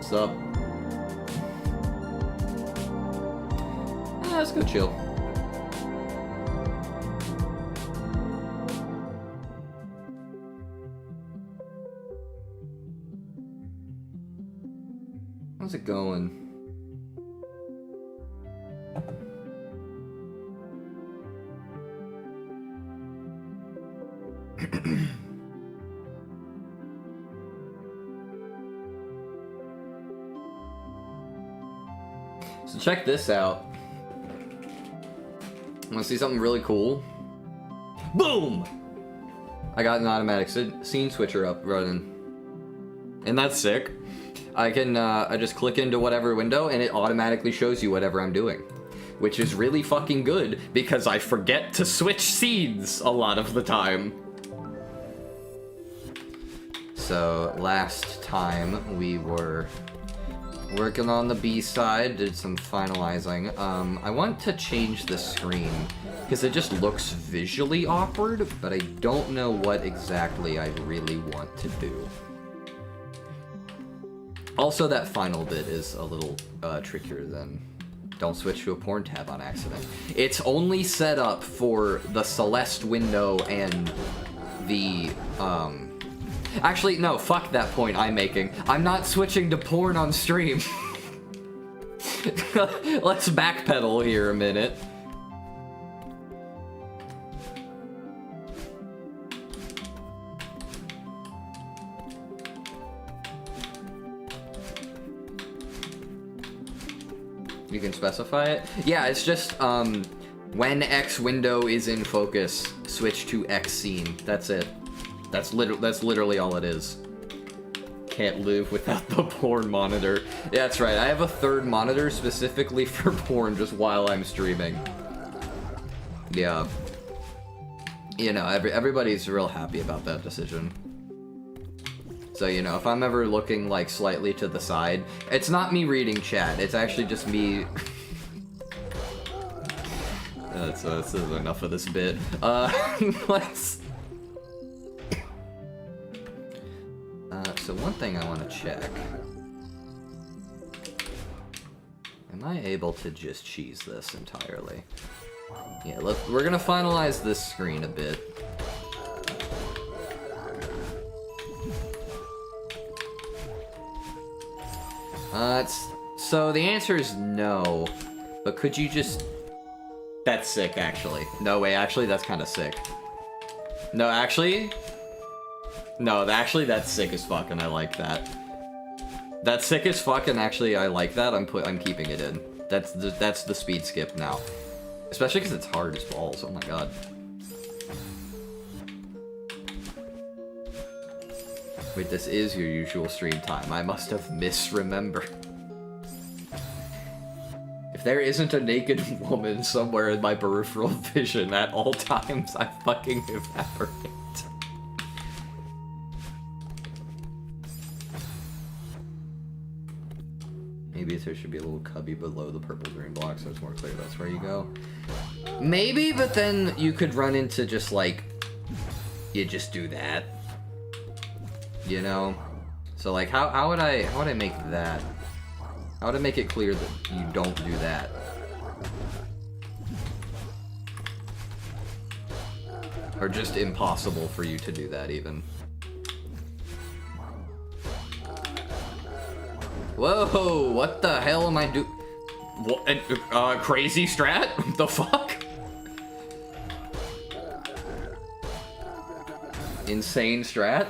What's up? Let's go chill. How's it going? So check this out. Want to see something really cool? Boom! I got an automatic scene switcher up running. And that's sick. I can, I just click into whatever window and it automatically shows you whatever I'm doing. Which is really fucking good because I forget to switch scenes a lot of the time. So, last time we were working on the B side, did some finalizing. I want to change the screen because it just looks visually awkward, but I don't know what exactly I really want to do. Also, that final bit is a little trickier than don't switch to a porn tab on accident. It's only set up for the Celeste window and the, actually, no, fuck that point I'm making. I'm not switching to porn on stream. Let's backpedal here a minute. You can specify it? Yeah, it's just, when X window is in focus, switch to X scene. That's it. That's literally all it is. Can't live without the porn monitor. Yeah, that's right. I have a third monitor specifically for porn just while I'm streaming. Yeah. You know, everybody's real happy about that decision. So, you know, if I'm ever looking, like, slightly to the side, it's not me reading chat, it's actually just me... That's enough of this bit. Let's... So one thing I want to check. Am I able to just cheese this entirely? Yeah, we're gonna finalize this screen a bit. So the answer is no, but could you just... That's sick, actually. No, wait, actually, that's kind of sick. No, actually... No, actually, that's sick as fuck, and I like that. That's sick as fuck, and actually, I like that. I'm keeping it in. That's the speed skip now. Especially because it's hard as balls, oh my god. Wait, this is your usual stream time. I must have misremembered. If there isn't a naked woman somewhere in my peripheral vision at all times, I fucking evaporate. Maybe there should be a little cubby below the purple green block so it's more clear that's where you go. Maybe, but then you could run into just like, you just do that. You know? So like, how would I make that? How would I make it clear that you don't do that? Or just impossible for you to do that even. Whoa, what the hell am I do? What, crazy strat? The fuck? Insane strat?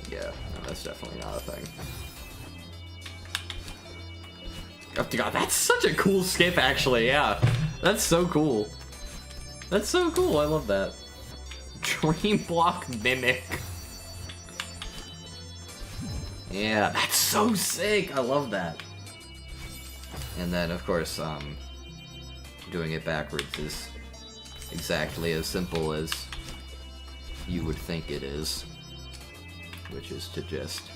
Yeah, no, that's definitely not a thing. Oh god, that's such a cool skip actually, yeah. That's so cool. That's so cool, I love that. Dream block mimic. Yeah, that's so sick, I love that. And then, of course, doing it backwards is exactly as simple as you would think it is. Which is to just...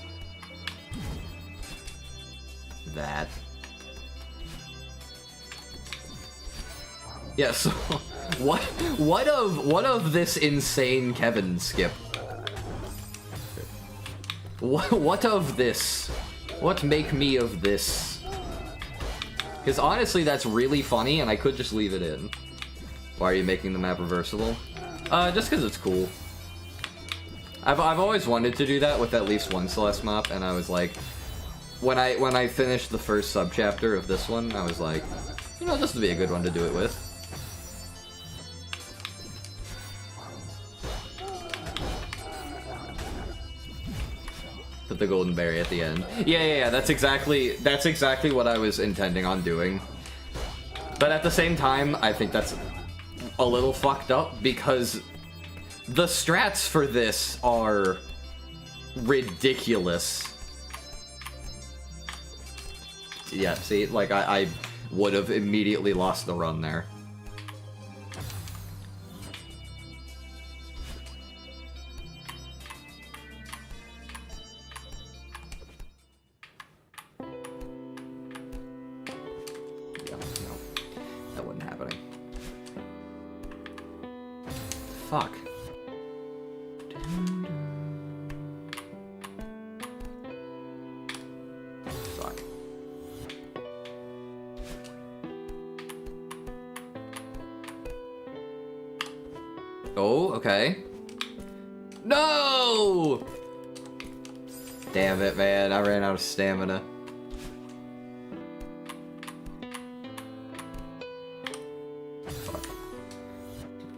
that. Yeah, so... What of this insane Kevin skip? What of this? What make me of this? Because honestly, that's really funny, and I could just leave it in. Why are you making the map reversible? Just because it's cool. I've always wanted to do that with at least one Celeste map, and I was like, when I finished the first subchapter of this one, I was like, you know, this would be a good one to do it with. Put the golden berry at the end. Yeah, that's exactly what I was intending on doing. But at the same time, I think that's a little fucked up because the strats for this are ridiculous. Yeah, see, like I would have immediately lost the run there. Fuck. Fuck. Oh, okay. No! Damn it, man. I ran out of stamina.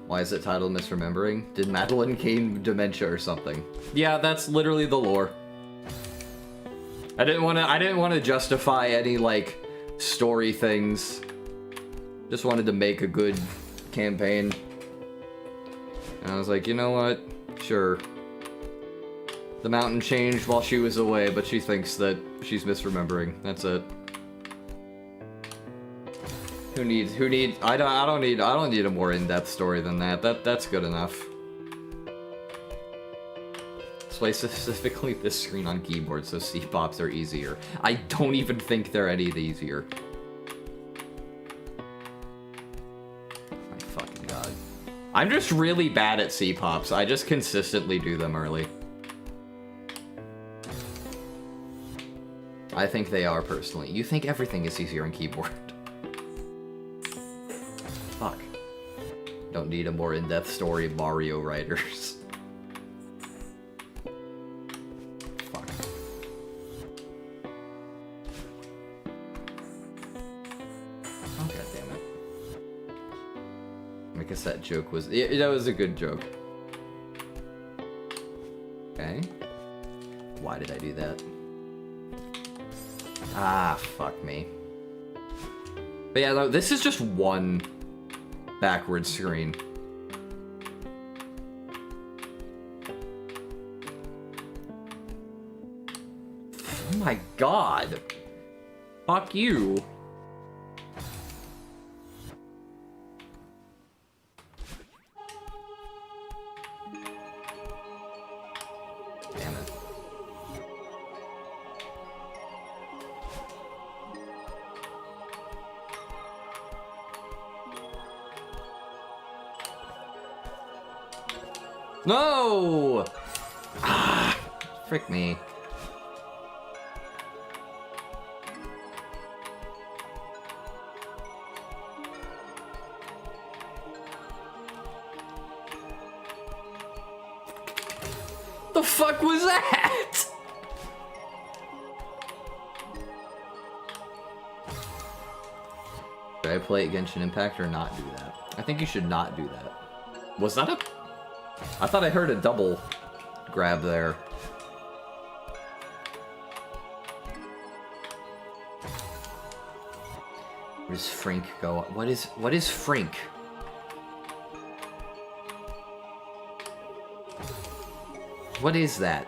Why is it titled Misremembering? Did Madeline gain dementia or something? Yeah, that's literally the lore. I didn't want to justify any like story things. Just wanted to make a good campaign. And I was like, you know what? Sure. The mountain changed while she was away, but she thinks that she's misremembering. That's it. Who needs I don't need a more in-depth story than that. That's good enough. Display specifically this screen on keyboard so C-pops are easier. I don't even think they're any easier. My fucking god. I'm just really bad at C-pops. I just consistently do them early. I think they are, personally. You think everything is easier on keyboard. Fuck. Don't need a more in-depth story, Mario writers. Fuck. Oh, god damn it. I guess that joke was... Yeah, that was a good joke. Okay. Why did I do that? Ah, fuck me. But yeah, no, this is just one backward screen. Oh my god. Fuck you. Damn it. No! Ah, frick me. The fuck was that? Should I play Genshin Impact or not do that? I think you should not do that. Was that a... I thought I heard a double grab there. Where does Frink go? What is Frink? What is that?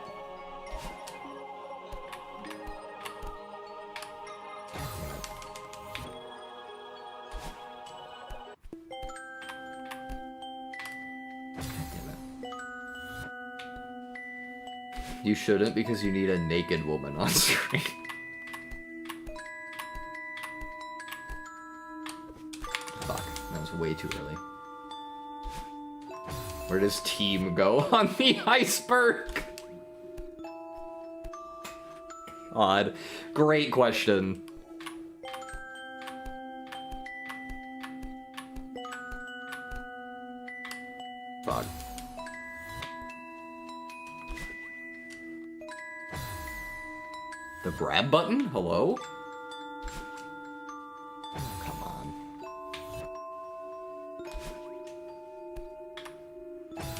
You shouldn't, because you need a naked woman on screen. Fuck, that was way too early. Where does team go on the iceberg? Odd. Great question. Fuck. The grab button? Hello? Come on.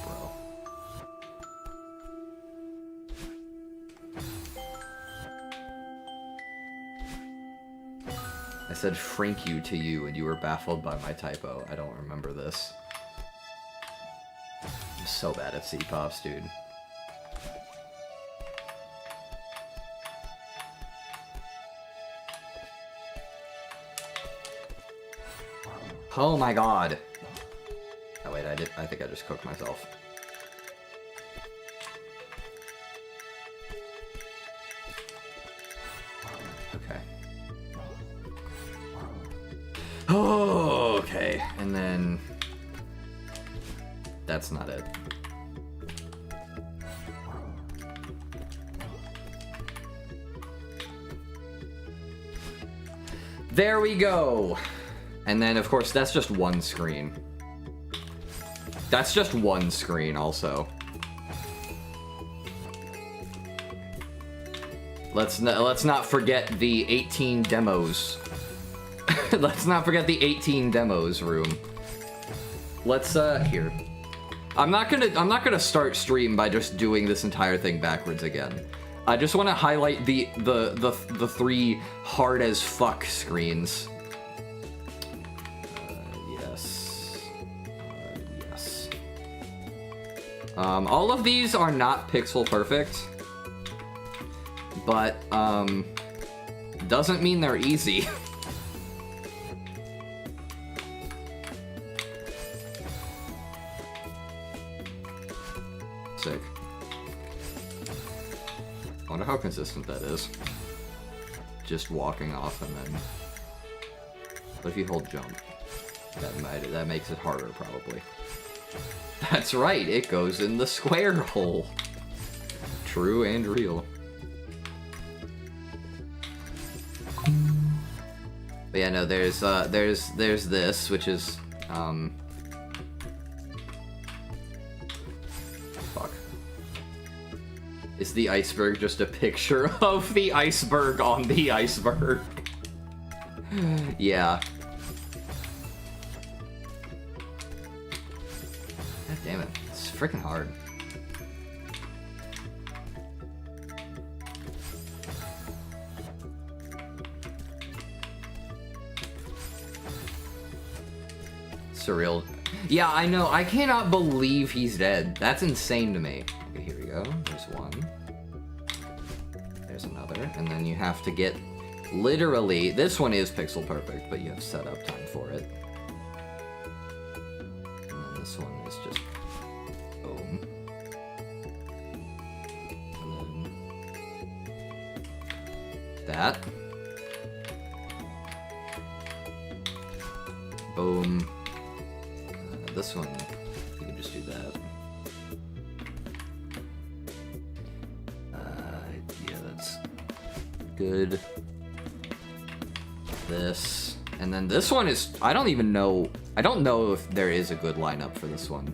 Bro. I said "thank you" to you and you were baffled by my typo. I don't remember this. I'm so bad at C-Pops, dude. Oh my god. Oh wait, I think I just cooked myself. Okay. Oh, okay. And then that's not it. There we go. And then, of course, that's just one screen. That's just one screen, also. Let's not forget the 18 demos. Let's not forget the 18 demos room. Let's here. I'm not gonna start stream by just doing this entire thing backwards again. I just want to highlight the 3 hard as fuck screens. All of these are not pixel perfect, but doesn't mean they're easy. Sick. I wonder how consistent that is. Just walking off and then... But if you hold jump, that makes it harder, probably. That's right, it goes in the square hole. True and real. But yeah, no, there's this, which is, fuck. Is the iceberg just a picture of the iceberg on the iceberg? Yeah. God damn it, it's freaking hard. Surreal. Yeah, I know. I cannot believe he's dead. That's insane to me. Okay, here we go. There's one. There's another. And then you have to get literally... This one is pixel perfect, but you have setup time for it. And then this one is just... Boom. And then... That. Boom. This one, you can just do that. Yeah, that's good. This, and then this one is, I don't even know, I don't know if there is a good lineup for this one.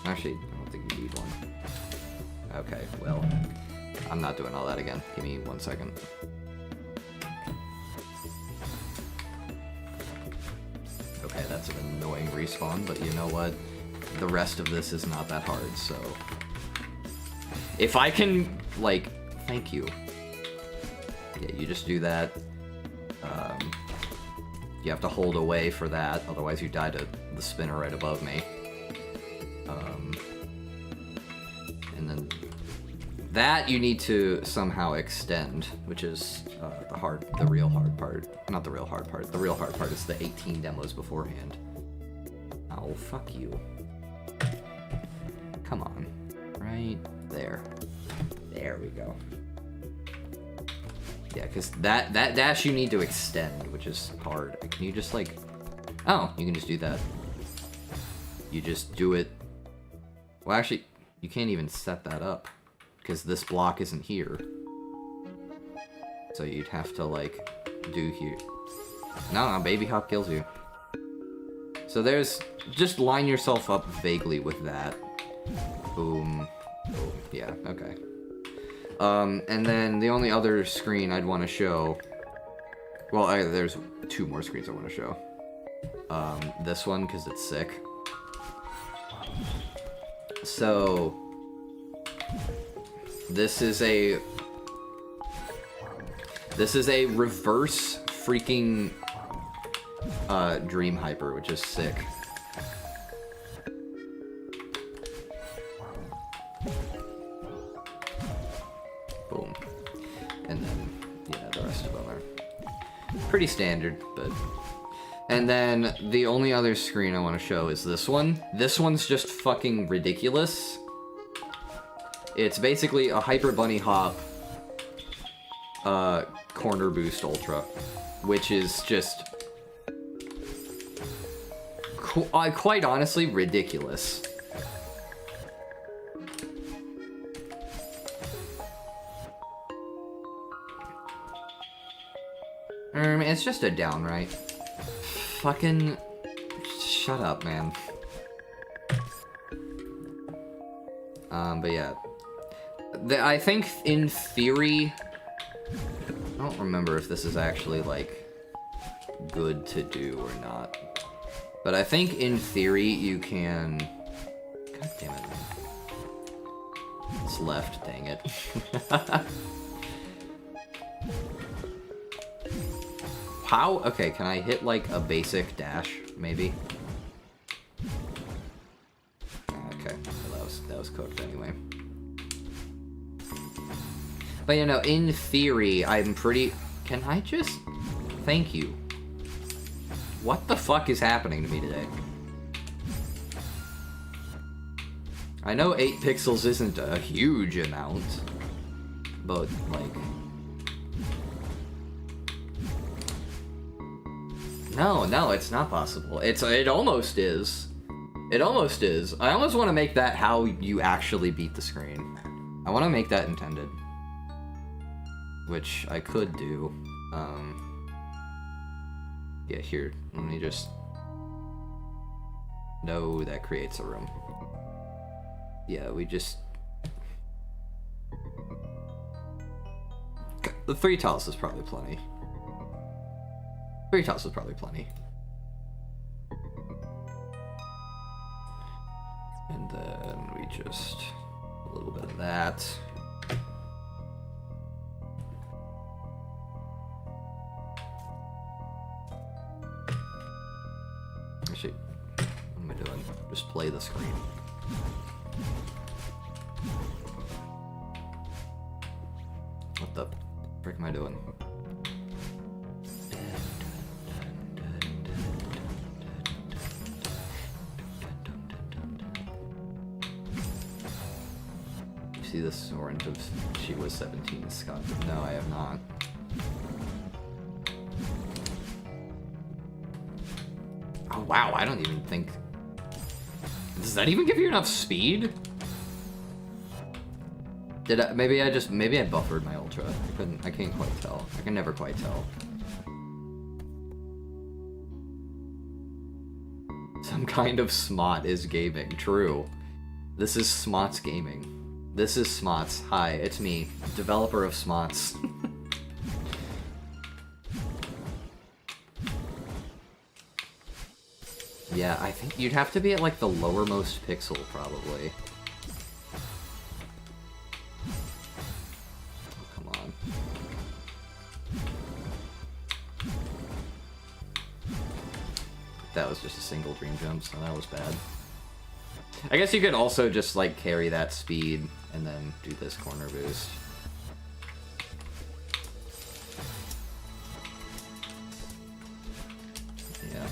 Actually, I don't think you need one. Okay, well, I'm not doing all that again. Give me 1 second. Okay, that's an annoying respawn, but you know what? The rest of this is not that hard, so... If I can, like... Thank you. Yeah, you just do that. You have to hold away for that, otherwise you die to the spinner right above me. And then... That you need to somehow extend, which is the real hard part. Not the real hard part. The real hard part is the 18 demos beforehand. Oh, fuck you. Come on. Right there. There we go. Yeah, because that dash you need to extend, which is hard. Can you just, like... Oh, you can just do that. you just do it. Well, actually, you can't even set that up because this block isn't here. So you'd have to, like, do here. No, baby hop kills you. So there's... Just line yourself up vaguely with that. Boom. Boom. Yeah, okay. And then the only other screen I'd want to show... Well, there's 2 more screens I want to show. This one, because it's sick. So... This is a reverse freaking Dream Hyper, which is sick. Boom. And then, yeah, the rest of them are pretty standard, but... And then the only other screen I want to show is this one. This one's just fucking ridiculous. It's basically a Hyper Bunny Hop corner boost ultra, which is just quite honestly ridiculous. It's just a downright. Fucking shut up, man. But yeah. I think, in theory... I don't remember if this is actually, like, good to do or not. But I think, in theory, you can... God damn it, man. It's left, dang it. How? Okay, can I hit, like, a basic dash, maybe? Okay, well, that was cooked anyway. But, you know, in theory, I'm pretty... Can I just... Thank you. What the fuck is happening to me today? I know 8 pixels isn't a huge amount, but, like... No, it's not possible. It almost is. It almost is. I almost want to make that how you actually beat the screen. I want to make that intended. Which I could do. Yeah, here. Let me just... No, that creates a room. Yeah, we just... The 3 tiles is probably plenty. 3 tiles is probably plenty. And then we just... A little bit of that. Actually, what am I doing? Just play the screen. What the frick am I doing? You see this orange of She Was 17, Scott? No, I have not. Oh wow, I don't even think... Does that even give you enough speed? Did I... Maybe I buffered my ultra. I can't quite tell. I can never quite tell. Some kind of smot is gaming. True. This is Smots Gaming. This is Smots. Hi, it's me, developer of Smots. Yeah, I think you'd have to be at, like, the lowermost pixel, probably. Oh, come on. That was just a single dream jump, so that was bad. I guess you could also just, like, carry that speed and then do this corner boost. Yeah.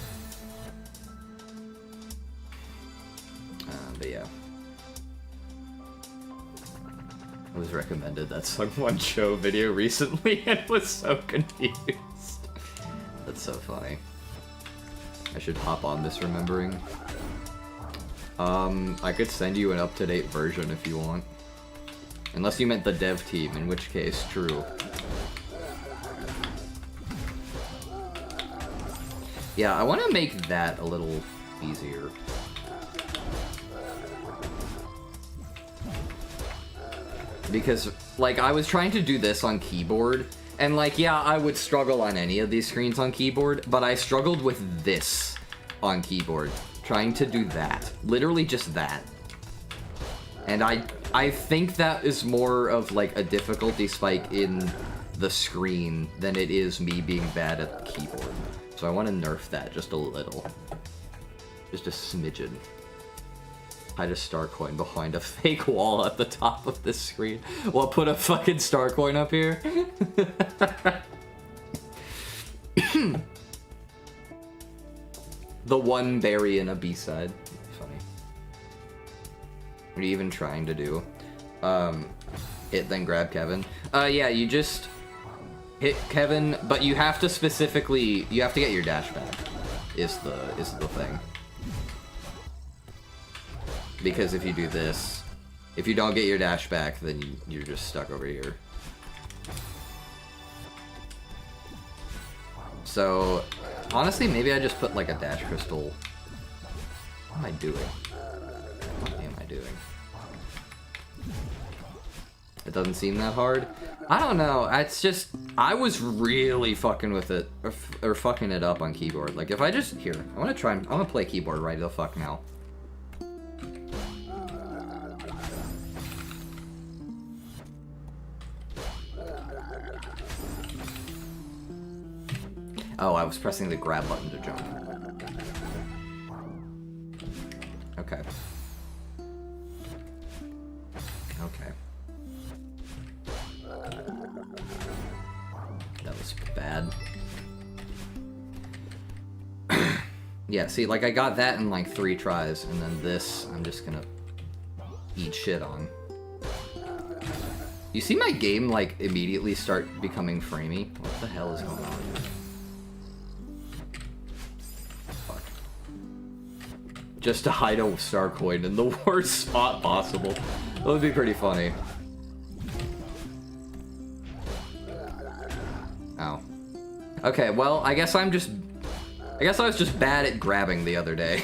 But yeah. I was recommended that Sungwon Cho video recently and was so confused. That's so funny. I should hop on Misremembering. I could send you an up-to-date version if you want. Unless you meant the dev team, in which case, true. Yeah, I want to make that a little easier. Because, like, I was trying to do this on keyboard, and, like, yeah, I would struggle on any of these screens on keyboard, but I struggled with this on keyboard. Trying to do that. Literally just that. And I think that is more of, like, a difficulty spike in the screen than it is me being bad at the keyboard. So I want to nerf that just a little. Just a smidgen. Hide a star coin behind a fake wall at the top of this screen. Well, put a fucking star coin up here. The one berry in a B-side. Funny. What are you even trying to do? Hit, then grab Kevin. Yeah, you just hit Kevin, but you have to specifically, you have to get your dash back, is the thing. Because if you do this, if you don't get your dash back, then you're just stuck over here. So, honestly, maybe I just put like a dash crystal. What am I doing? What am I doing? It doesn't seem that hard. I don't know. It's just, I was really fucking with it, or fucking it up on keyboard. Like, if I just, here, I want to try, I'm gonna play keyboard right the fuck now. Oh, I was pressing the grab button to jump. Okay. Okay. That was bad. Yeah, see, like, I got that in, like, 3 tries, and then this, I'm just gonna eat shit on. You see my game, like, immediately start becoming framey? What the hell is going on here? Just to hide a star coin in the worst spot possible. That would be pretty funny. Oh. Okay, well, I guess I was just bad at grabbing the other day.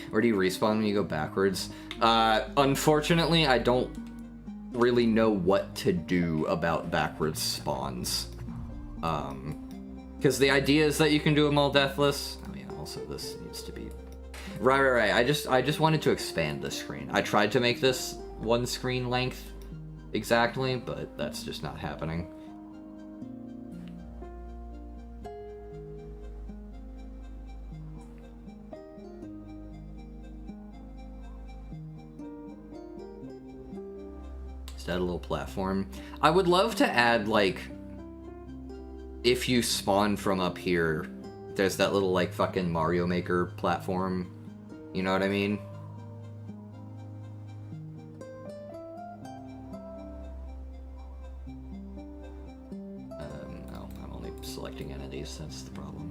Where do you respawn when you go backwards? Unfortunately, I don't really know what to do about backwards spawns. Because the idea is that you can do them all deathless. Also, this needs to be... Right. I just wanted to expand this screen. I tried to make this one screen length exactly, but that's just not happening. Just add a little platform. I would love to add, like, if you spawn from up here, there's that little, like, fucking Mario Maker platform. You know what I mean? No, I'm only selecting entities, that's the problem.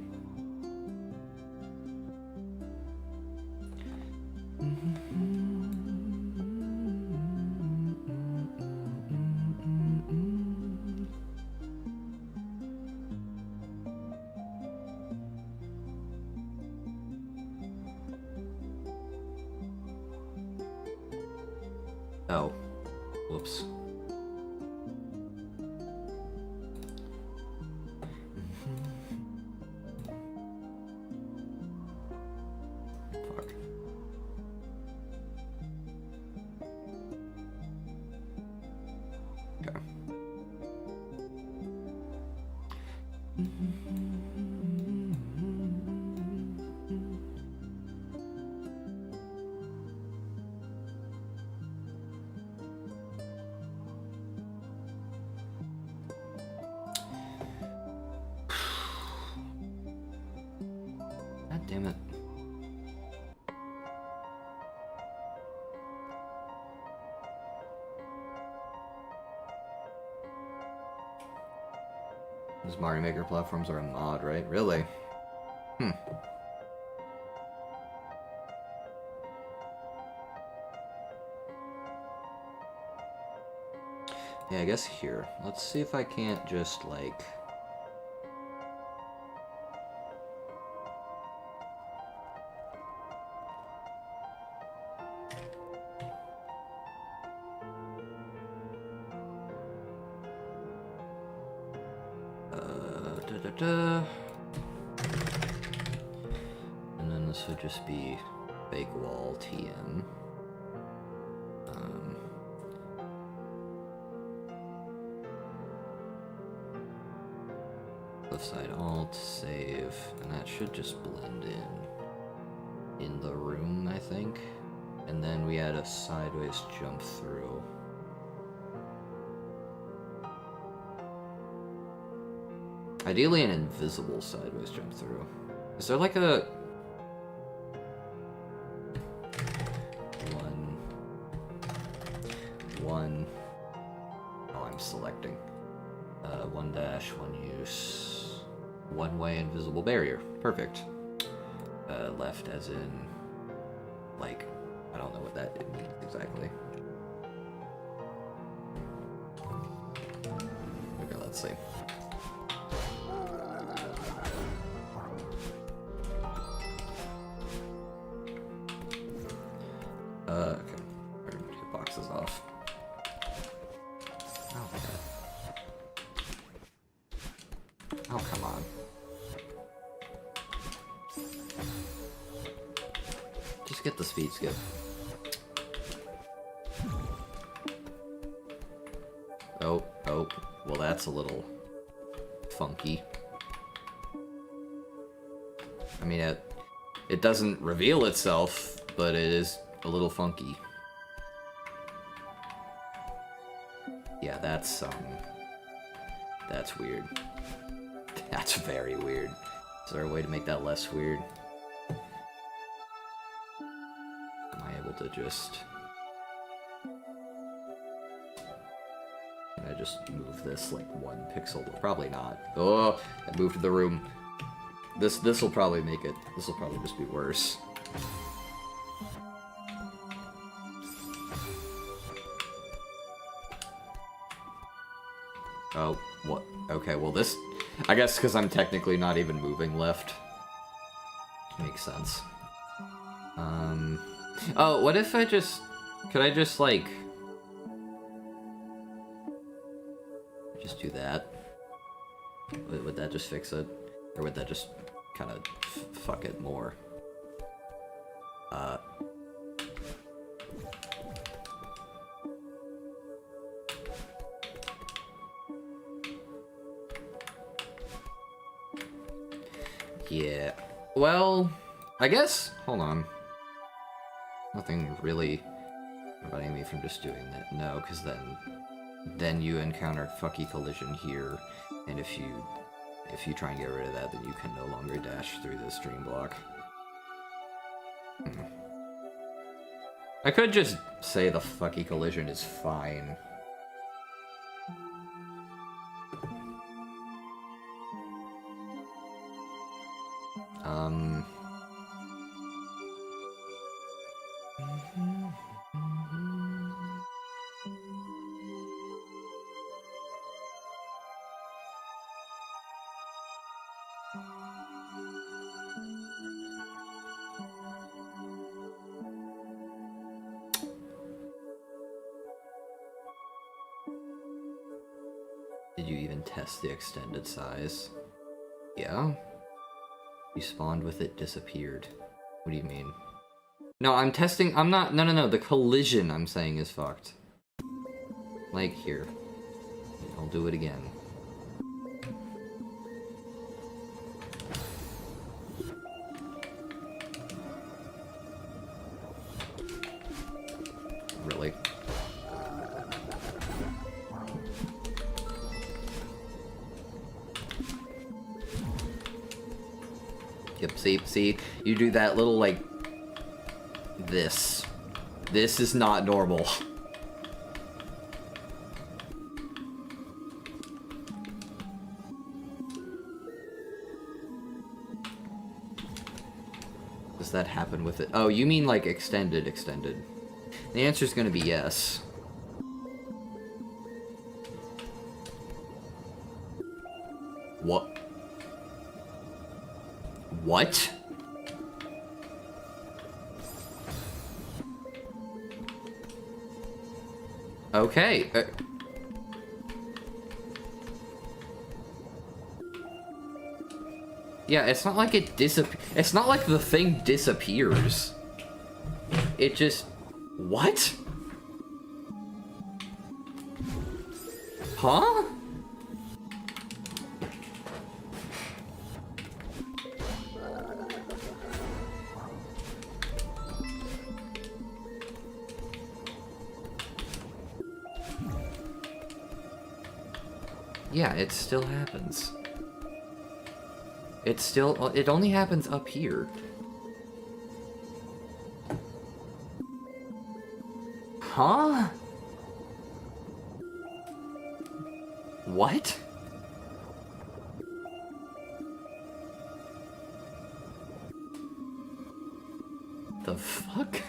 Oh. Whoops. Fuck. Okay. God damn it. Those Mario Maker platforms are a mod, right? Really? Yeah, I guess here. Let's see if I can't just, like... And then this would just be fake wall TM. Left side alt, save, and that should just blend in the room, I think. And then we add a sideways jump through. Ideally an invisible sideways jump through. Is there like a... One... Oh, I'm selecting. One dash, one use, one way invisible barrier. Perfect. Left as in, like, I don't know what that means exactly. Okay, let's see. Okay. Hitbox is off. Oh my god. Oh, come on. Just get the speed skip. Oh, well that's a little funky. I mean, it doesn't reveal itself, but it is a little funky. Yeah, that's weird. That's very weird. Is there a way to make that less weird? Am I able to just... Can I just move this like 1 pixel? Probably not. Oh, I moved the room. This will probably make it... This will probably just be worse. Oh, what? Okay, well this... I guess because I'm technically not even moving left. Makes sense. Oh, what if I just... Could I just, like... Just do that? Would that just fix it? Or would that just kind of fuck it more? Yeah. Well, I guess... Hold on. Nothing really preventing me from just doing that. No, because then you encounter fucky collision here, and if you try and get rid of that, then you can no longer dash through the stream block. I could just say the fucky collision is fine. Did you even test the extended size? Yeah? You spawned with it, disappeared. What do you mean? No, I'm testing- I'm not- no, the collision I'm saying is fucked. Like, here. I'll do it again. Really? Yep, see, you do that little, like, this. This is not normal. Does that happen with it? Oh, you mean, like, extended. The answer's gonna be yes. What? Okay. Yeah, it's not like it's not like the thing disappears. It just... What? Huh? Yeah, it still happens. It only happens up here. Huh? What? The fuck?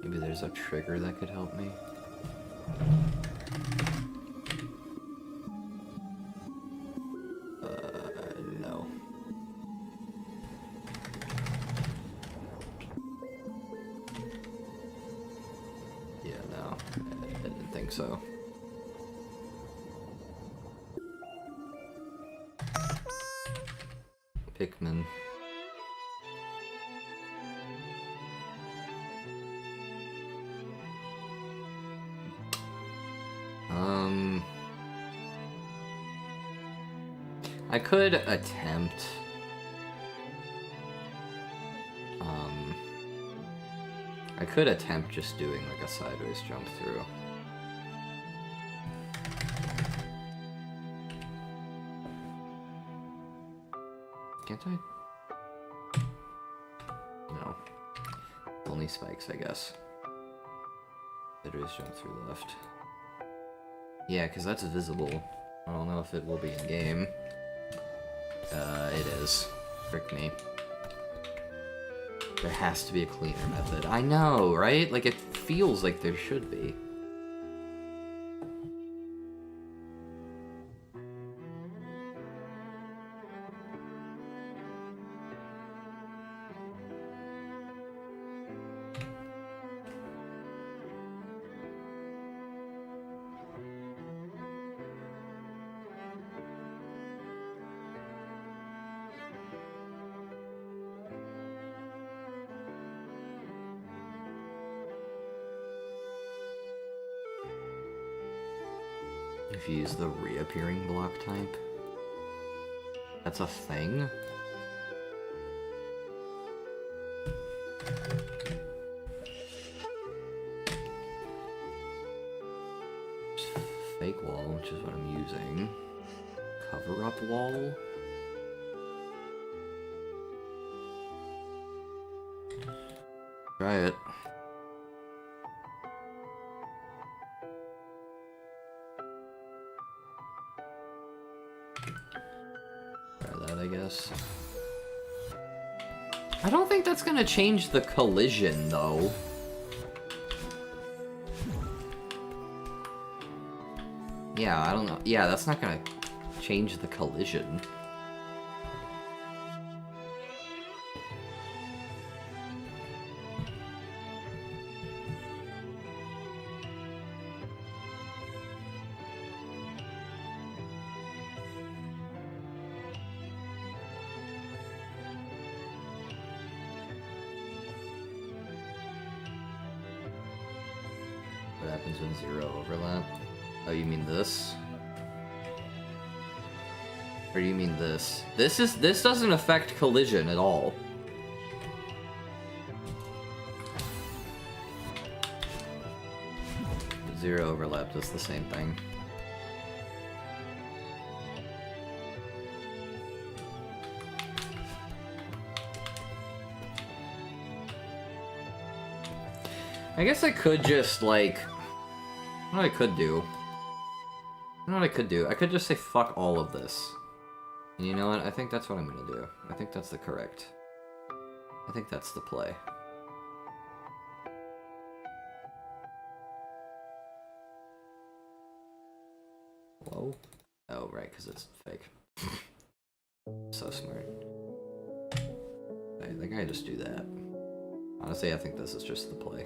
Maybe there's a trigger that could help me. No. Yeah, no. I didn't think so. Pikmin. I could attempt... I could attempt just doing like a sideways jump through. Can't I? No. Only spikes, I guess. Sideways jump through left. Yeah, because that's visible. I don't know if it will be in game. It is. Frick me. There has to be a cleaner method. I know, right? Like, it feels like there should be. If you use the reappearing block type. That's a thing? Fake wall, which is what I'm using. Cover up wall? Try it. I guess. I don't think that's gonna change the collision, though. Yeah, I don't know. Yeah, that's not gonna change the collision. What happens when zero overlap? Oh, you mean this? Or do you mean this? This doesn't affect collision at all. Zero overlap does the same thing. I guess I could just, like... What I could do... You know what I could do? I could just say fuck all of this. And you know what? I think that's what I'm gonna do. I think that's the correct... I think that's the play. Hello? Oh, right, because it's fake. So smart. I think I just do that. Honestly, I think this is just the play.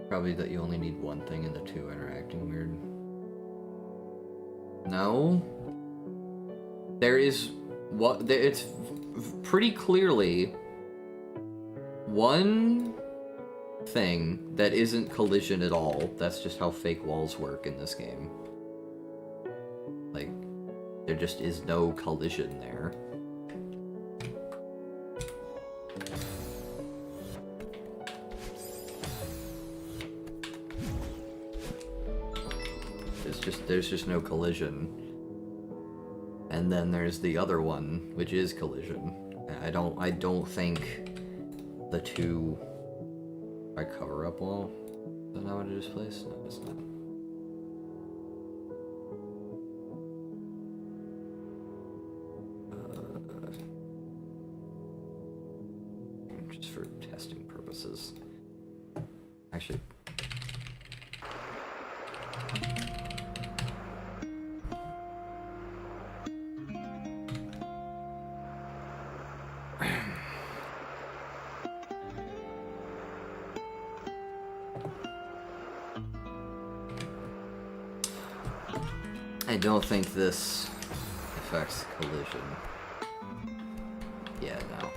Probably that you only need one thing and the two interacting weird. No? There is what it's pretty clearly one thing that isn't collision at all. That's just how fake walls work in this game. Like, there just is no collision there. There's just no collision. And then there's the other one, which is collision. I don't think the two... I cover up wall? Is that not what it is, place? No, it's not. Just for testing purposes. Actually... I don't think this affects collision. Yeah, no.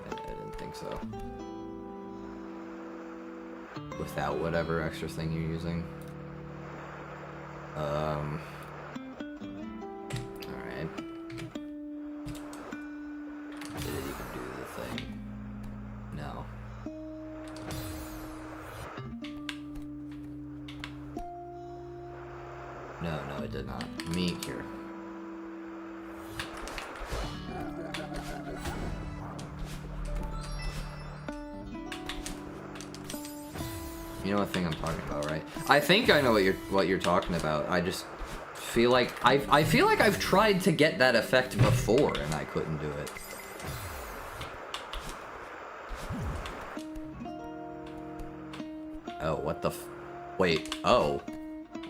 I didn't think so. Without whatever extra thing you're using. Alright. Did it even do the thing? No. No, it did not. Me here. You know what thing I'm talking about, right? I think I know what you're talking about. I just feel like I feel like I've tried to get that effect before and I couldn't do it. Oh, what the wait, oh.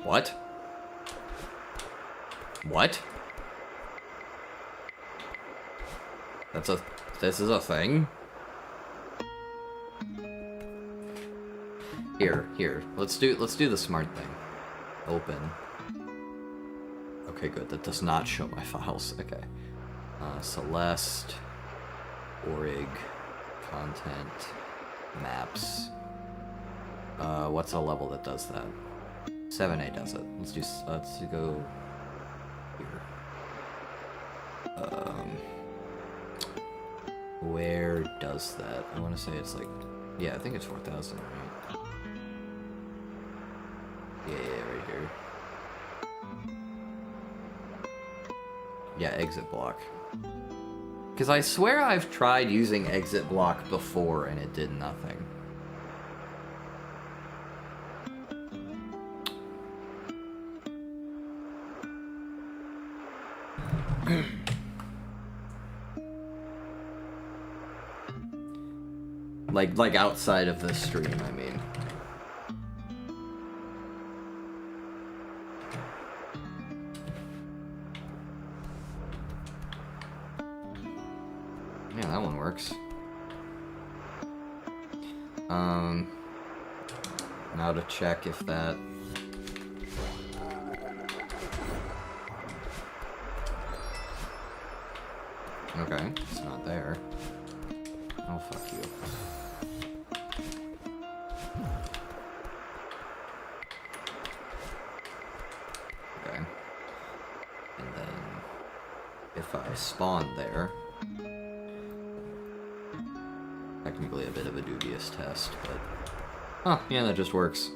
What? What? This is a thing? Here. Let's do the smart thing. Open. Okay, good. That does not show my files. Okay. Celeste, Orig, content, maps. What's a level that does that? 7A does it. Let's go here. Where does that? I want to say it's like, yeah, I think it's 4,000, right? Yeah, right here. Yeah, exit block. Because I swear I've tried using exit block before and it did nothing. like outside of this stream, I mean. Yeah, that one works. Now to check if that... Okay, it's not there. Oh, fuck you. Okay. And then, if I spawn there... technically a bit of a dubious test, but... Oh, yeah, that just works.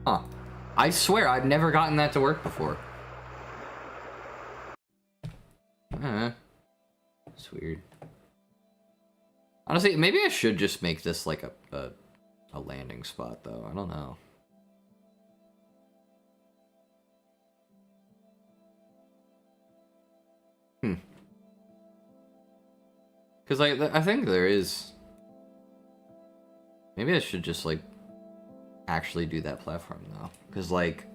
Huh. I swear, I've never gotten that to work before. It's weird. Honestly, maybe I should just make this like a landing spot, though. I don't know. Because I think there is... Maybe I should just, like, actually do that platform, though. Because, like...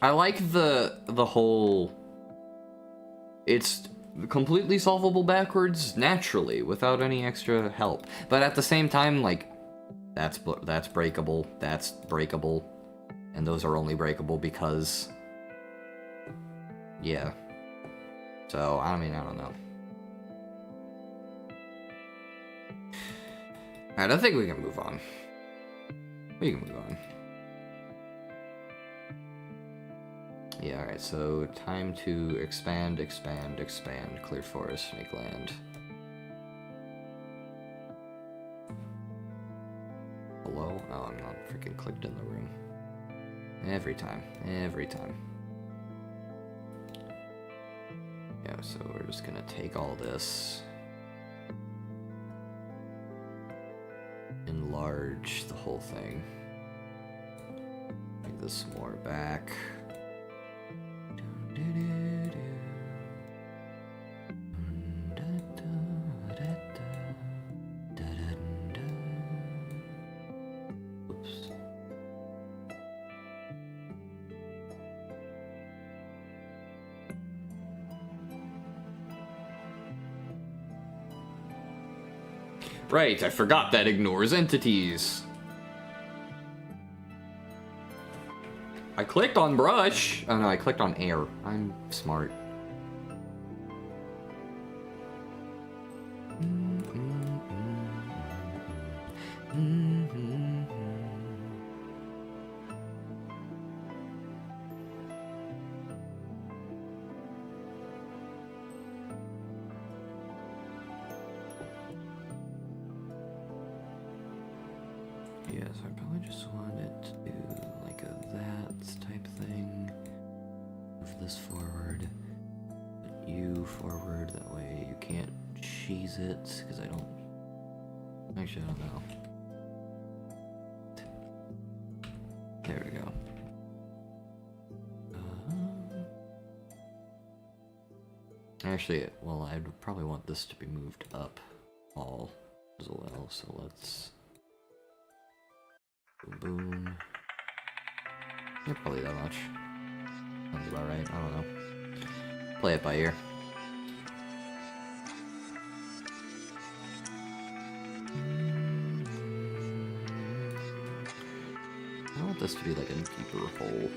I like the whole... It's completely solvable backwards naturally, without any extra help. But at the same time, like, that's breakable, that's breakable. And those are only breakable because... Yeah. So, I mean, I don't know. Alright, I think we can move on. We can move on. Yeah, alright, so time to expand, expand, expand. Clear forest, make land. Hello? Oh, I'm not freaking clicked in the room. Every time. Every time. Yeah, so we're just gonna take all this. Enlarge the whole thing. Make this more back. Oops. Right, I forgot that ignores entities. I clicked on brush. Oh no, I clicked on air. I'm smart. Yes, I probably just wanted to do like a that type thing. Move this forward. Put you forward, that way you can't cheese it, because I don't... Actually, I don't know. There we go. Actually, well, I'd probably want this to be moved up all as well, so let's... Boom. Yeah, probably that much. Sounds about right, I don't know. Play it by ear. I want this to be like a deeper hole.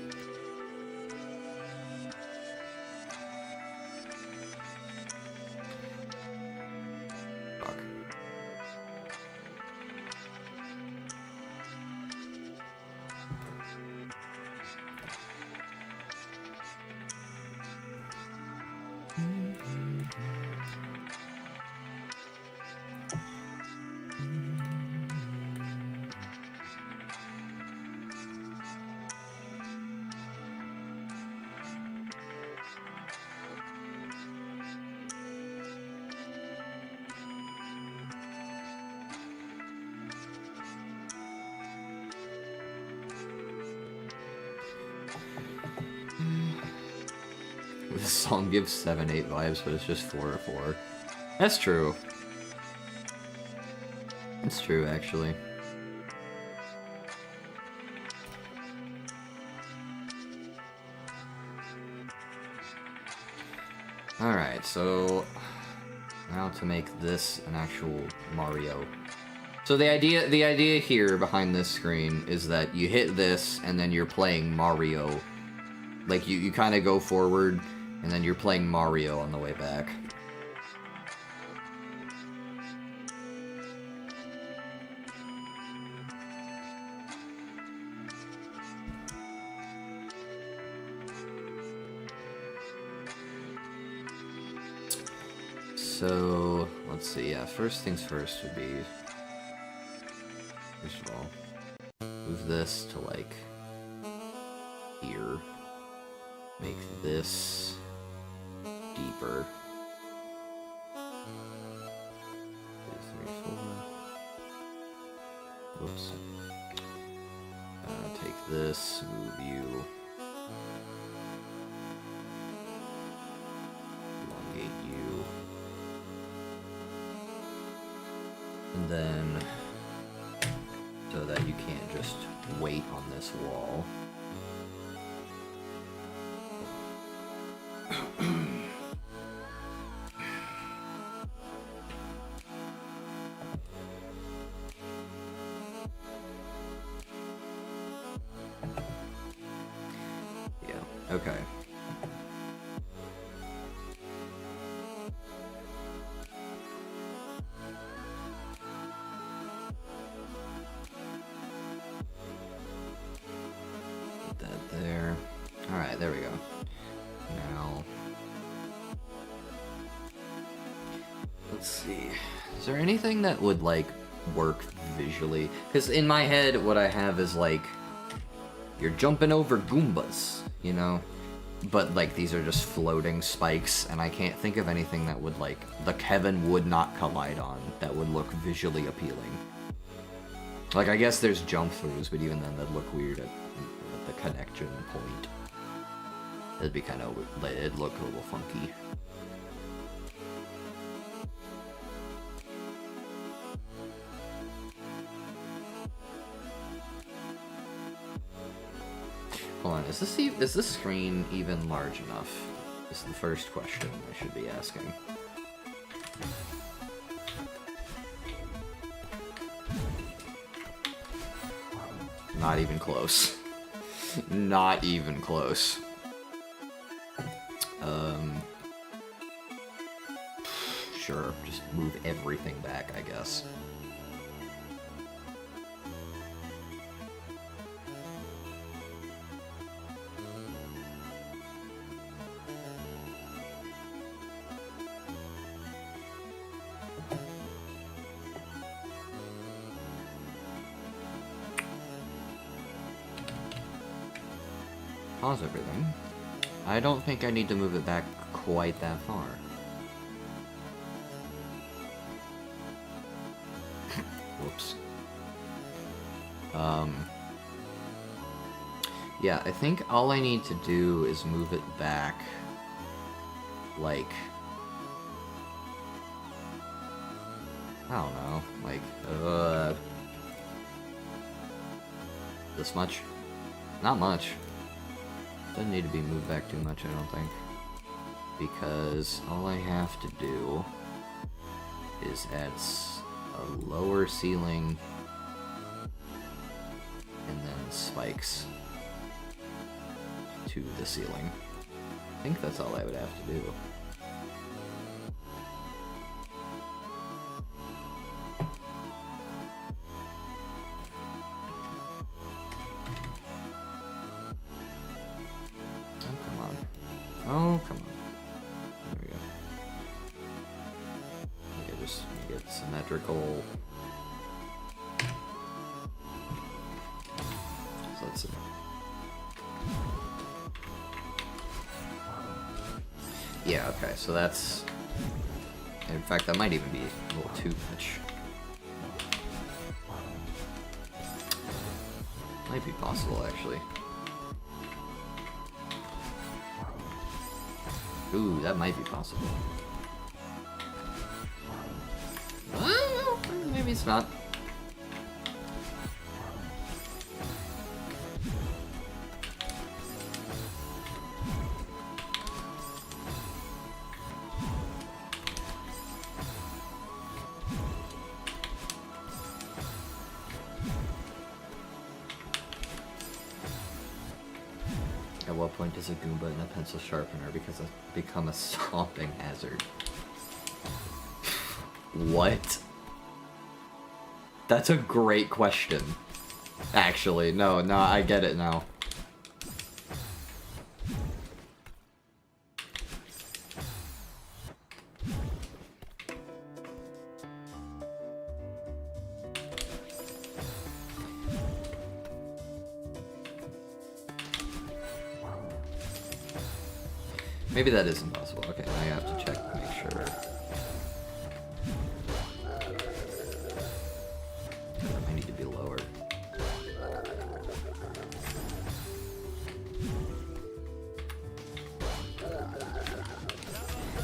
Fuck. This song gives 7-8 vibes, but it's just 4-4. That's true. It's true, actually. Alright, so... now to make this an actual Mario. So the idea here behind this screen is that you hit this, and then you're playing Mario. Like, you kind of go forward, and then you're playing Mario on the way back. so let's see. Yeah, first things first would be, first of all, move this to like here. Make this deeper. 2, 3, 4. Whoops. Take this, move you. Elongate you. And then, so that you can't just wait on this wall. Okay. Put that there. Alright, there we go. Now, let's see. Is there anything that would, like, work visually? Because in my head, what I have is, like, you're jumping over Goombas, you know? But, like, these are just floating spikes, and I can't think of anything that would, like, the Kevin would not collide on that would look visually appealing. Like, I guess there's jump-throughs, but even then, that'd look weird at the connection point. It'd be kind of, it'd look a little funky. Hold on, is this screen even large enough? This is the first question I should be asking. Not even close. Not even close. Sure, just move everything back, I guess. Pause everything. I don't think I need to move it back quite that far. Whoops. Yeah, I think all I need to do is move it back, like, I don't know, like, this much? Not much. Doesn't need to be moved back too much, I don't think. Because all I have to do is add a lower ceiling and then spikes to the ceiling. I think that's all I would have to do. Oh, come on. There we go. Okay, just get symmetrical. So let's see. Yeah, okay, so that's... In fact, that might even be a little too much. Might be possible, actually. Ooh, that might be possible. Well, maybe it's not. At what point does a Goomba and a pencil sharpener become a stomping hazard? What? That's a great question. Actually, no, I get it now. Maybe that is impossible. Okay, now you have to check to make sure. I need to be lower.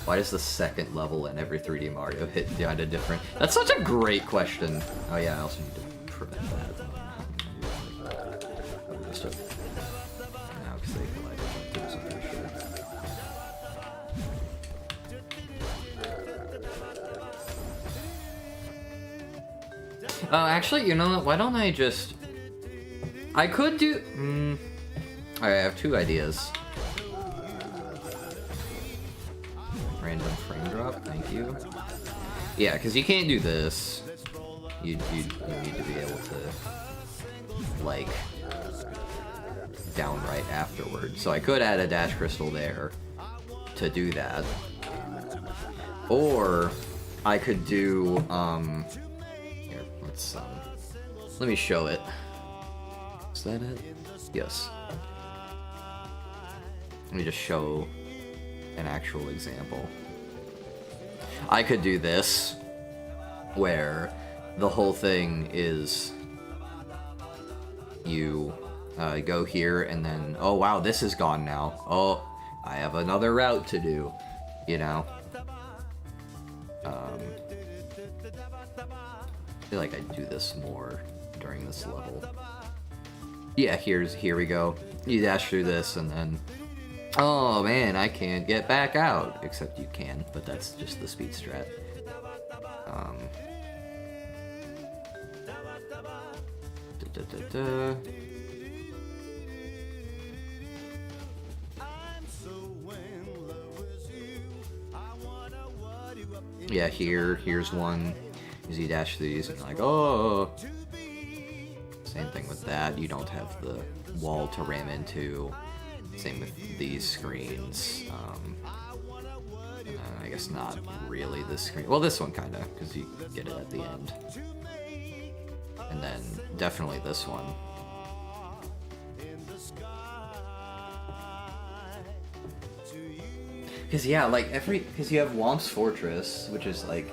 Why does the second level in every 3D Mario hit kind of different? That's such a great question. Oh yeah, I also need to prevent that. Just now, because they collide through this, I'm pretty sure. Actually, you know what? Why don't I just... I could do... Alright, I have two ideas. Random frame drop, thank you. Yeah, because you can't do this. You need to be able to, like, downright afterward. So I could add a dash crystal there to do that. Or I could do, here, let me show it. Is that it? Yes. Let me just show an actual example. I could do this, where the whole thing is you go here and then, oh wow, this is gone now. Oh, I have another route to do, you know? I feel like I'd do this more during this level. Yeah, here we go. You dash through this and then, oh man, I can't get back out. Except you can, but that's just the speed strat. Yeah, here's one. As you dash through these, and you're like, oh. Same thing with that. You don't have the wall to ram into. Same with these screens. I guess not really this screen. Well, this one kind of, because you get it at the end. And then definitely this one. Because yeah, like because you have Womp's Fortress, which is like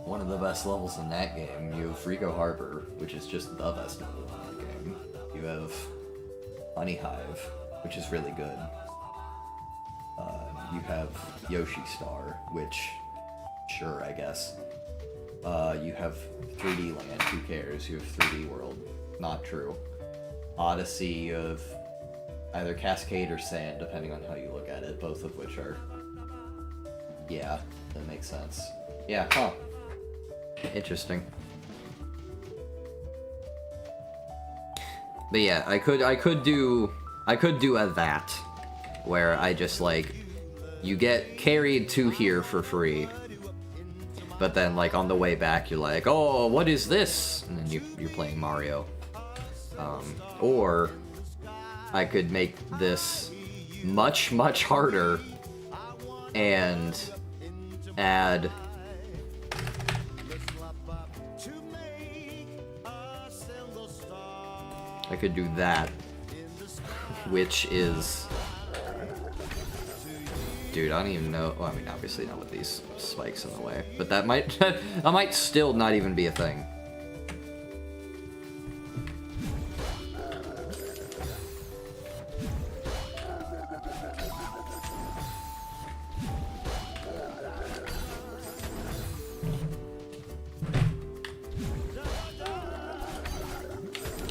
one of the best levels in that game. You have Rico Harbor, which is just the best level in that game. You have Honey Hive, which is really good. You have Yoshi Star, which, sure, I guess. You have 3D Land, who cares? You have 3D World, not true. Odyssey, you have either Cascade or Sand, depending on how you look at it, both of which are... Yeah, that makes sense. Yeah, huh. Interesting. But yeah, I could do a that, where I just like, you get carried to here for free, but then like on the way back you're like, oh, what is this? And then you're playing Mario. Or I could make this much harder and add I could do that, which is, dude, I don't even know. Well, I mean, obviously not with these spikes in the way, but that might that might still not even be a thing.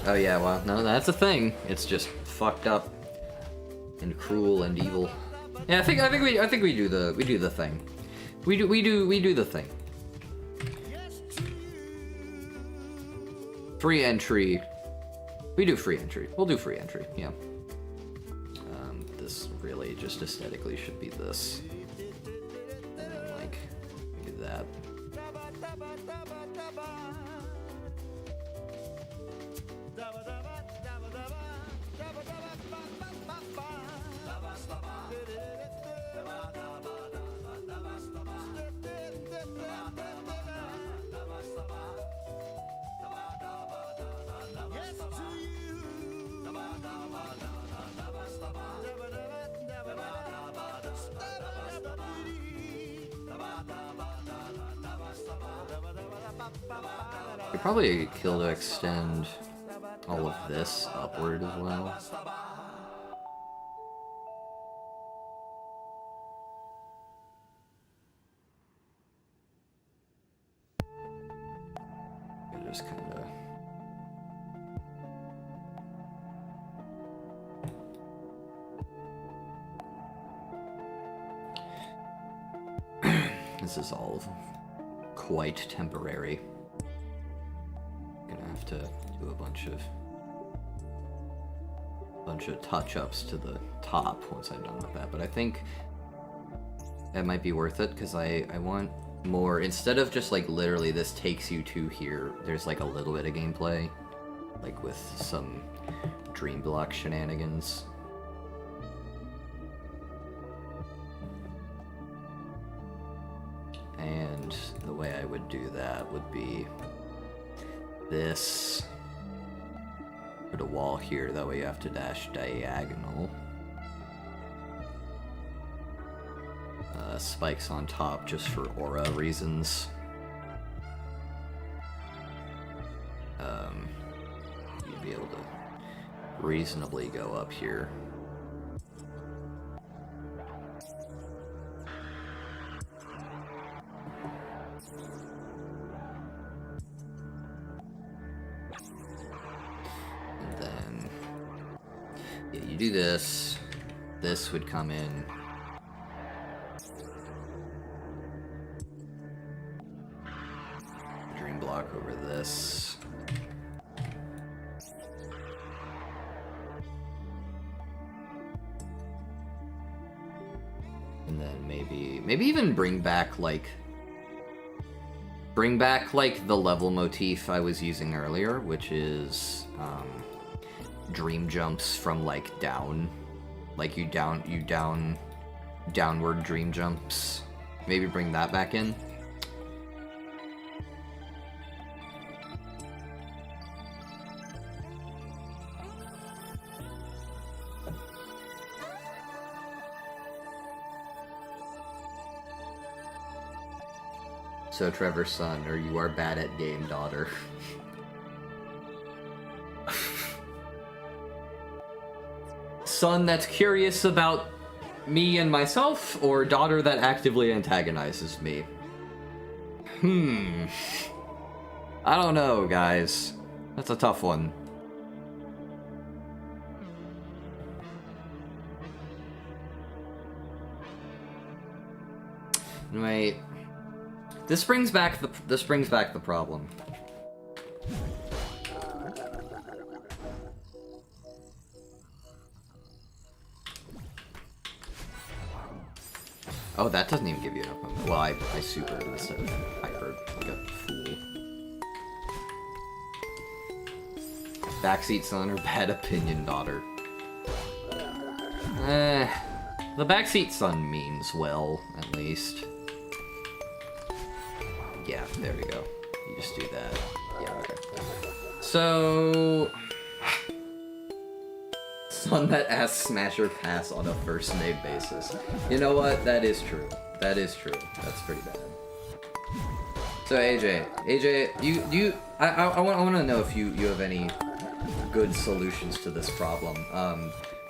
Oh yeah, well, no, that's a thing. It's just fucked up and cruel and evil. Yeah, I think we do the thing. We do the thing. Free entry. We do free entry. We'll do free entry. Yeah. This really just aesthetically should be this, and then like do that. Could probably kill to extend all of this upward as well. Just kind of. This is all quite temporary. Gonna have to do a bunch of touch-ups to the top once I'm done with that, but I think that might be worth it because I want more. Instead of just like literally this takes you to here, there's like a little bit of gameplay, like with some dream block shenanigans. And the way I would do that would be this. Put a wall here, that way you have to dash diagonal. Spikes on top just for aura reasons. You'd be able to reasonably go up here. And then, yeah, you do this. This would come in. Block over this. And then maybe even bring back like the level motif I was using earlier, which is dream jumps from like down, like downward dream jumps. Maybe bring that back in. So Trevor's son, or you are bad at game, daughter. Son that's curious about me and myself, or daughter that actively antagonizes me? I don't know, guys. That's a tough one. Wait. This brings back the problem. Oh, that doesn't even give you enough moment. Well, I super instead of hyper like a fool. Backseat son or bad opinion daughter? The backseat son means well, at least. Yeah, there we go. You just do that. Yeah, okay. So... Son that asks smash or pass on a first name basis. You know what? That is true. That is true. That's pretty bad. So AJ, I want to know if you have any good solutions to this problem.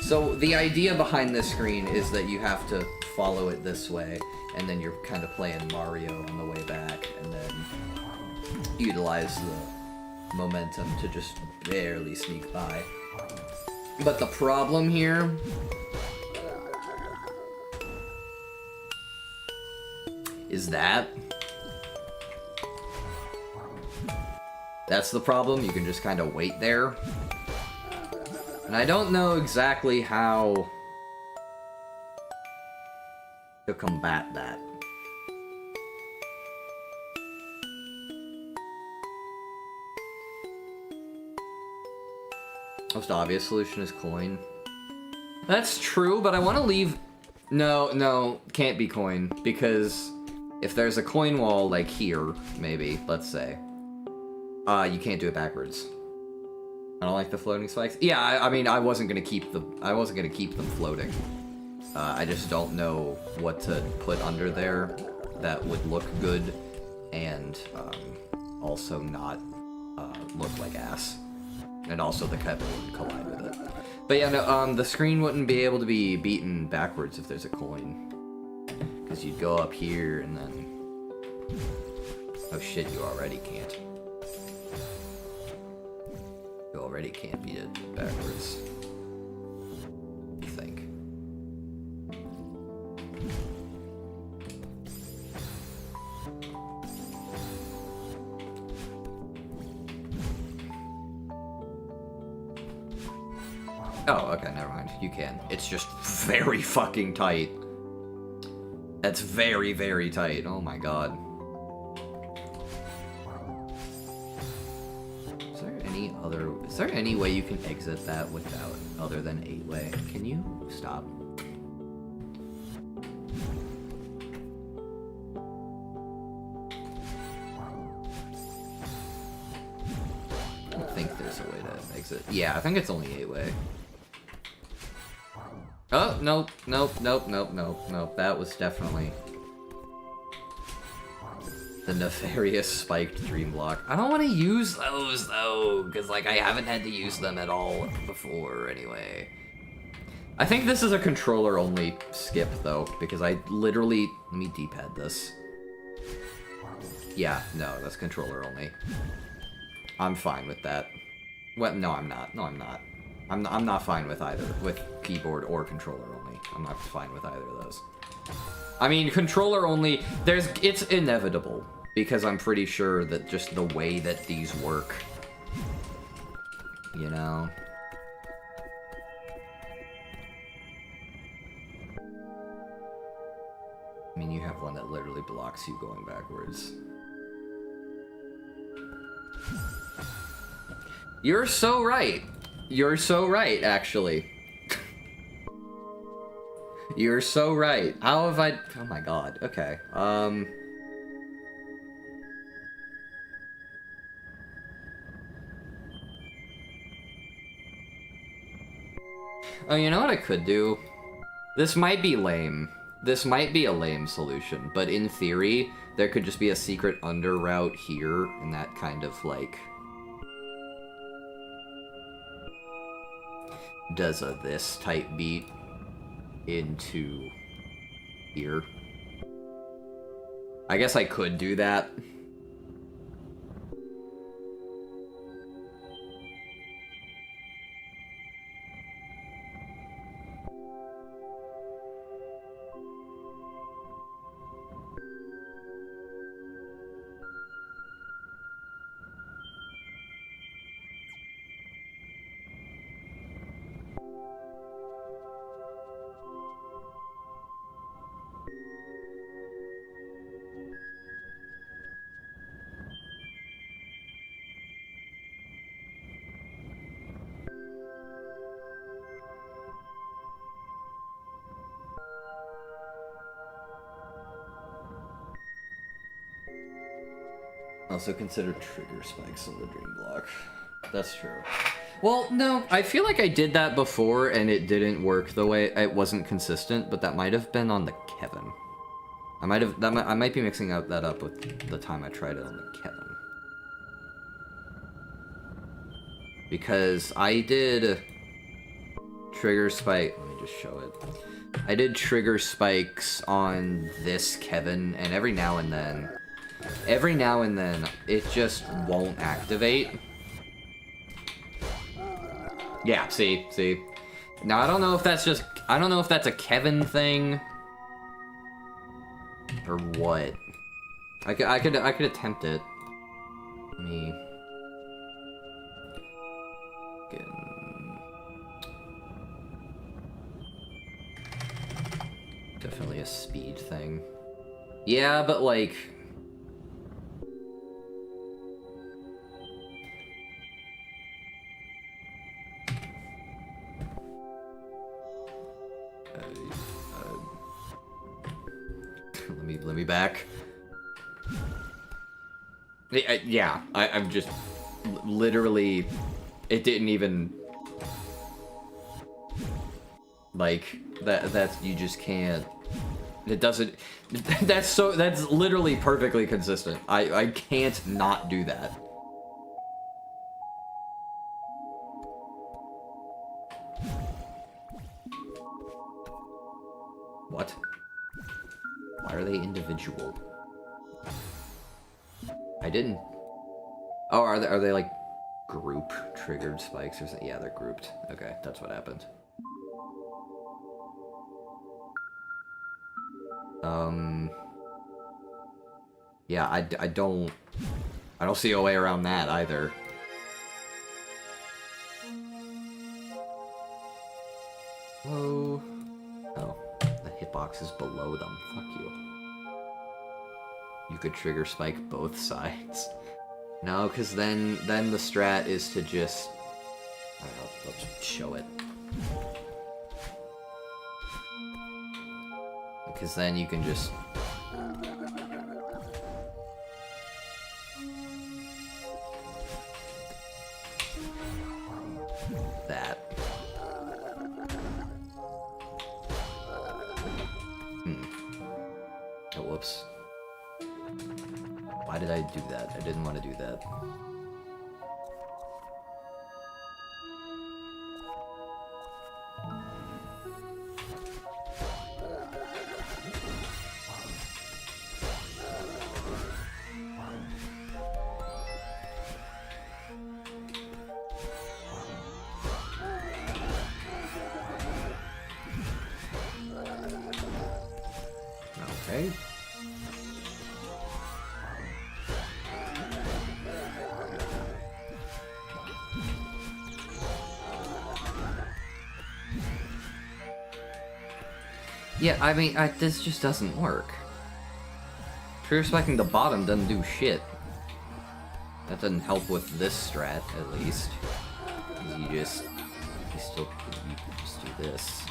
So the idea behind this screen is that you have to follow it this way, and then you're kind of playing Mario on the way back, and then utilize the momentum to just barely sneak by. But the problem here is that that's the problem. You can just kind of wait there. And I don't know exactly how to combat that. Most obvious solution is coin. That's true, but I want to leave... No, can't be coin, because if there's a coin wall, like here, maybe, let's say, you can't do it backwards. I don't like the floating spikes. Yeah, I mean, I wasn't gonna keep them floating. I just don't know what to put under there that would look good and also not look like ass. And also the Kevin wouldn't collide with it. But yeah, no, the screen wouldn't be able to be beaten backwards if there's a coin. Because you'd go up here and then... Oh shit, you already can't. You already can't beat it backwards. I think. Oh, okay, never mind. You can. It's just very fucking tight. That's very, very tight. Oh my god. Is there any way you can exit that without, other than 8-way? Can you stop? I don't think there's a way to exit. Yeah, I think it's only 8-way. Oh, nope, nope, nope, nope, nope, nope. That was definitely the nefarious spiked dream block. I don't want to use those, though, because, like, I haven't had to use them at all before, anyway. I think this is a controller-only skip, though, because I literally... Let me D-pad this. Yeah, no, that's controller-only. I'm fine with that. Well, no, I'm not. No, I'm not. I'm not fine with either, with keyboard or controller-only. I'm not fine with either of those. I mean, controller-only, it's inevitable, because I'm pretty sure that just the way that these work, you know? I mean, you have one that literally blocks you going backwards. You're so right. You're so right, actually. You're so right. How have I... Oh my god. Okay. Oh, you know what I could do? This might be lame. This might be a lame solution, but in theory, there could just be a secret under route here, and that kind of, like... does a this type beat into here. I guess I could do that. Also consider trigger spikes on the dream block. That's true. Well, no, I feel like I did that before and it didn't work the way... It wasn't consistent, but that might have been on the Kevin. I might be mixing that up with the time I tried it on the Kevin. Because I did trigger spike... Let me just show it. I did trigger spikes on this Kevin, and every now and then, it just won't activate. Yeah, see. Now, I don't know if that's just... I don't know if that's a Kevin thing. Or what. I could attempt it. Let me... Definitely a speed thing. Yeah, but like... let me back. Yeah, I'm just literally... It didn't even... Like, that's... You just can't... It doesn't... That's literally perfectly consistent. I can't not do that. What? Why are they individual? I didn't... Oh, are they like group triggered spikes or something? Yeah, they're grouped. Okay, that's what happened. Yeah, I don't see a way around that either. Hello? Oh, the hitbox is below them. Fuck you. You could trigger spike both sides. No, because then the strat is to just... I don't know, let's show it. Because then you can just... that. Oh, whoops. Why did I do that? I didn't want to do that. Okay. Yeah, I mean, this just doesn't work. Trigger spiking the bottom doesn't do shit. That doesn't help with this strat, at least. You can just do this.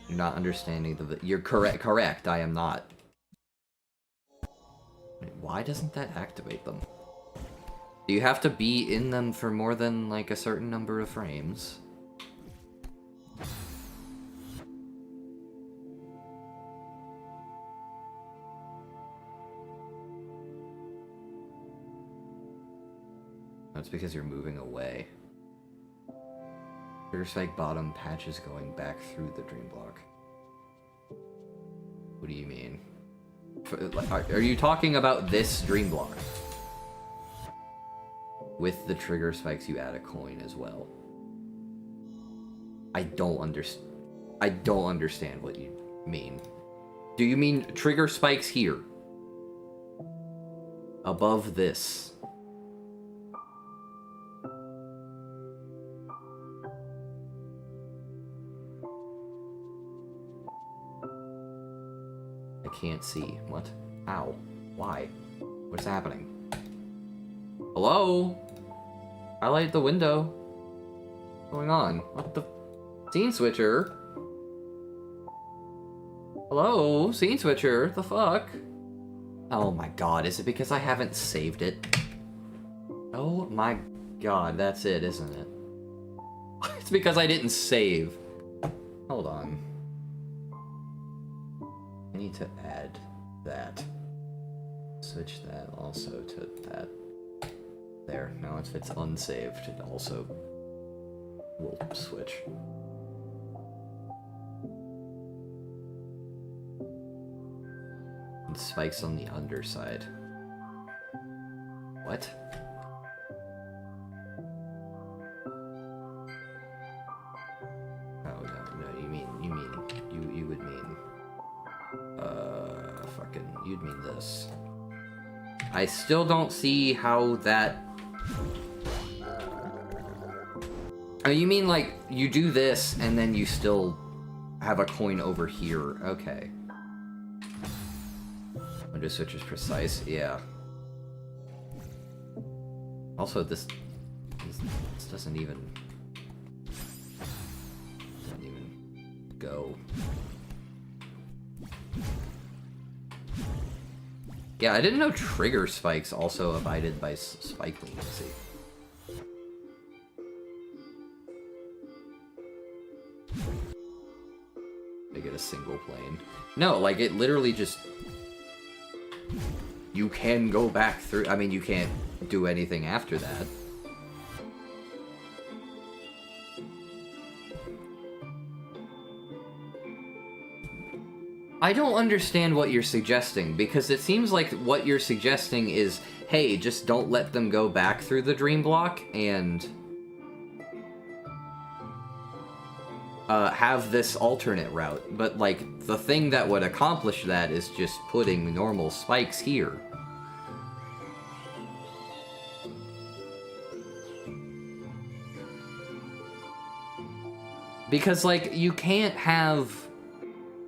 You're not understanding the... You're correct, I am not. Wait, why doesn't that activate them? Do you have to be in them for more than, like, a certain number of frames? That's because you're moving away. Trigger spike bottom patches going back through the dream block. What do you mean? Are you talking about this dream block? With the trigger spikes, you add a coin as well. I don't understand what you mean. Do you mean trigger spikes here? Above this? I can't see. What? Ow. Why? What's happening? Hello? Highlight the window. What's going on? What the... Scene switcher? Hello? Scene switcher? The fuck? Oh my god, is it because I haven't saved it? Oh my god, that's it, isn't it? It's because I didn't save. Hold on. I need to add that. Switch that also to that. There, now if it's unsaved, it also will switch. And spikes on the underside. What? Oh no, you would mean you'd mean this. I still don't see how that... Oh, you mean like you do this and then you still have a coin over here? Okay. Window switch is precise, yeah. Also, this doesn't even go. Yeah, I didn't know trigger spikes also abided by spike leniency. They get a single plane. No, like, it literally just... You can go back through... I mean, you can't do anything after that. I don't understand what you're suggesting, because it seems like what you're suggesting is, hey, just don't let them go back through the dream block, and... have this alternate route. But, like, the thing that would accomplish that is just putting normal spikes here. Because, like, you can't have...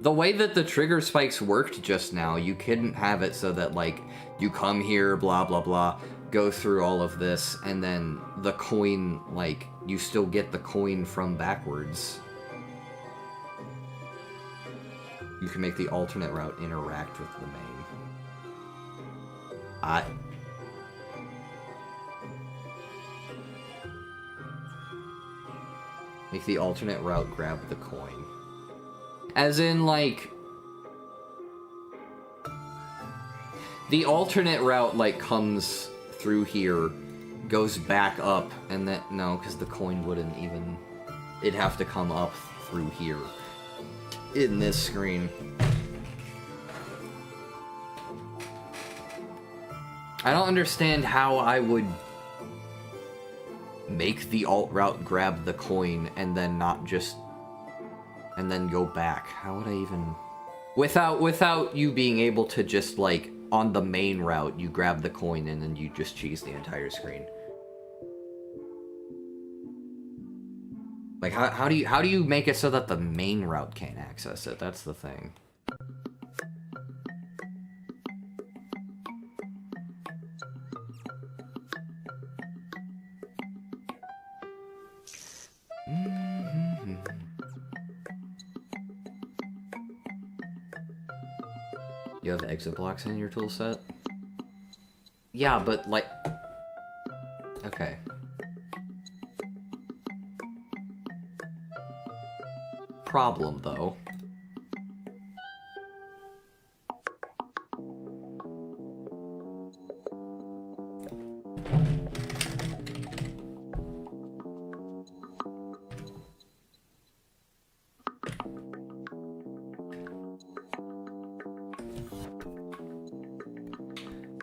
The way that the trigger spikes worked just now, you couldn't have it so that, like, you come here, blah, blah, blah, go through all of this, and then the coin, like, you still get the coin from backwards. You can make the alternate route interact with the main. Make the alternate route grab the coin. As in, like... The alternate route, like, comes through here, goes back up, and then... No, because the coin wouldn't even... It'd have to come up through here. In this screen. I don't understand how I would make the alt route grab the coin and then not just... and then go back. How would I even... Without you being able to just, like, on the main route, you grab the coin and then you just cheese the entire screen. Like, how do you make it so that the main route can't access it? That's the thing. You have exit blocks in your toolset? Yeah, but, like... Okay. Problem, though.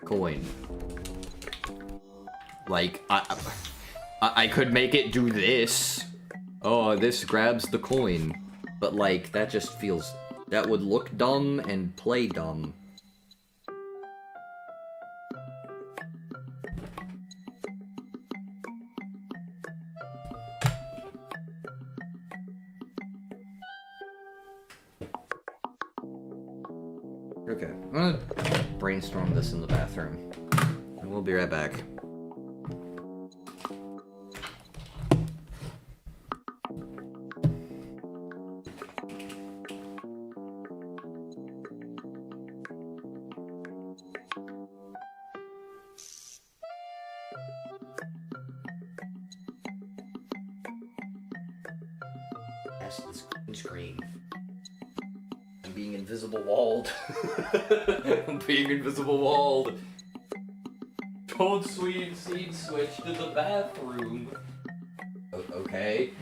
Coin. Like, I could make it do this. Oh, this grabs the coin. But, like, that just feels... That would look dumb and play dumb. Okay, I'm gonna brainstorm this in the bathroom. And we'll be right back. Screen. I'm being invisible walled. I'm being invisible walled. Don't seed switch to the bathroom. Okay.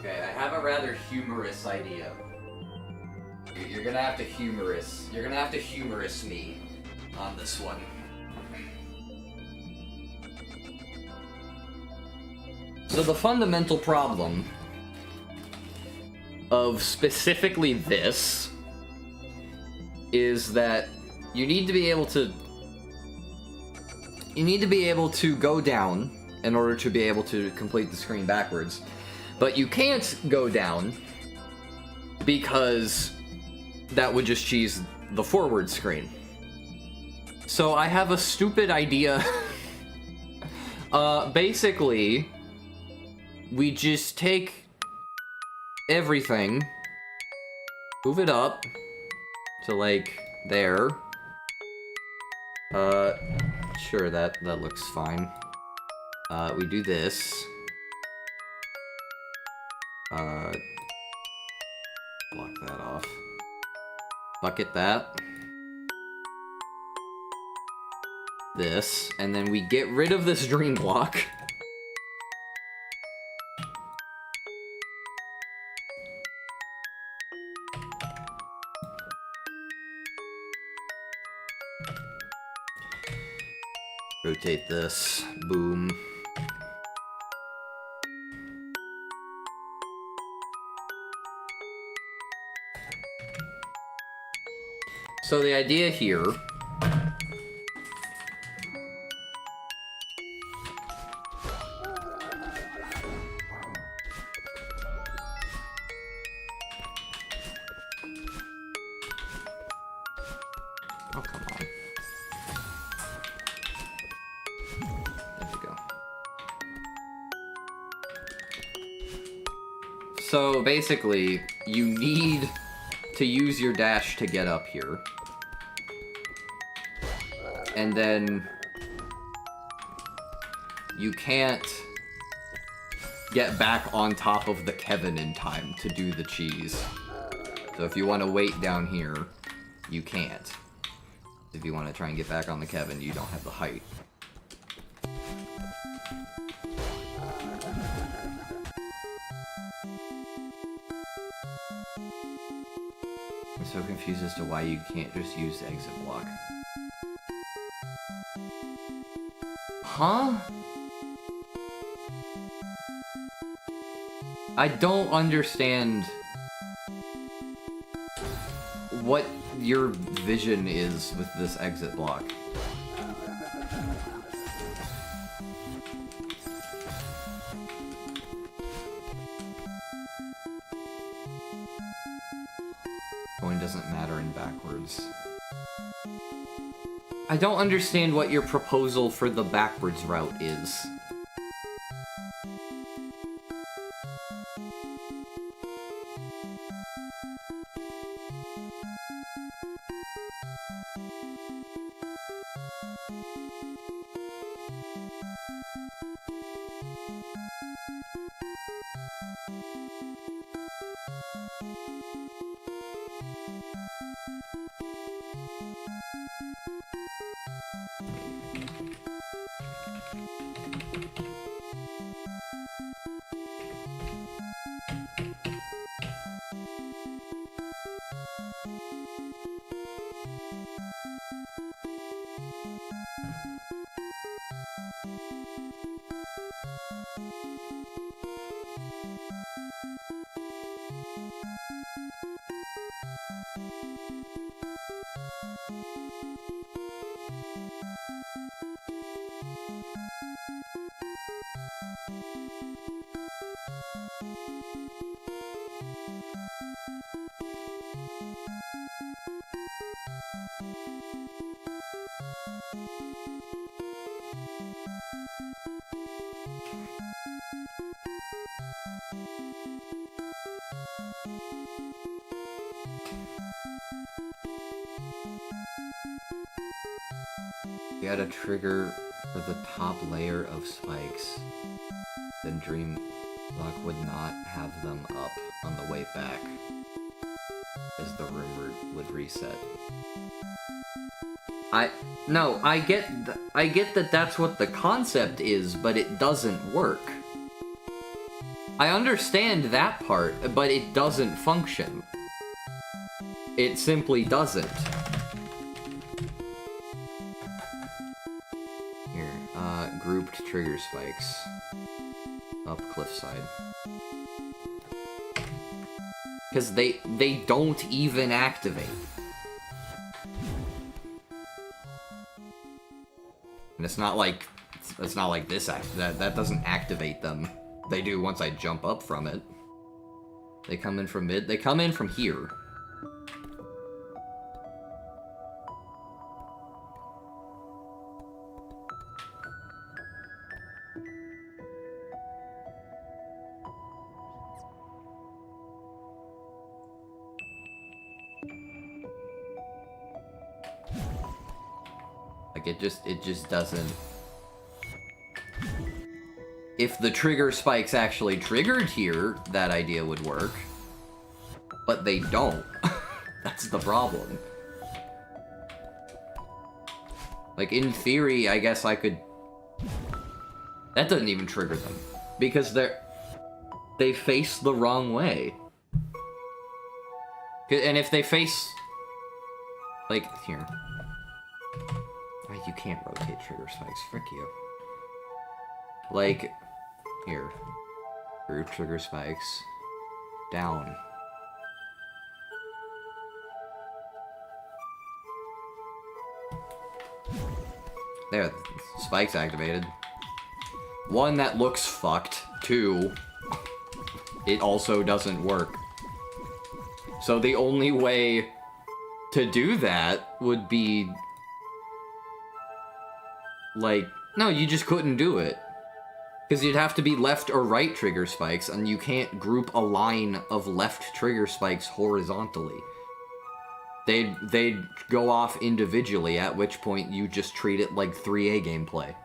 Okay, I have a rather humorous idea. You're gonna have to humorous me on this one. So the fundamental problem of specifically this is that you need to be able to go down in order to be able to complete the screen backwards. But you can't go down because that would just cheese the forward screen. So I have a stupid idea. Basically, we just take everything, move it up to like there. Sure, that looks fine. We do this. Block that off. Bucket that. This, and then we get rid of this dream block. Rotate this. Boom. So the idea here So basically, you need to use your dash to get up here. And then you can't get back on top of the Kevin in time to do the cheese. So if you want to wait down here, you can't. If you want to try and get back on the Kevin, you don't have the height. I'm so confused as to why you can't just use the exit block. Huh? I don't understand what your vision is with this exit block. Going doesn't matter in backwards. I don't understand what your proposal for the backwards route is. You had a trigger for the top layer of spikes. Then Dream Block would not have them up on the way back, as the room would reset. No, I get that that's what the concept is, but it doesn't work. I understand that part, but it doesn't function. It simply doesn't. Here, grouped trigger spikes. Up cliffside. Because they don't even activate. And it's not like this that doesn't activate them. They do once I jump up from it. They come in from mid. They come in from here. Like it just doesn't. If the trigger spikes actually triggered here, that idea would work. But they don't. That's the problem. Like, in theory, I guess I could... That doesn't even trigger them. Because they face the wrong way. And if they face... Like, here. You can't rotate trigger spikes. Frick you. Like... Here. Group trigger spikes. Down. There, spikes activated. One, that looks fucked. Two, it also doesn't work. So the only way to do that would be... Like, no, you just couldn't do it. Because you'd have to be left or right trigger spikes, and you can't group a line of left trigger spikes horizontally. They'd go off individually, at which point you just treat it like 3A gameplay.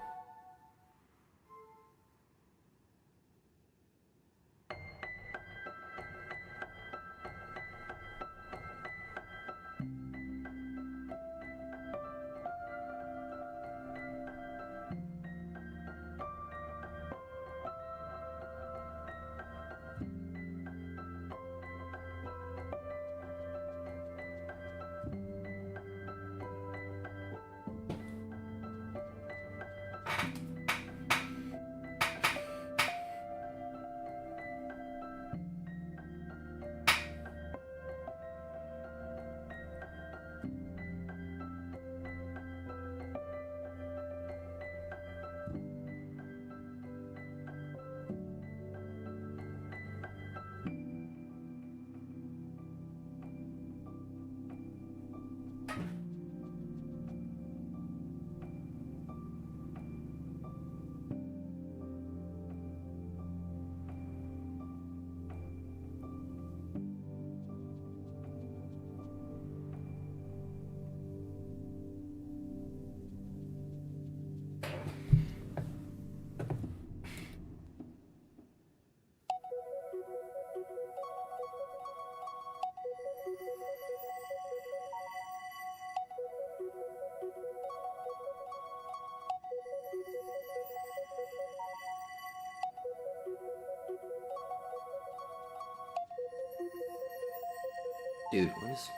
Dude, what is...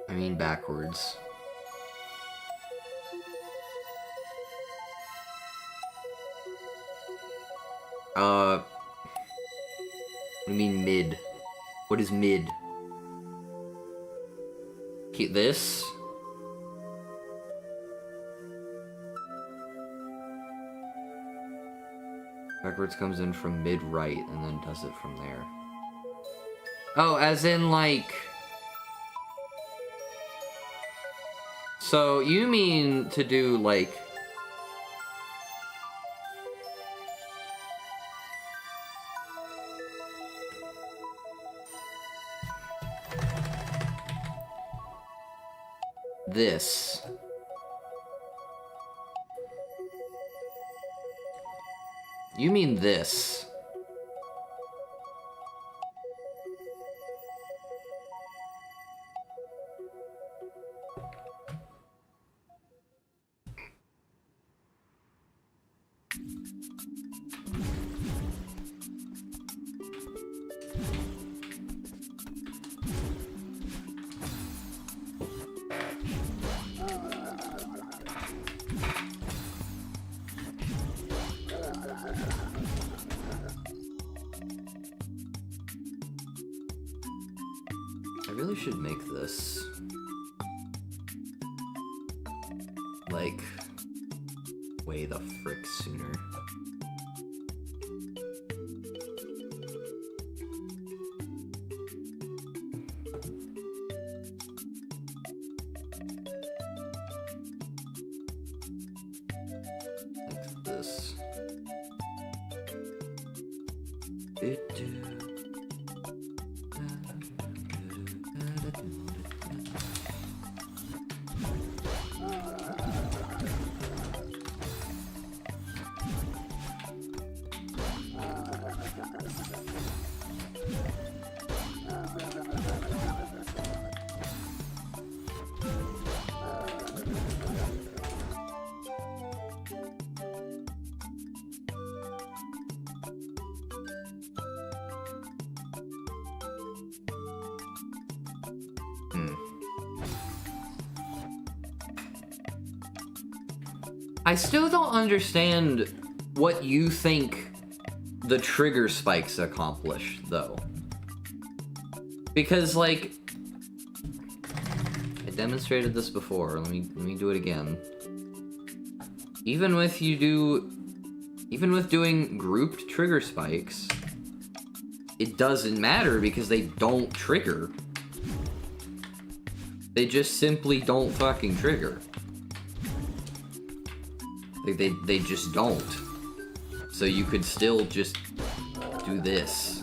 I mean backwards. What do you mean mid? What is mid? Keep this? Backwards comes in from mid-right and then does it from there. Oh, as in like... So, you mean to do, like... this. You mean this. I really should make this like way the frick sooner. Like this. I still don't understand what you think the trigger spikes accomplish, though. Because, like, I demonstrated this before. Let me do it again. Even with doing grouped trigger spikes, it doesn't matter because they don't trigger. They just simply don't fucking trigger. They just don't. So you could still just do this.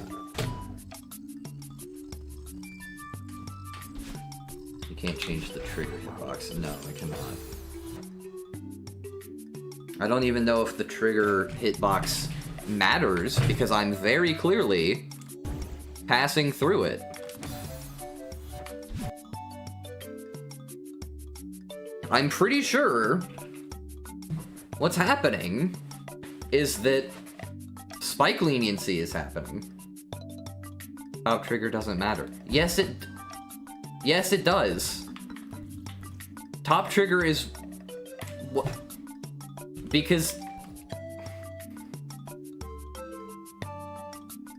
You can't change the trigger hitbox. No, I cannot. I don't even know if the trigger hitbox matters because I'm very clearly passing through it. I'm pretty sure what's happening is that spike leniency is happening. Top trigger doesn't matter. Yes, it does. Top trigger is what? Because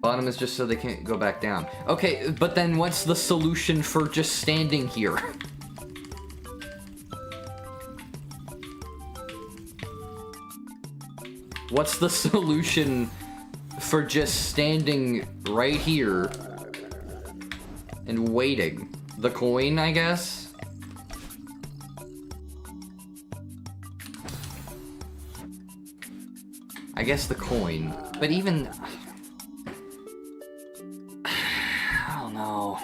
bottom is just so they can't go back down. Okay, but then what's the solution for just standing here? What's the solution for just standing right here and waiting? The coin, I guess? I guess the coin. But even... I don't know.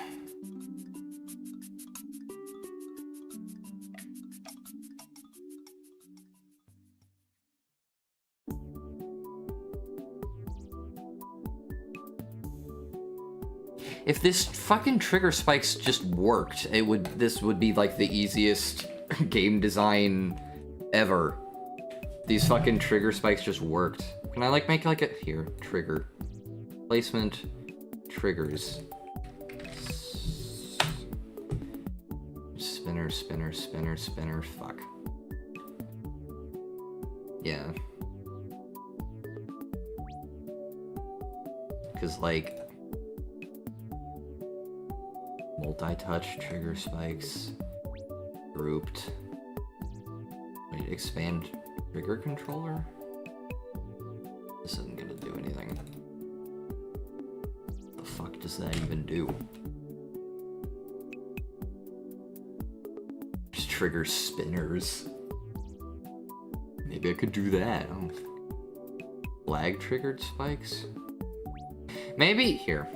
If this fucking trigger spikes just worked, this would be like the easiest game design ever. These fucking trigger spikes just worked. Can I like make like a here, trigger. Placement triggers. Spinner, spinner, spinner, spinner, fuck. Yeah. Cause like multi-touch trigger spikes, grouped. Wait, expand trigger controller? This isn't gonna do anything. What the fuck does that even do? Just trigger spinners. Maybe I could do that. Oh. Lag triggered spikes? Maybe here.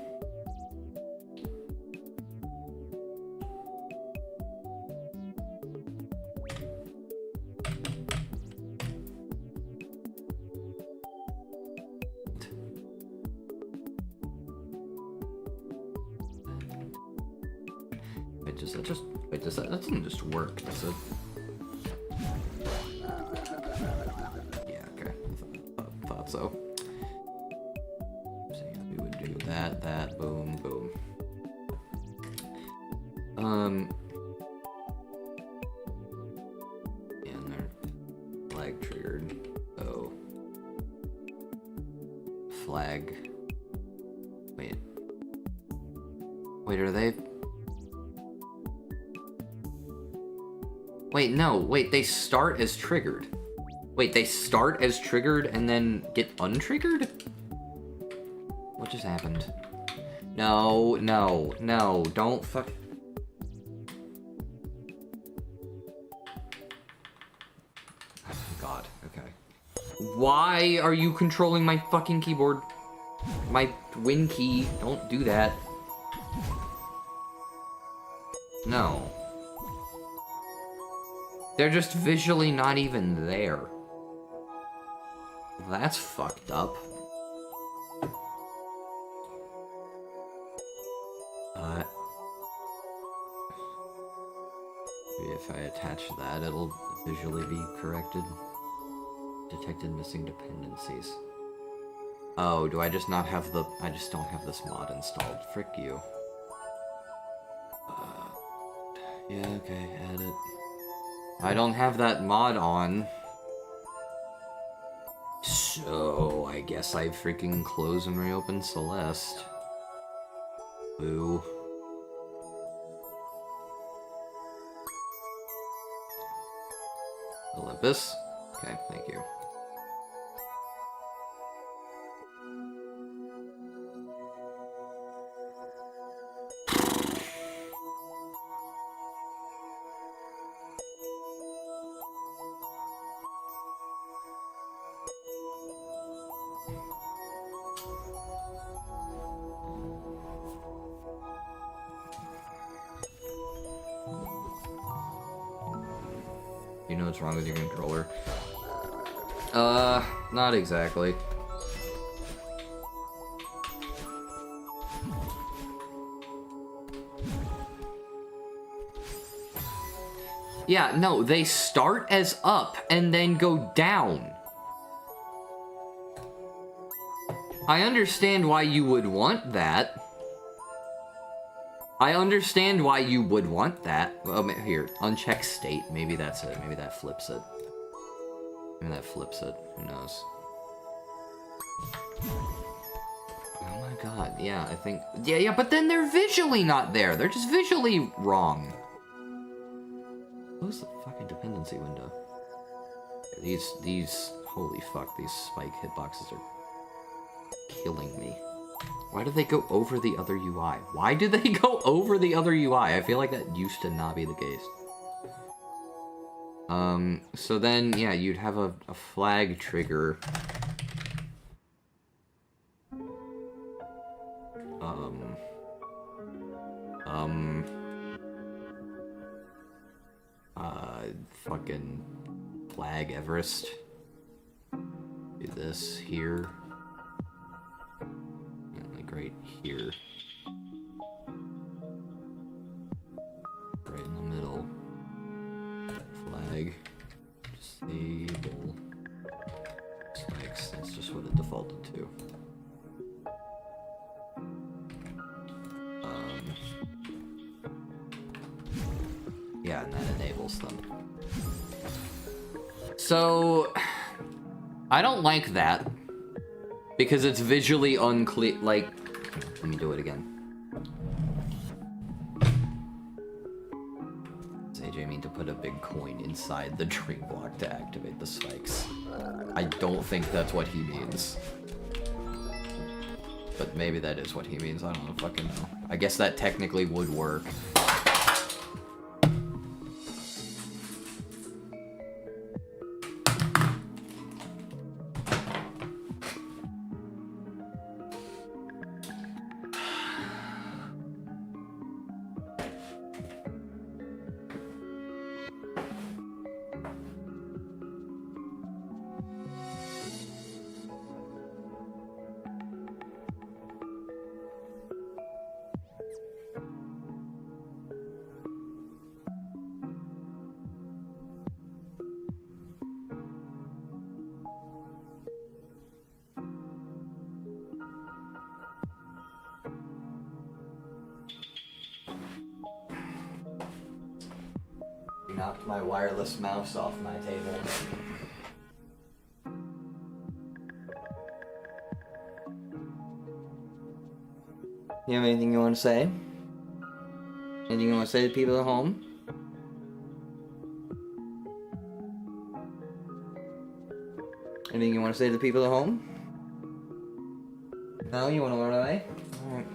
does that just... Wait, does that doesn't just work, does it? Yeah, okay. I thought so. So we would do that, boom, boom. And they're flag triggered. Oh. Flag. Wait, are they... Wait, no, wait, they start as triggered. Wait, they start as triggered and then get untriggered? What just happened? No, no, no, don't fuck... Oh, God, okay. Why are you controlling my fucking keyboard? My Win key, don't do that. No. They're just visually not even there. That's fucked up. Maybe if I attach that, it'll visually be corrected. Detected missing dependencies. Oh, do I just not have the... I just don't have this mod installed. Frick you. Yeah, okay, add it. I don't have that mod on. So, I guess I freaking close and reopen Celeste. Boo. Olympus? Okay, thank you. You know what's wrong with your controller? Not exactly. Yeah, no, they start as up and then go down. I understand why you would want that. I understand why you would want that. Well, here, uncheck state. Maybe that's it. Maybe that flips it. Maybe that flips it. Who knows? Oh my god, yeah, I think... Yeah, but then they're visually not there. They're just visually wrong. Close the fucking dependency window. These... Holy fuck, these spike hitboxes are killing me. Why do they go over the other UI? Why do they go over the other UI? I feel like that used to not be the case. So then, yeah, you'd have a flag trigger. Fucking flag Everest. Do this here. Right here. Right in the middle. Flag. Disable. Spikes. That's just what it defaulted to. Yeah, and that enables them. So, I don't like that. Because it's visually unclear, like... Let me do it again. Does AJ mean to put a big coin inside the dream block to activate the spikes? I don't think that's what he means. But maybe that is what he means, I don't fucking know. I guess that technically would work. knocked my wireless mouse off my table. You have anything you want to say? Anything you want to say to people at home? Anything you want to say to the people at home? No? You want to run away? Alright.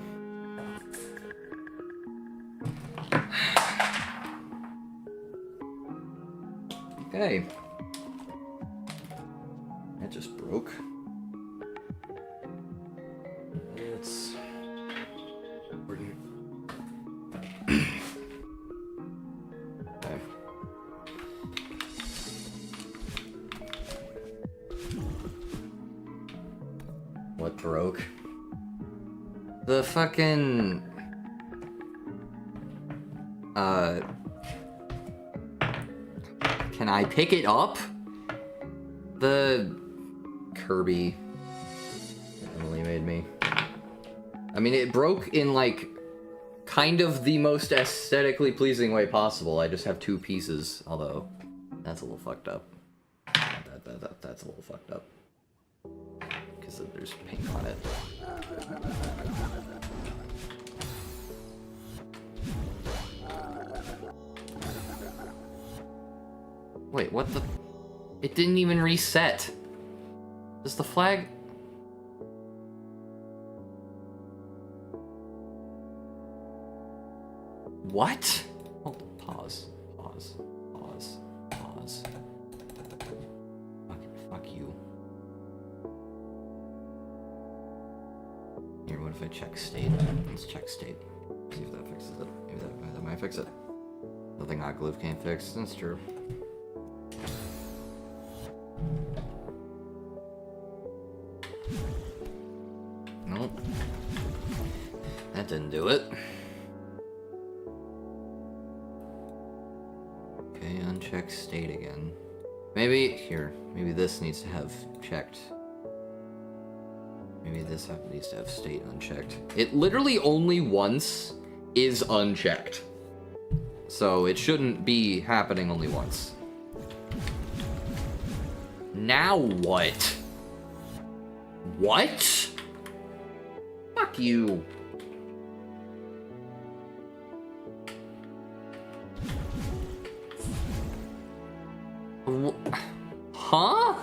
Okay. That just broke. It's... Okay. What broke? The fucking... Can I pick it up? The... Kirby... Emily made me. I mean, it broke in, like, kind of the most aesthetically pleasing way possible. I just have two pieces, although that's a little fucked up. That's a little fucked up. Because there's paint on it. Wait, what the... It didn't even reset. Does the flag... What? Hold on, pause. Fuck you. Here, what if I check state? Let's check state. See if that fixes it. Maybe that might fix it. Nothing hot glue can't fix, that's true. Nope. That didn't do it. Okay, uncheck state again. Maybe this needs to have checked. Maybe this needs to have state unchecked. It literally only once is unchecked. So it shouldn't be happening only once. Now what? What? Fuck you. Huh?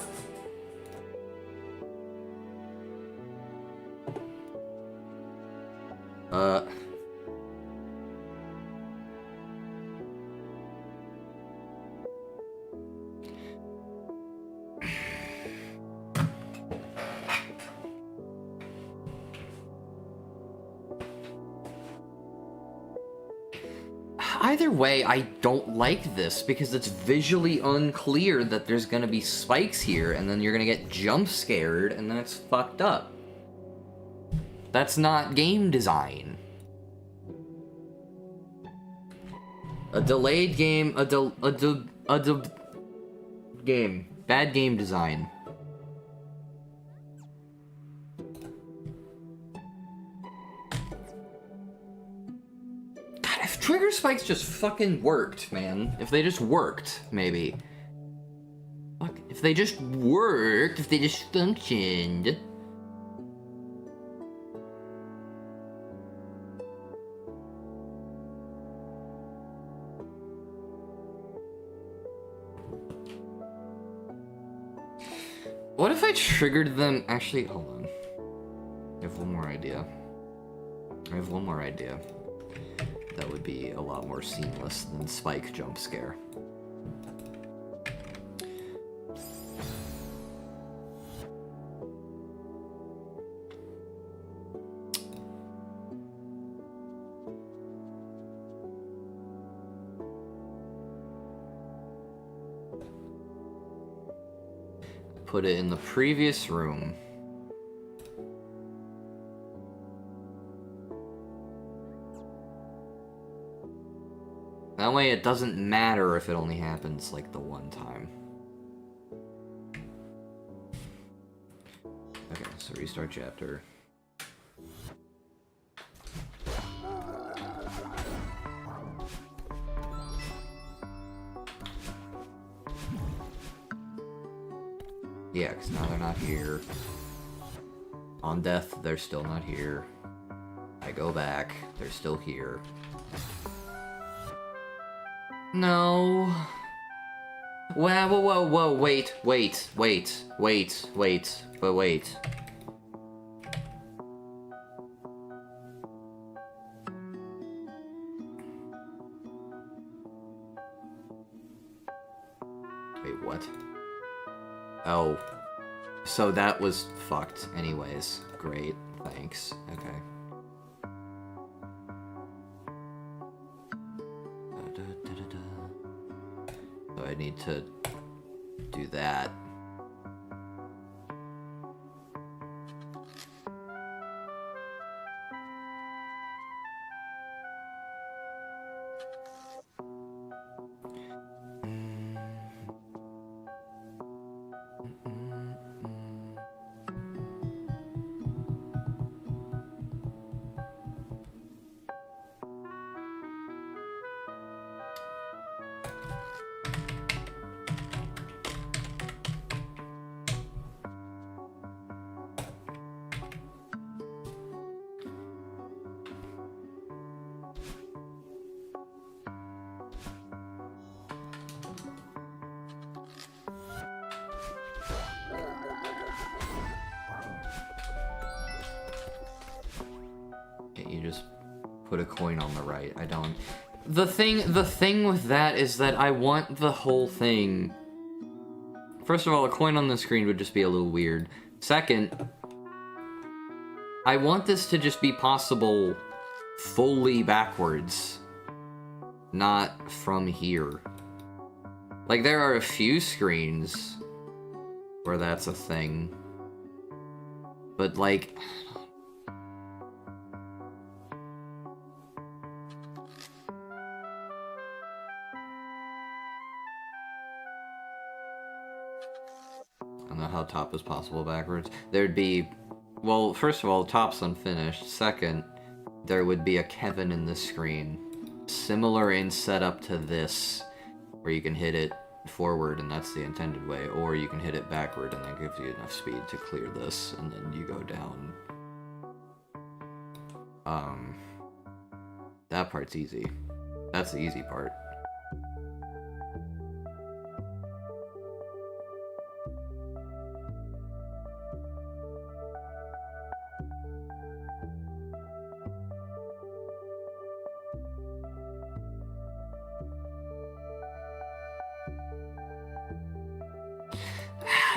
Either way, I don't like this because it's visually unclear that there's gonna be spikes here and then you're gonna get jump scared and then it's fucked up. That's not game design. A delayed game, game. Bad game design. If trigger spikes just fucking worked, man. If they just worked, maybe. Fuck. If they just worked, if they just functioned. What if I triggered them? Actually, hold on. I have one more idea. That would be a lot more seamless than spike jump scare. Put it in the previous room. That way it doesn't matter if it only happens like the one time. Okay, so restart chapter. Yeah, because now they're not here. On death, they're still not here. I go back, they're still here. No. Whoa, wait. Wait, what? Oh. So that was fucked anyways. Great, thanks. Okay. So I need to do that. You just put a coin on the right. I don't... The thing with that is that I want the whole thing... First of all, a coin on the screen would just be a little weird. Second, I want this to just be possible fully backwards. Not from here. Like, there are a few screens where that's a thing. But, like... I don't know how top is possible backwards. There'd be... Well, first of all, top's unfinished. Second, there would be a Kevin in the screen. Similar in setup to this, where you can hit it forward and that's the intended way, or you can hit it backward and that gives you enough speed to clear this, and then you go down. That part's easy. That's the easy part.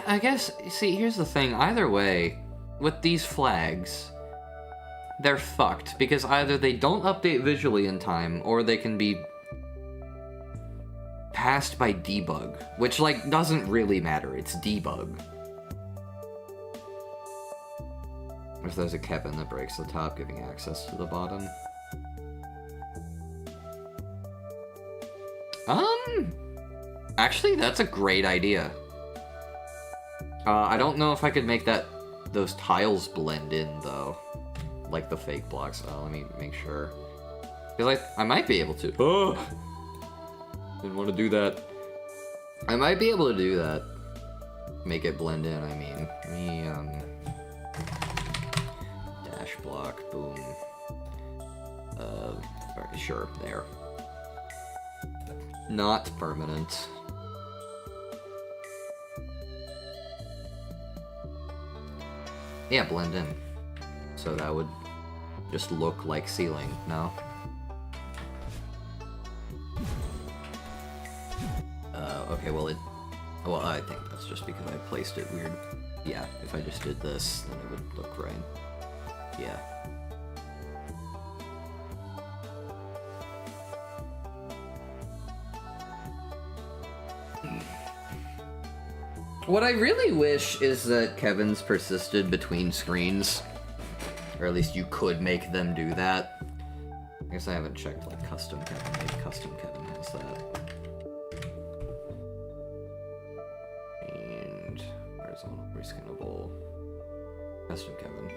I guess, see, here's the thing. Either way, with these flags, they're fucked, because either they don't update visually in time, or they can be passed by debug, which, like, doesn't really matter. It's debug. If there's a Kevin that breaks the top, giving access to the bottom. Actually, that's a great idea. I don't know if I could make those tiles blend in, though. Like the fake blocks. Let me make sure. Because I might be able to. Oh! Didn't want to do that. I might be able to do that. Make it blend in, I mean. Dash block, boom. Sure, there. Not permanent. Yeah, blend in. So that would just look like ceiling, no? Okay, well I think that's just because I placed it weird. Yeah, if I just did this, then it would look right. Yeah. What I really wish is that Kevin's persisted between screens. Or at least you could make them do that. I guess I haven't checked, like, custom Kevin. Maybe custom Kevin has that. And horizontal reskinnable. Custom Kevin.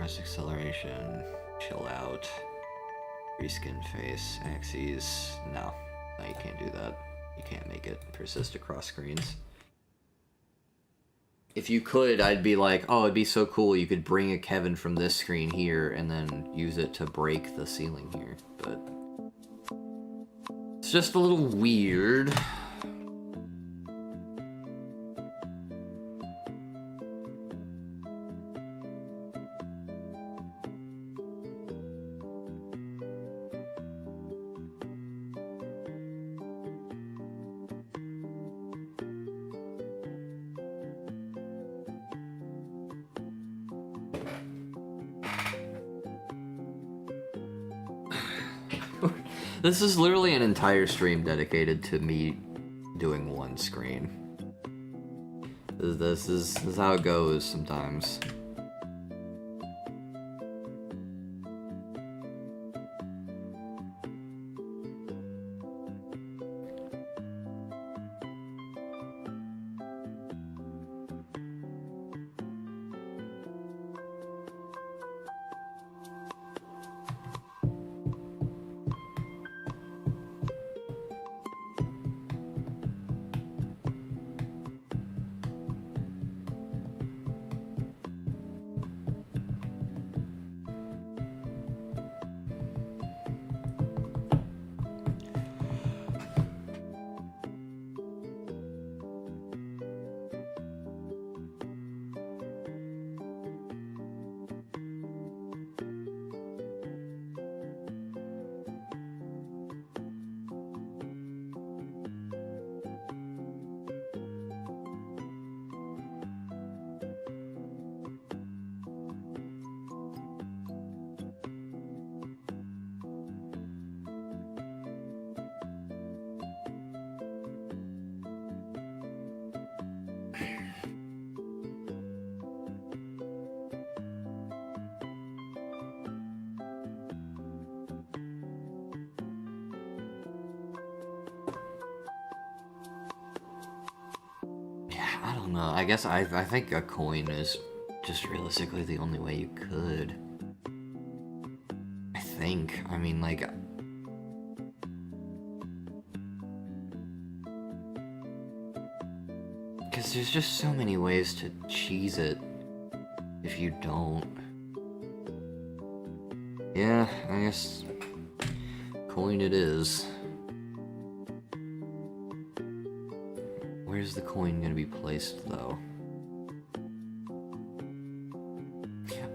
Press acceleration, chill out, reskin face, axes. No, you can't do that. You can't make it persist across screens. If you could, I'd be like, oh, it'd be so cool, you could bring a Kevin from this screen here and then use it to break the ceiling here, but it's just a little weird. This is literally an entire stream dedicated to me doing one screen. This is how it goes sometimes. I don't know. I guess I think a coin is just realistically the only way you could. I think. I mean, like... Because there's just so many ways to cheese it if you don't. Yeah, I guess... coin it is. Where's the coin gonna be placed, though?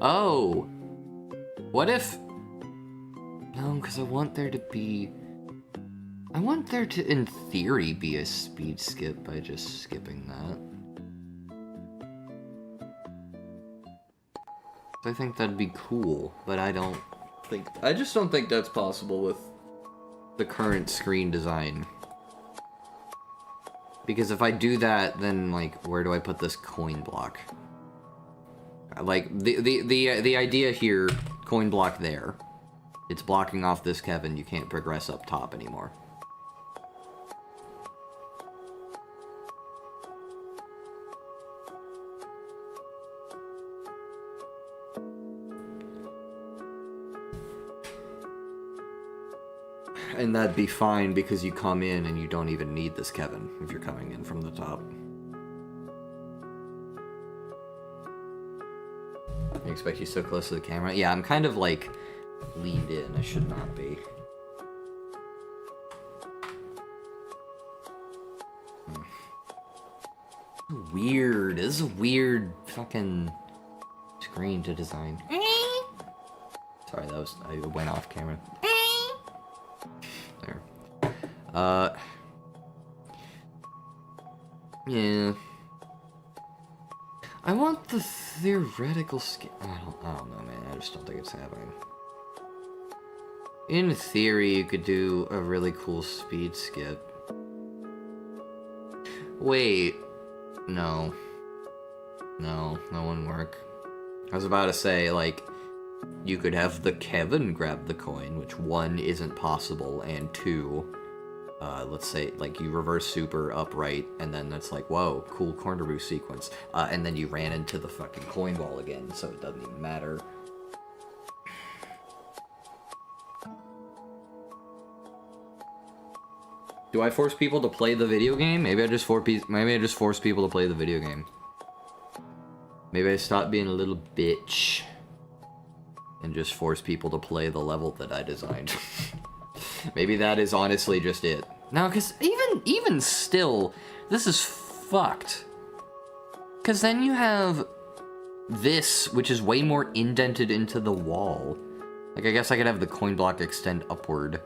Oh! What if... No, because I want there to be... I want there to, in theory, be a speed skip by just skipping that. I think that'd be cool, but I don't think... I just don't think that's possible with the current screen design. Because if I do that, then, like, where do I put this coin block? Like, the idea here, coin block there. It's blocking off this Kevin, you can't progress up top anymore. And that'd be fine because you come in and you don't even need this Kevin if you're coming in from the top. I expect you so close to the camera. Yeah, I'm kind of like leaned in. I should not be. Weird. This is a weird fucking screen to design. Sorry, that was... I went off camera. There. Yeah. I want the theoretical I don't know, man. I just don't think it's happening. In theory, you could do a really cool speed skip. Wait. No. No, that wouldn't work. I was about to say, like, you could have the Kevin grab the coin, which, one, isn't possible, and two, let's say, like, you reverse super upright, and then that's like, whoa, cool corner boost sequence, and then you ran into the fucking coin wall again, so it doesn't even matter. Do I force people to play the video game? Maybe I just force people to play the video game. Maybe I stop being a little bitch and just force people to play the level that I designed. Maybe that is honestly just it. No, because even still, this is fucked. Because then you have this, which is way more indented into the wall. Like, I guess I could have the coin block extend upward.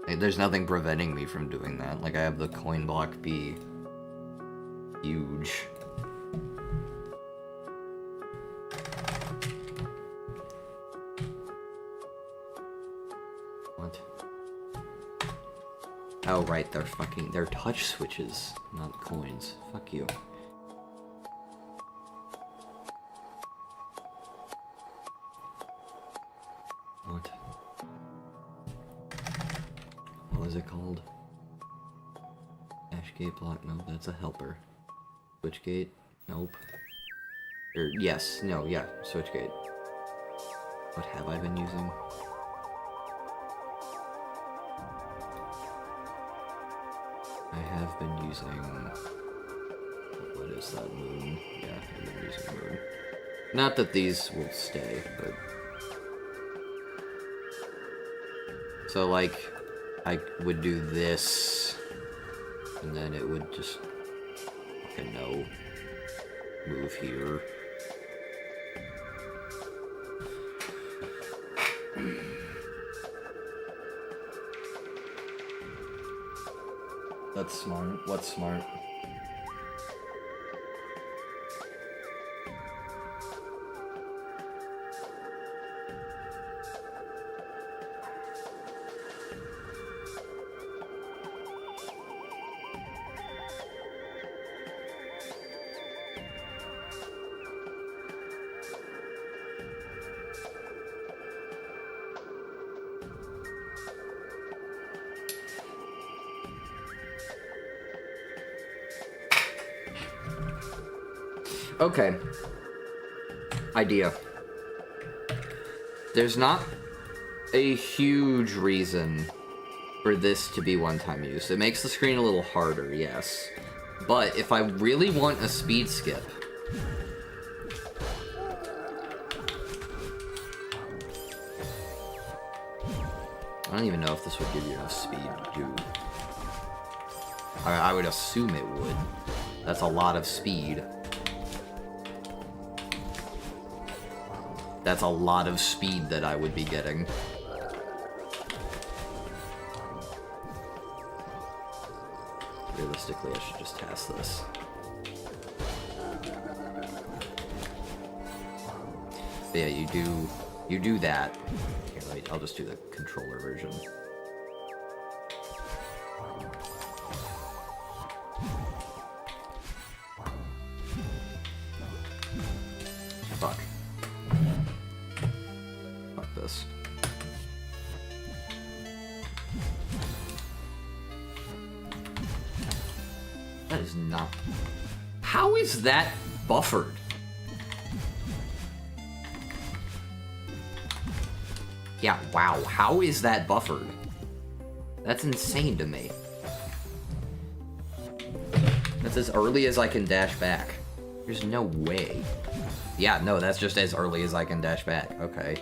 Like, there's nothing preventing me from doing that. Like, I have the coin block be huge. What? Oh, right, they're touch switches, not coins. Fuck you. What? What was it called? Dash gate block? No, that's a helper. Switch gate? Nope. Yes, no, yeah, switch gate. What have I been using? I have been using... What is that, moon? Yeah, I've been using moon. Not that these will stay, but... So, like, I would do this, and then it would just, fucking no, move here. That's smart. What's smart? Okay. Idea. There's not a huge reason for this to be one-time use. It makes the screen a little harder, yes. But if I really want a speed skip... I don't even know if this would give you enough speed to do. I would assume it would. That's a lot of speed. That's a lot of speed that I would be getting. Realistically, I should just task this. But yeah, you do that. Here, I'll just do the controller version. Fuck. Fuck this. That is not... How is that buffered? Yeah, wow. How is that buffered? That's insane to me. That's as early as I can dash back. There's no way. Yeah, no, that's just as early as I can dash back. Okay.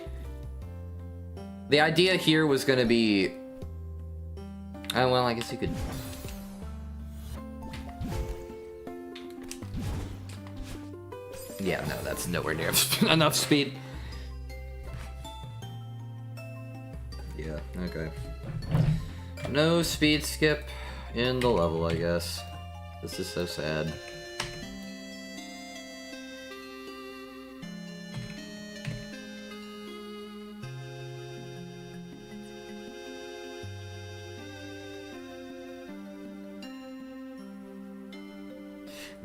The idea here was gonna be... Oh, well, I guess you could... Yeah, no, that's nowhere near enough speed. Yeah, okay. No speed skip in the level, I guess. This is so sad.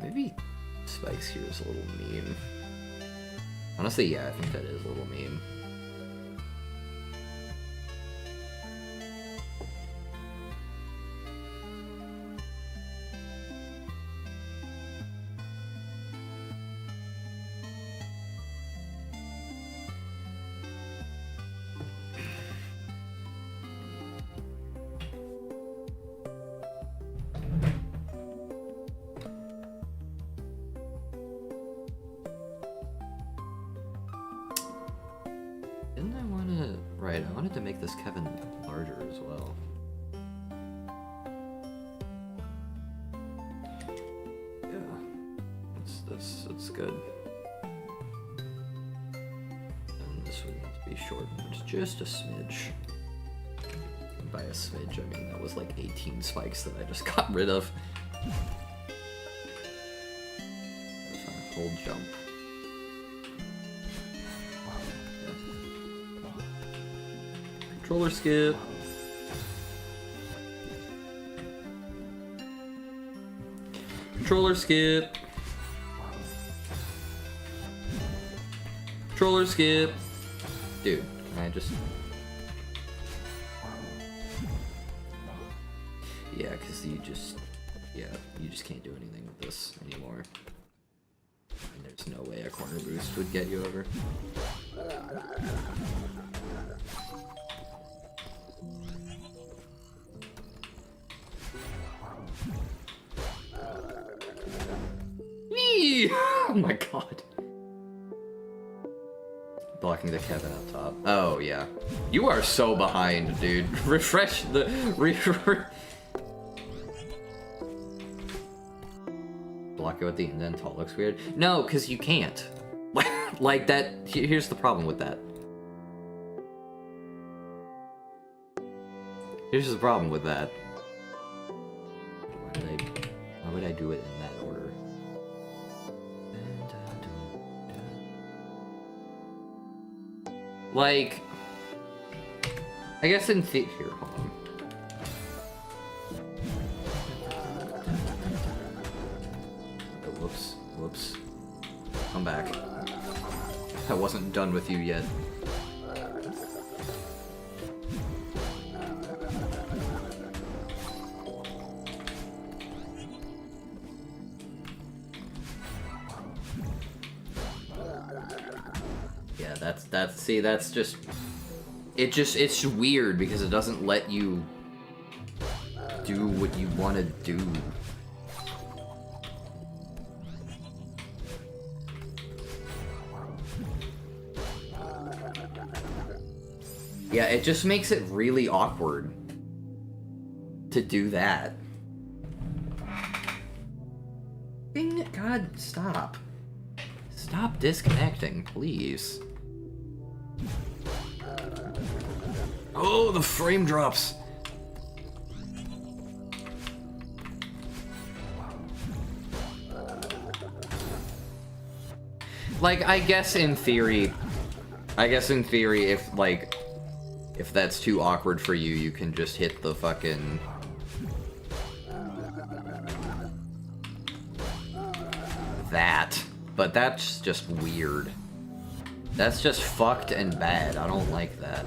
Maybe Spikes here is a little mean. Honestly, yeah, I think that is a little mean. right, I wanted to make this Kevin larger as well. Yeah, that's good. And this would need to be shortened just a smidge. And by a smidge, I mean that was like 18 spikes that I just got rid of. Hold jump. Controller skip. Controller skip. Controller skip. Dude, can I just... Yeah, because you just can't do anything with this anymore. And there's no way a corner boost would get you over. Oh my god. Blocking the Kevin up top. Oh yeah. You are so behind, dude. Refresh the... Block it with the indental looks weird. No, because you can't. Like that... Here's the problem with that. Here's the problem with that. Why would I do it in that order? Like... I guess in here, hold on. Whoops. Come back. I wasn't done with you yet. Yeah, that's just... It's weird because it doesn't let you do what you want to do. Yeah, it just makes it really awkward to do that. God, stop. Stop disconnecting, please. Oh, the frame drops. Like, I guess in theory, if that's too awkward for you, you can just hit the fucking... that. But that's just weird. That's just fucked and bad. I don't like that.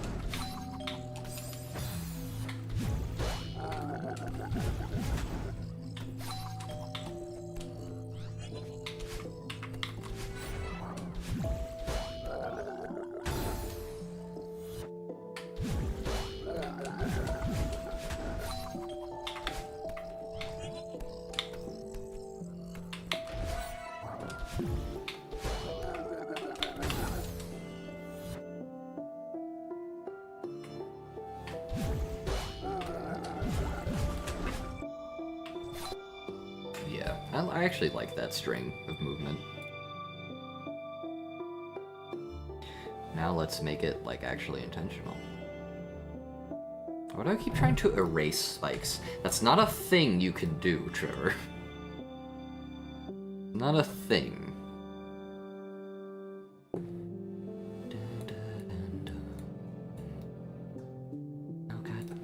I actually like that string of movement. Now let's make it, like, actually intentional. Why do I keep trying to erase spikes? That's not a thing you can do, Trevor. Not a thing. Oh god.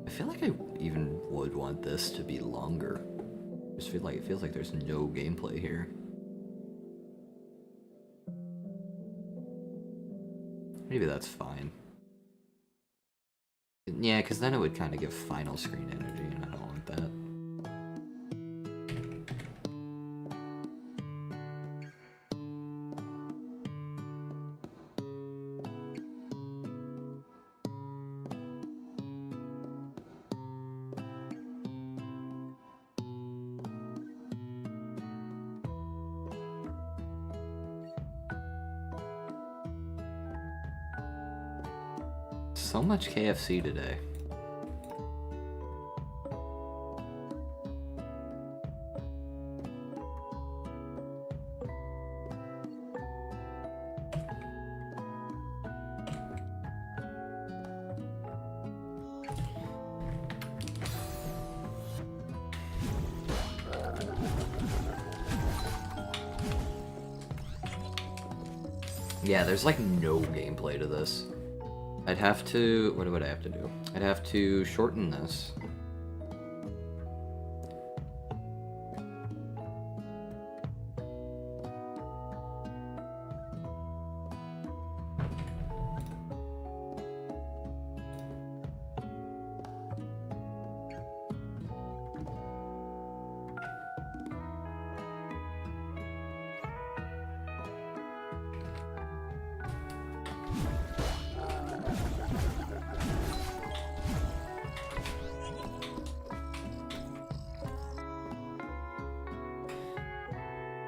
I feel like I even would want this to be longer. Just feel like it feels like there's no gameplay here. Maybe that's fine. Yeah, because then it would kind of give final screen energy, and I don't want that. So much KFC today. Yeah, there's like no gameplay to this. I'd have to... what would I have to do? I'd have to shorten this.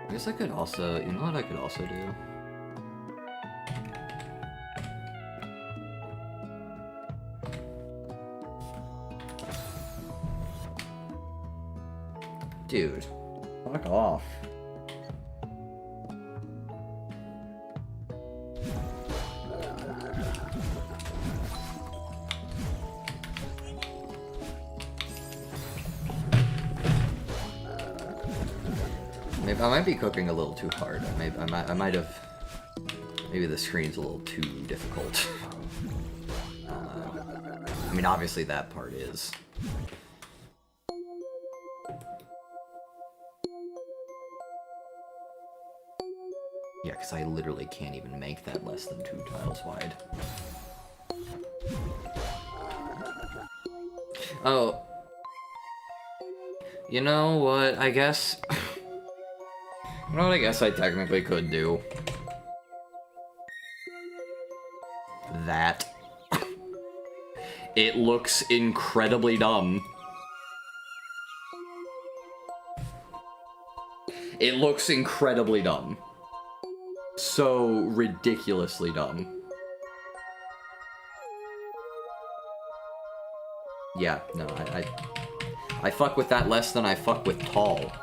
I guess I could also, you know what I could also do? Dude, fuck off. I might be cooking a little too hard. I might have. Maybe the screen's a little too difficult. I mean, obviously that part is. Yeah, because I literally can't even make that less than 2 tiles wide. Oh. You know what? I guess. You know what I guess I technically could do? That. It looks incredibly dumb. It looks incredibly dumb. So ridiculously dumb. Yeah, no, I fuck with that less than I fuck with tall.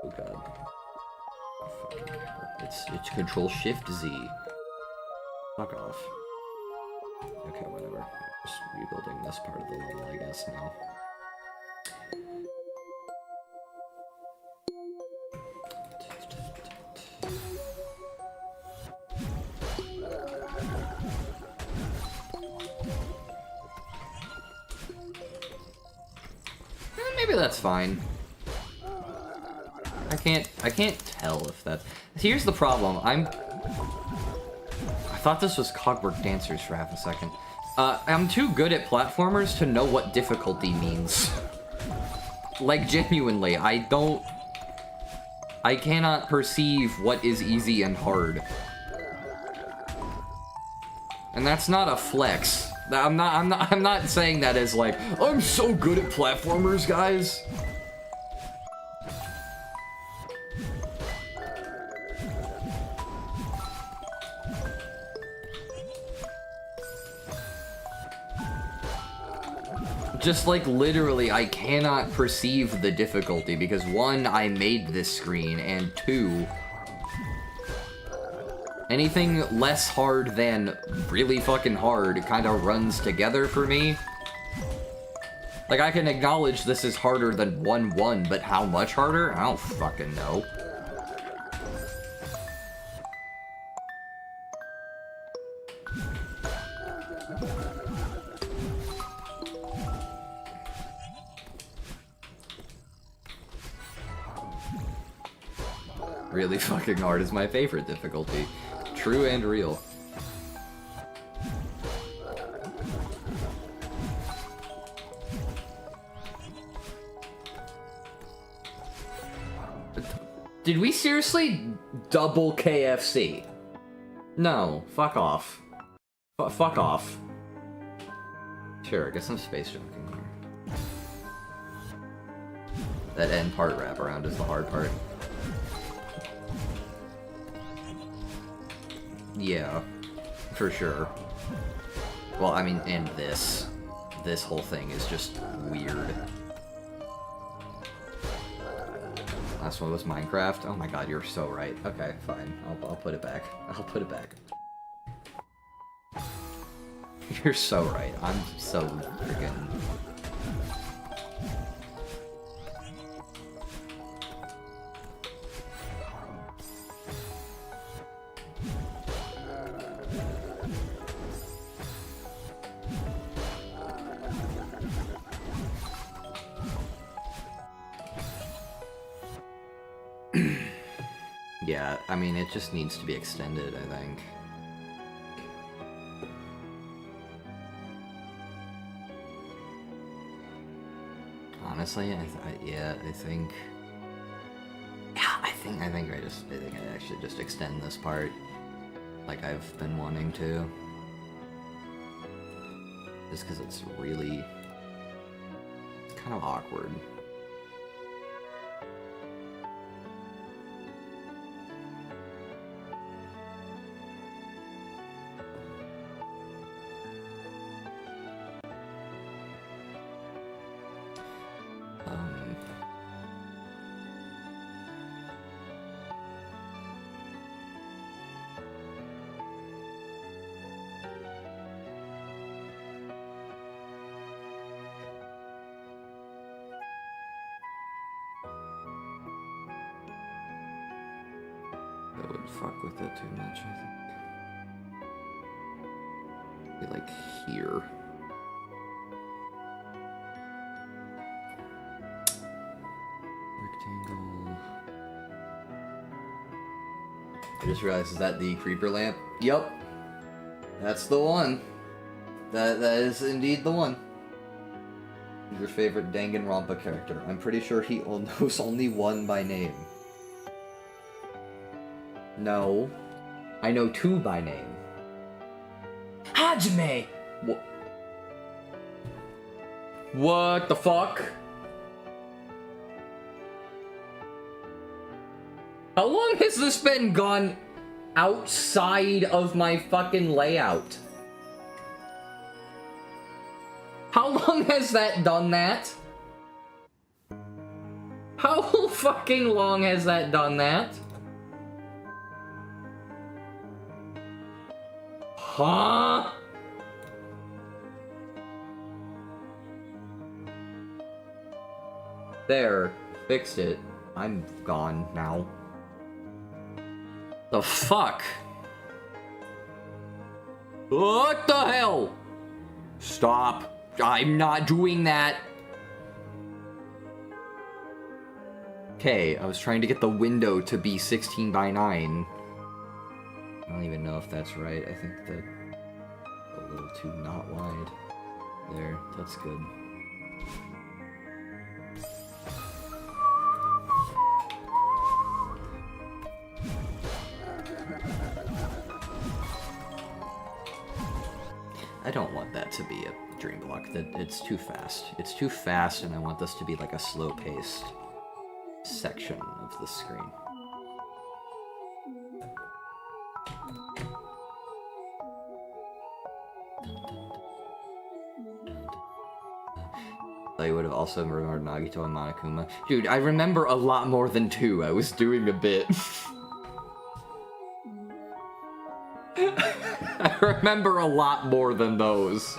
Oh god. Oh, fucking hell. It's Control-Shift-Z. Fuck off. Okay, whatever. Just rebuilding this part of the level, I guess, now. Maybe that's fine. I can't tell if that's... Here's the problem. I thought this was Clockwork Dancers for half a second. I'm too good at platformers to know what difficulty means. Like, genuinely, I cannot perceive what is easy and hard. And that's not a flex. I'm not saying that as like, I'm so good at platformers, guys. Just like literally, I cannot perceive the difficulty because 1, I made this screen, and 2, anything less hard than really fucking hard kind of runs together for me. Like, I can acknowledge this is harder than 1-1, but how much harder? I don't fucking know. Really fucking hard is my favorite difficulty. True and real. Did we seriously double KFC? No, fuck off. Fuck off. Sure, get some space junk in here. That end part wraparound is the hard part. Yeah, for sure. Well, I mean, and this. This whole thing is just weird. Last one was Minecraft. Oh my god, you're so right. Okay, fine. I'll put it back. I'll put it back. You're so right. I'm so freaking... Yeah, I mean, it just needs to be extended, I think. Honestly, I think I actually just extend this part like I've been wanting to. Just because it's really... it's kind of awkward. That would fuck with it too much, I think. Be like here. Rectangle. I just realized, is that the creeper lamp? Yup. That's the one. That is indeed the one. Your favorite Danganronpa character. I'm pretty sure he knows only one by name. No. I know two by name. Hajime! What the fuck? How long has this been gone outside of my fucking layout? How long has that done that? How fucking long has that done that? Huh? There. Fixed it. I'm gone now. The fuck? What the hell? Stop. I'm not doing that. Okay, I was trying to get the window to be 16 by 9. I don't even know if that's right. I think that a little too not wide. There, that's good. I don't want that to be a dream block. That it's too fast. It's too fast, and I want this to be like a slow-paced section of the screen. I would have also remembered Nagito and Monokuma. Dude, I remember a lot more than 2. I was doing a bit. I remember a lot more than those.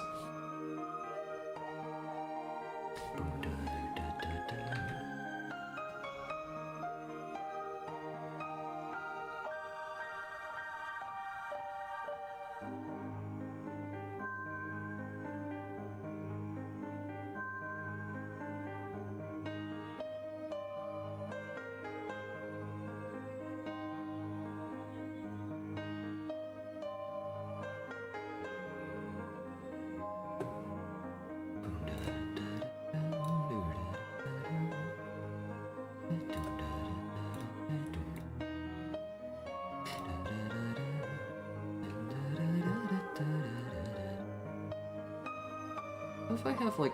if I have, like...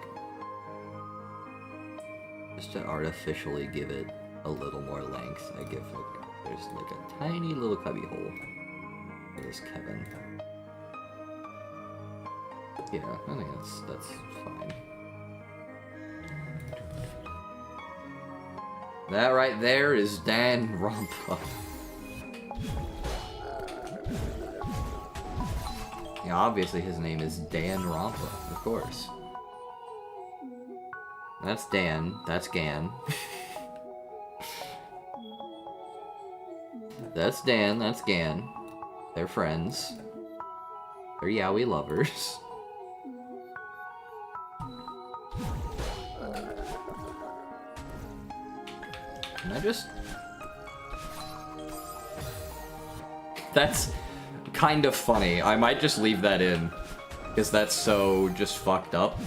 Just to artificially give it a little more length, I give, like... There's, like, a tiny little cubby hole for this Kevin. Yeah, I think that's fine. That right there is Dan Rompa. Yeah, obviously his name is Dan Rompa, of course. That's Dan, that's Gan. That's Dan, that's Gan. They're friends. They're yaoi lovers. Can I just... That's kind of funny. I might just leave that in. Because that's so just fucked up.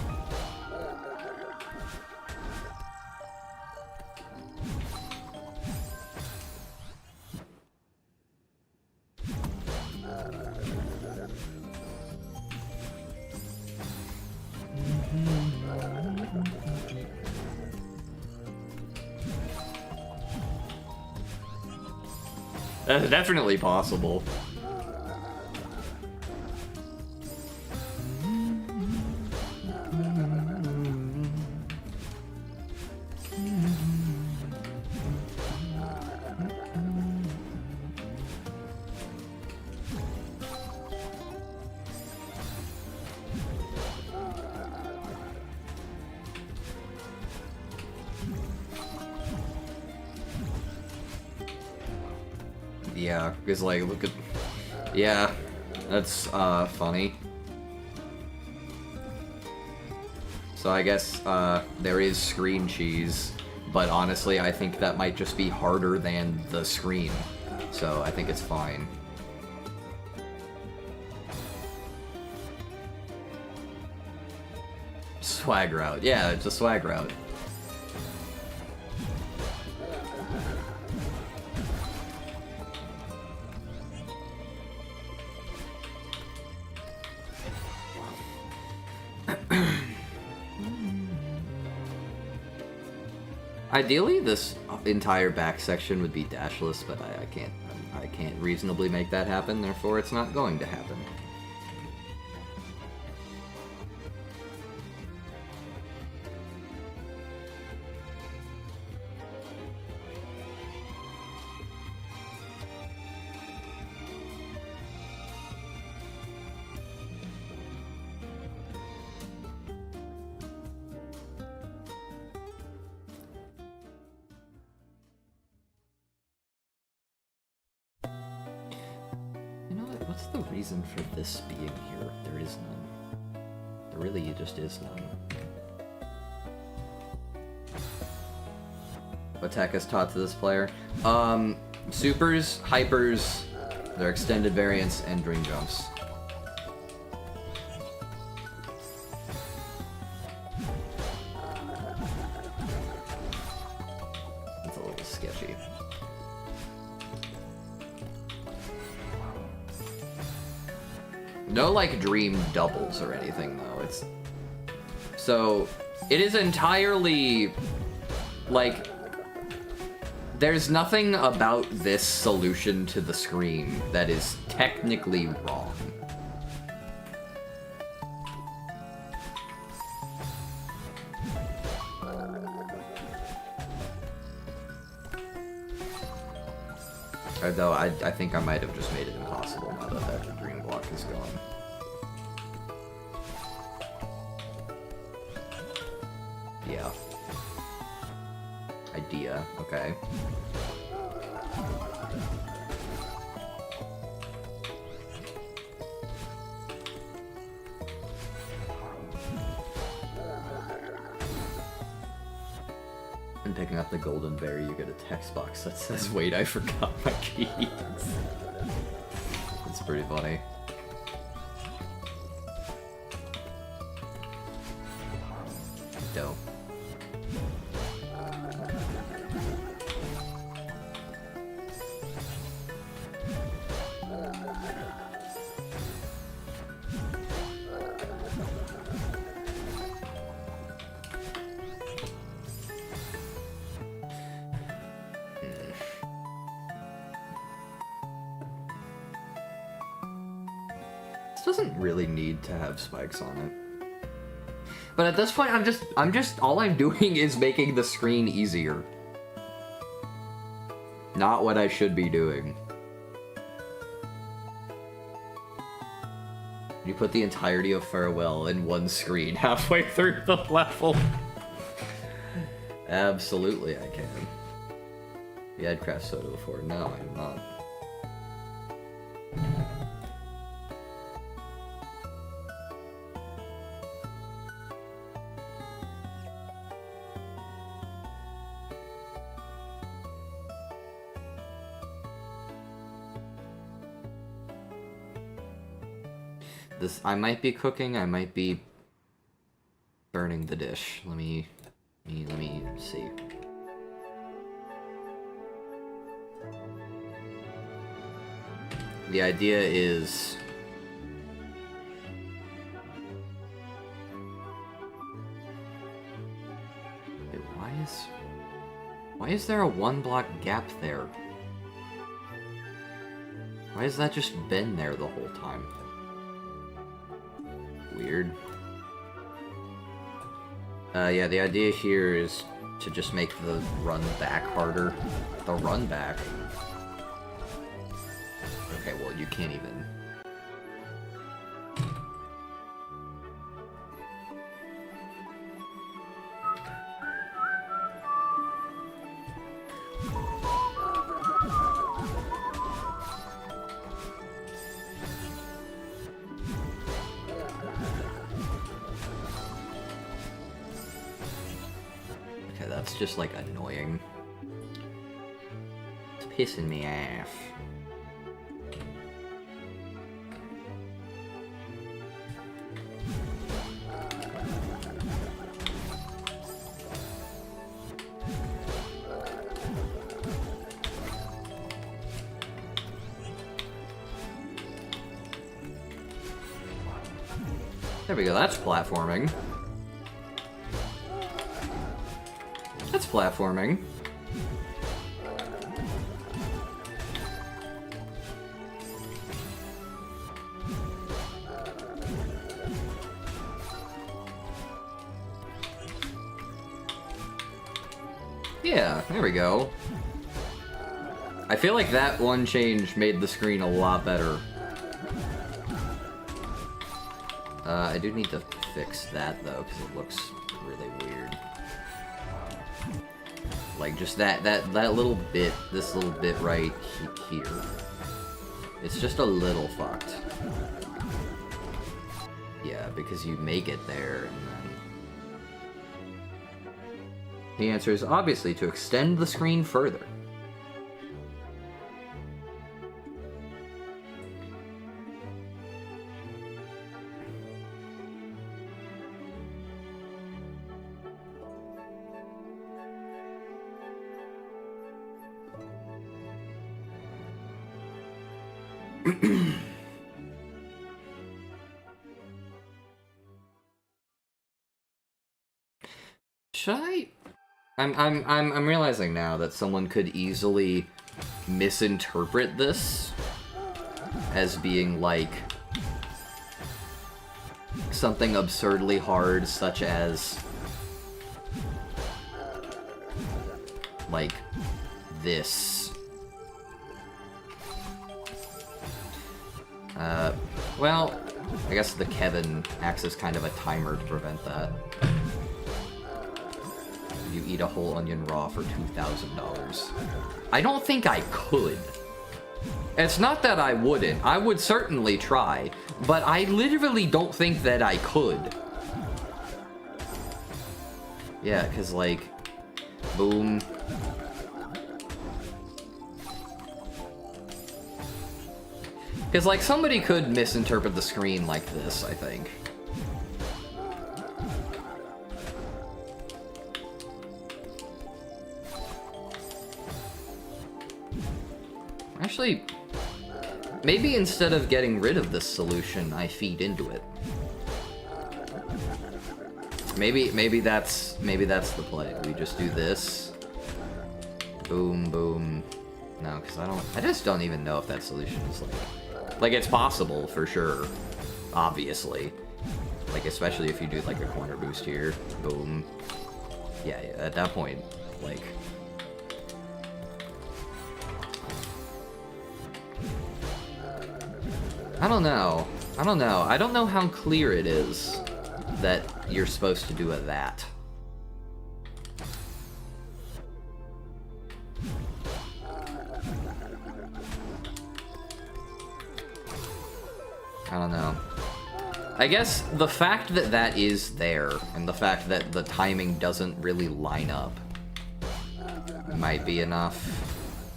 That's definitely possible. Yeah, because, like, look at... Yeah, that's, funny. So I guess, there is screen cheese, but honestly, I think that might just be harder than the screen. So I think it's fine. Swag route. Yeah, it's a swag route. Ideally, this entire back section would be dashless, but I can't reasonably make that happen, therefore it's not going to happen. What's the reason for this being here? There is none. There really just is none. What tech is taught to this player? Supers, hypers, their extended variants, and dream jumps. That's a little sketchy. No, like, dream doubles or anything, though. It's... So, it is entirely... Like... There's nothing about this solution to the screen that is technically wrong. Although, I think I might have just made it impossible now that that green block is gone. Yeah. Idea, okay. And picking up the golden berry, you get a text box that says, "Wait, I forgot my keys." It's pretty funny. Dope. doesn't really need to have spikes on it. But at this point, all I'm doing is making the screen easier. Not what I should be doing. You put the entirety of Farewell in one screen halfway through the level. Absolutely, I can. You had craft soda before. No, I do not. I might be cooking, I might be burning the dish. Let me see. The idea is... Wait, why is there a 1 block gap there? Why has that just been there the whole time? Weird. Yeah, the idea here is to just make the run back harder. The run back? Okay, well, you can't even... just like annoying. It's pissing me off. There we go, that's platforming. That's platforming. Yeah, there we go. I feel like that one change made the screen a lot better. I do need to fix that though, because it looks really weird. Like just that little bit, this little bit right here. It's just a little fucked. Yeah, because you make it there and then... The answer is obviously to extend the screen further. Should I? I'm realizing now that someone could easily misinterpret this as being like something absurdly hard, such as like this. Well, I guess the Kevin acts as kind of a timer to prevent that. You eat a whole onion raw for $2,000. I don't think I could. It's not that I wouldn't. I would certainly try, but I literally don't think that I could. Yeah, because like, boom. Because, like, somebody could misinterpret the screen like this, I think. Actually, maybe instead of getting rid of this solution, I feed into it. Maybe that's the play. We just do this. Boom, boom. No, because I just don't even know if that solution is like it's possible for sure. obviously. Like, especially if you do, like, a corner boost here. Boom. Yeah, at that point, like... I don't know. I don't know how clear it is that you're supposed to do that. I don't know. I guess the fact that that is there, and the fact that the timing doesn't really line up, might be enough.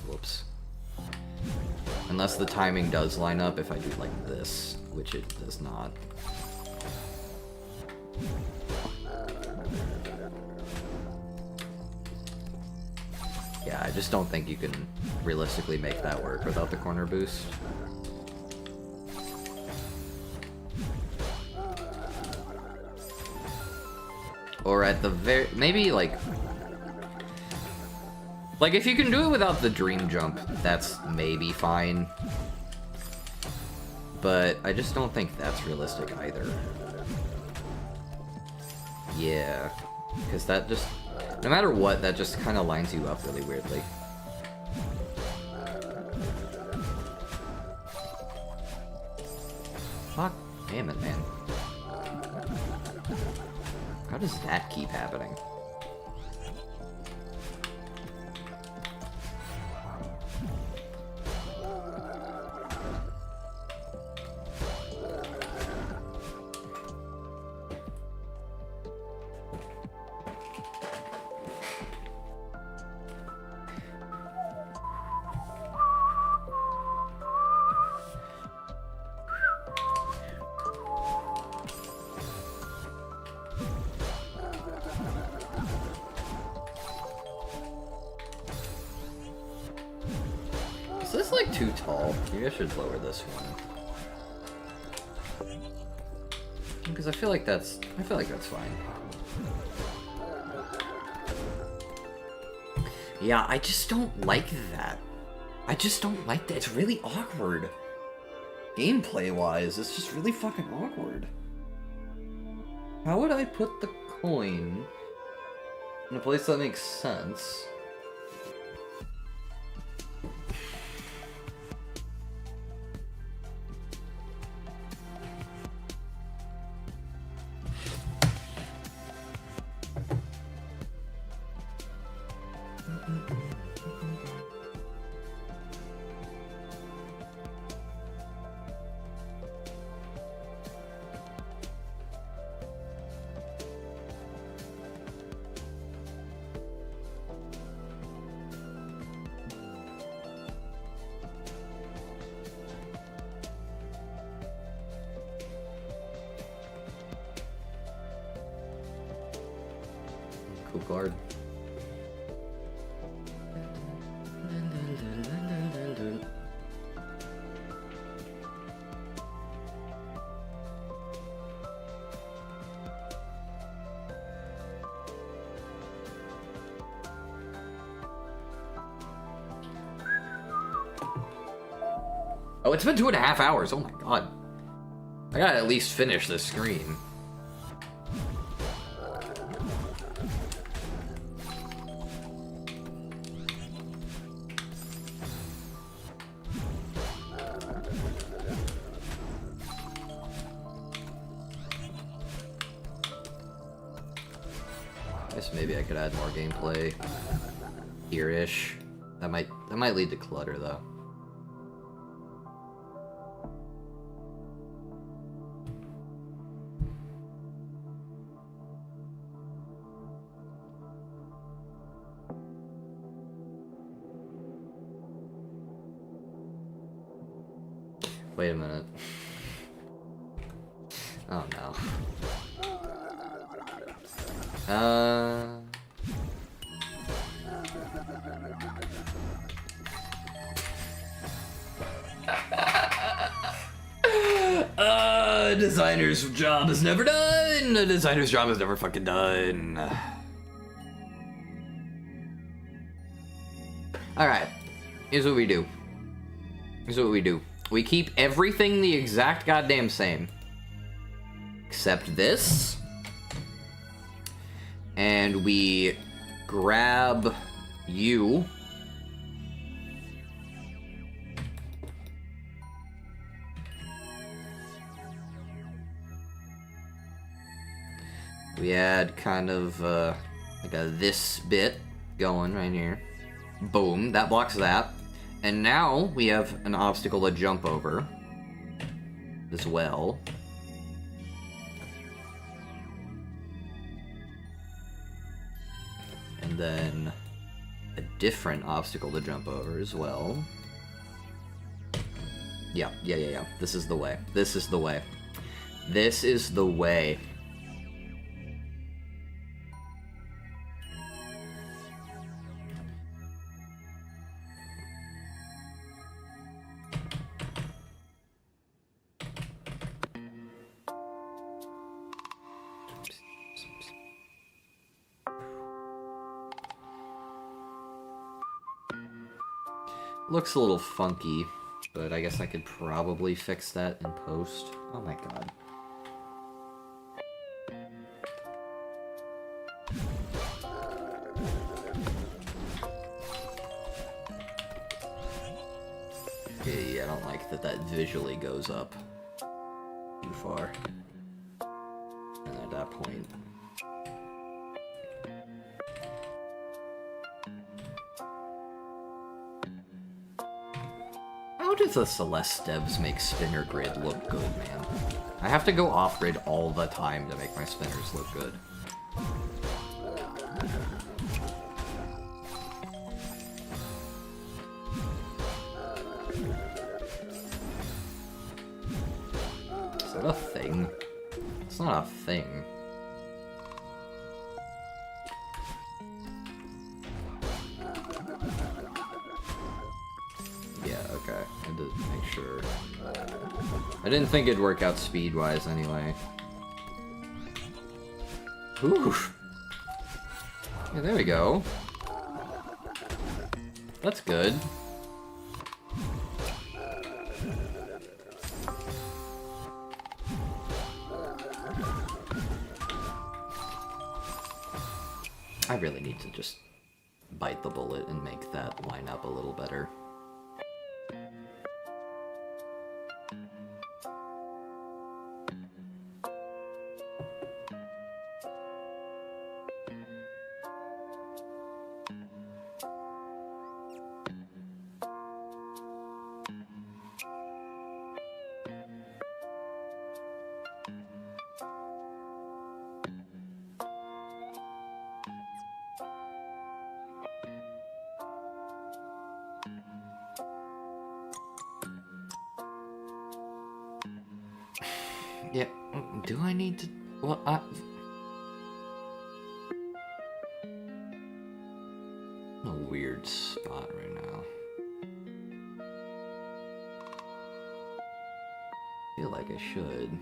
Whoops. Unless the timing does line up if I do like this, which it does not. Yeah, I just don't think you can realistically make that work without the corner boost. Or at the very... maybe, like, if you can do it without the dream jump, that's maybe fine. But I just don't think that's realistic either. Yeah. Because that just... no matter what, that just kind of lines you up really weirdly. Fuck. Damn it, man. How does that keep happening? Is this, like, too tall? Maybe I should lower this one. Because I feel like that's fine. Yeah, I just don't like that. I just don't like that. It's really awkward. Gameplay-wise, it's just really fucking awkward. How would I put the coin in a place that makes sense? Cool card. Oh, it's been 2.5 hours. Oh my god. I gotta at least finish this screen. I guess maybe I could add more gameplay here-ish. That might lead to clutter though. Wait a minute. Oh no. A designer's job is never done! A designer's job is never fucking done. Alright. Here's what we do. We keep everything the exact goddamn same. accept this. And we grab you. We add kind of like a this bit going right here. Boom, that blocks that. And now we have an obstacle to jump over as well. And then a different obstacle to jump over as well. Yeah. This is the way. This is the way. This is the way. Looks a little funky, but I guess I could probably fix that in post. Oh my god. Yeah, I don't like that that visually goes up too far. And at that point... How do the Celeste devs make spinner grid look good, man? I have to go off-grid all the time to make my spinners look good. Is that a thing? It's not a thing. Okay, I had to make sure. I didn't think it'd work out speed-wise anyway. Oof. Yeah, there we go. That's good. I really need to just bite the bullet and make that line up a little better. Yeah, do I need to... Well, I'm in a weird spot right now. I feel like I should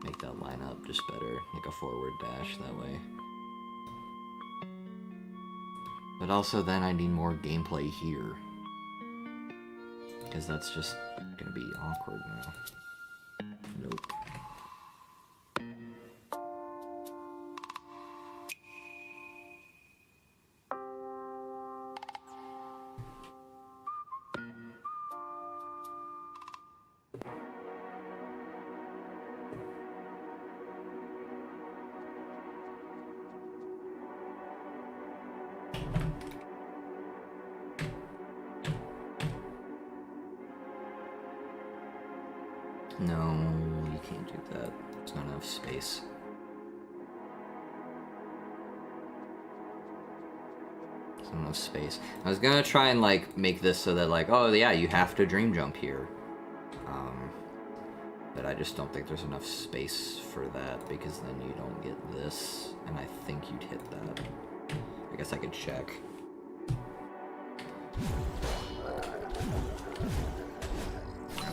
make that line up just better, like a forward dash that way. But also then I need more gameplay here. Because that's just gonna be awkward now. Nope. No, you can't do that. There's not enough space. There's not enough space. I was gonna try and, like, make this so that, like, oh yeah, you have to dream jump here. But I just don't think there's enough space for that, because then you don't get this, and I think you'd hit that. I guess I could check.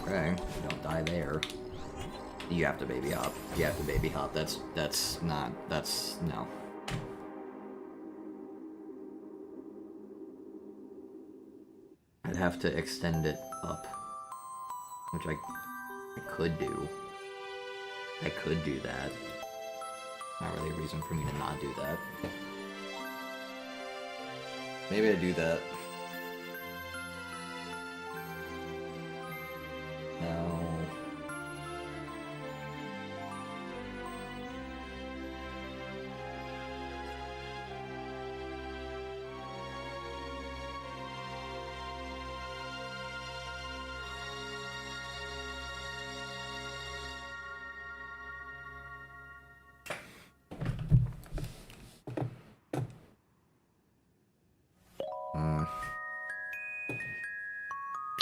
Okay, you don't die there. You have to baby hop. You have to baby hop. That's no. I'd have to extend it up, which I could do. I could do that. Not really a reason for me to not do that. Maybe I do that. No.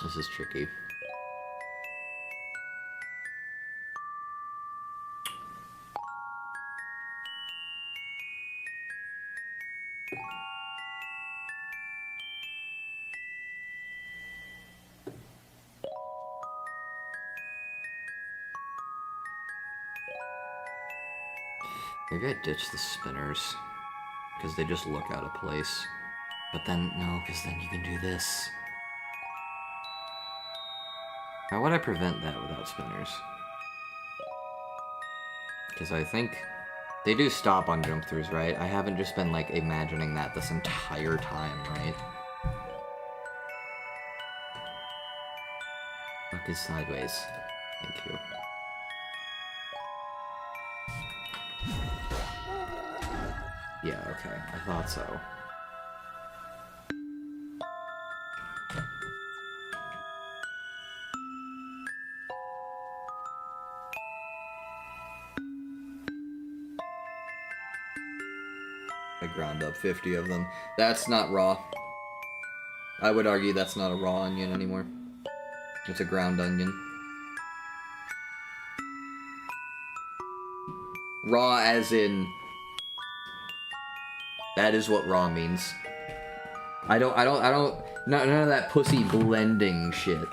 This is tricky. Maybe I ditch the spinners, because they just look out of place. But then, no, because then you can do this. How would I prevent that without spinners? Because I think they do stop on jump throughs, right? I haven't just been, like, imagining that this entire time, right? Fuck is sideways. Thank you. Yeah, okay. I thought so. I ground up 50 of them. That's not raw. I would argue that's not a raw onion anymore. It's a ground onion. Raw as in... That is what raw means. None of that pussy blending shit.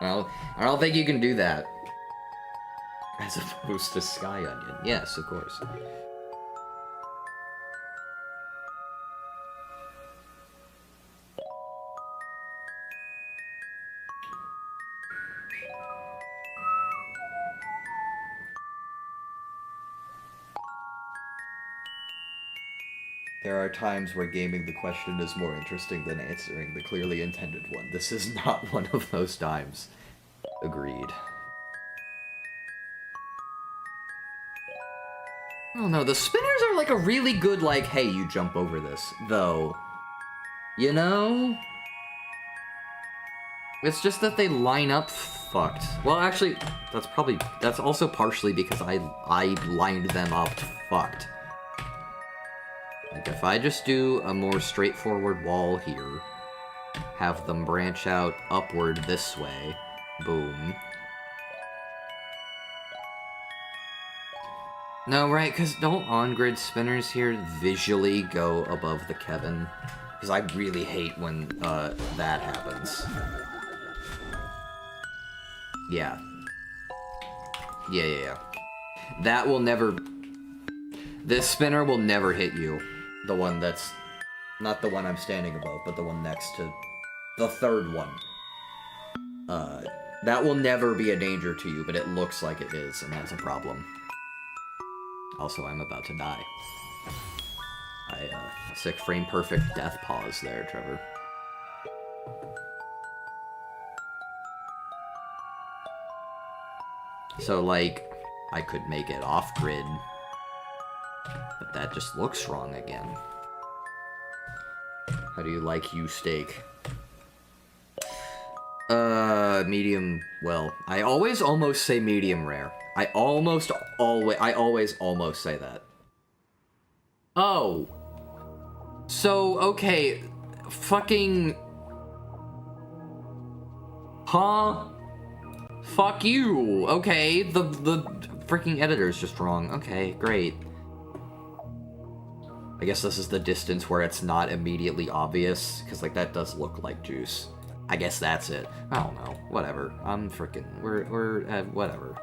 I don't think you can do that. As opposed to sky onion. Yes, of course. There are times where gaming the question is more interesting than answering the clearly intended one. This is not one of those times. Agreed. I don't know, the spinners are like a really good, like, hey, you jump over this, though. You know? It's just that they line up fucked. Well, actually, that's also partially because I lined them up fucked. Like, if I just do a more straightforward wall here, have them branch out upward this way, boom. No, right, because don't on-grid spinners here visually go above the Kevin? Because I really hate when that happens. Yeah. Yeah. That will never... This spinner will never hit you. The one that's... Not the one I'm standing above, but the one next to... The third one. That will never be a danger to you, but it looks like it is, and that's a problem. Also, I'm about to die. Sick frame perfect death pause there, Trevor. So, like, I could make it off-grid, but that just looks wrong again. How do you like you steak? Medium well. I always almost say medium rare. I always almost say that. Oh. So, okay. Fucking... Huh? Fuck you. Okay, the freaking editor's just wrong. Okay, great. I guess this is the distance where it's not immediately obvious, because, like, that does look like juice. I guess that's it. I don't know. Whatever. I'm freaking... We're whatever.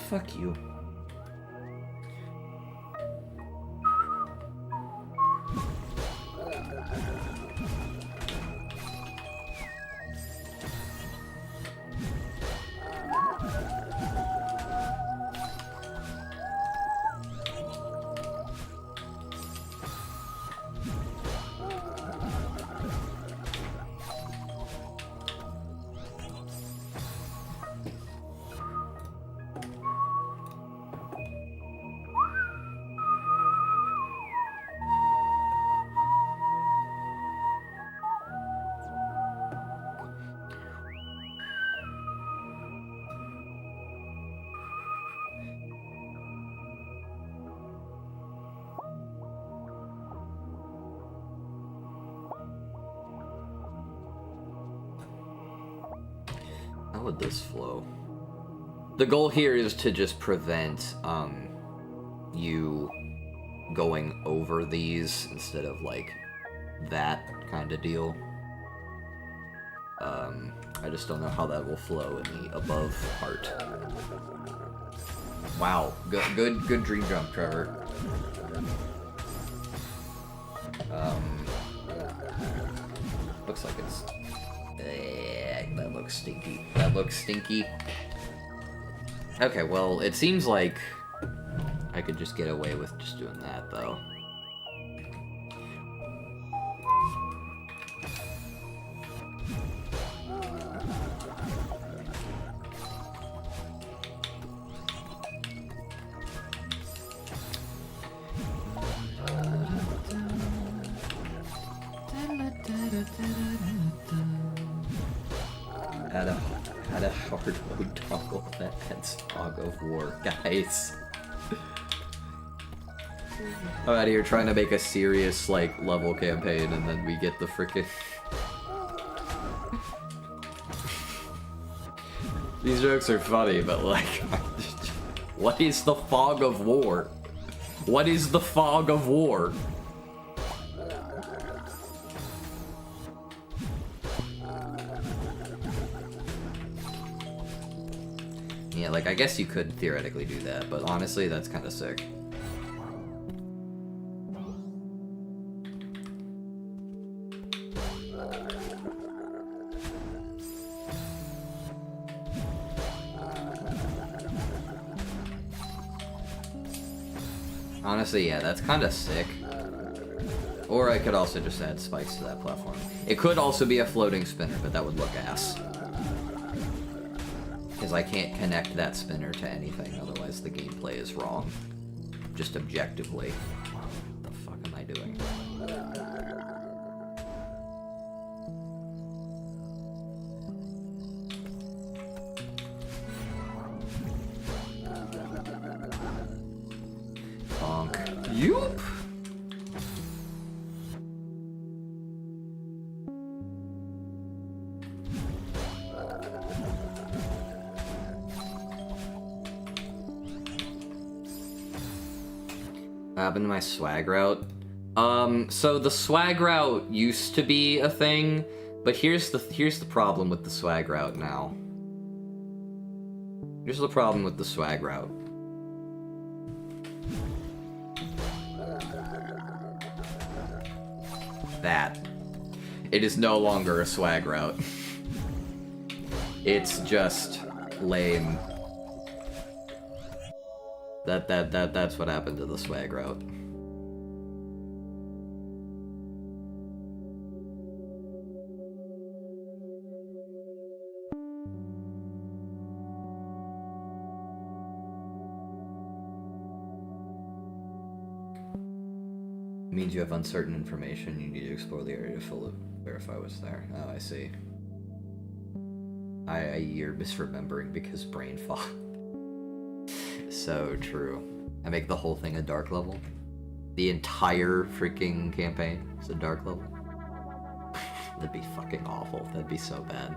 Fuck you. How would this flow? The goal here is to just prevent you going over these instead of like that kind of deal. I just don't know how that will flow in the above part. Wow, good dream jump, Trevor. Looks like it's. That looks stinky. That looks stinky. Okay, well, it seems like I could just get away with just doing that, though. Had a hard mode toggle that adds Fog of War, guys. I'm out here trying to make a serious, like, level campaign, and then we get the frickin'... These jokes are funny, but, like... What is the Fog of War? What is the Fog of War? Yeah, like, I guess you could theoretically do that, but honestly, that's kind of sick. Honestly, yeah, that's kind of sick. Or I could also just add spikes to that platform. It could also be a floating spinner, but that would look ass. Because I can't connect that spinner to anything, otherwise the gameplay is wrong. Just objectively. What the fuck am I doing? Bonk. Yoop! What happened to my swag route? So the swag route used to be a thing, but here's the problem with the swag route now. Here's the problem with the swag route. That. It is no longer a swag route. It's just lame. That's what happened to the swag route. It means you have uncertain information. You need to explore the area to verify what's there. Oh, I see. You're misremembering because brain fog. So true. I make the whole thing a dark level. The entire freaking campaign is a dark level. That'd be fucking awful. That'd be so bad.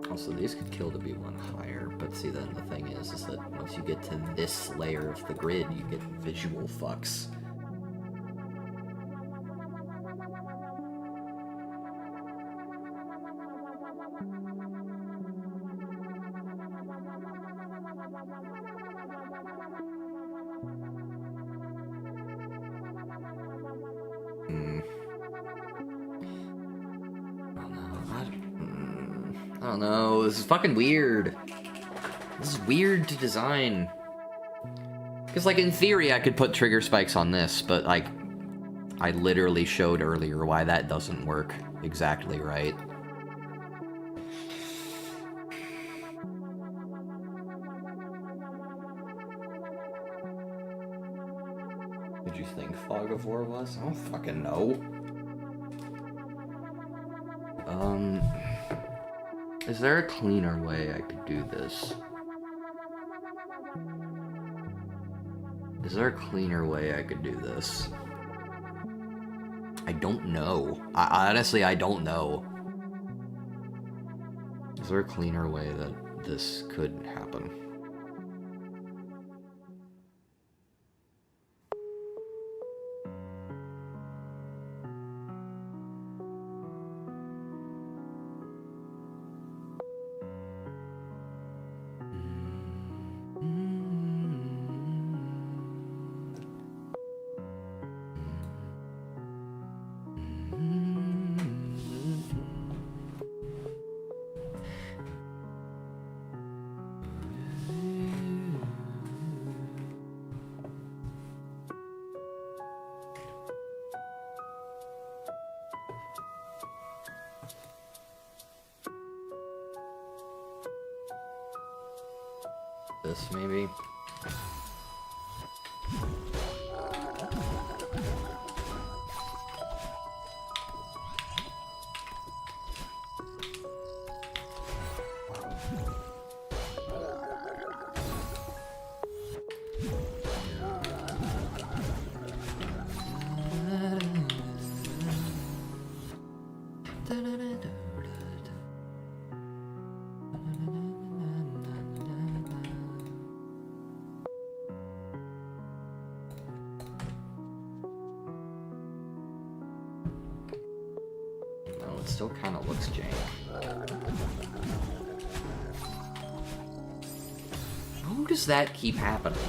Also, these could kill to be one higher, but see, then the thing is that once you get to this layer of the grid, you get visual fucks. don't know, this is fucking weird. This is weird to design. Because, like, in theory, I could put trigger spikes on this, but, like, I literally showed earlier why that doesn't work exactly right. What did you think Fog of War was? I don't fucking know. Is there a cleaner way I could do this? Is there a cleaner way I could do this? I don't know. Honestly, I don't know. Is there a cleaner way that this could happen? This, maybe? Still kind of looks jank. How does that keep happening?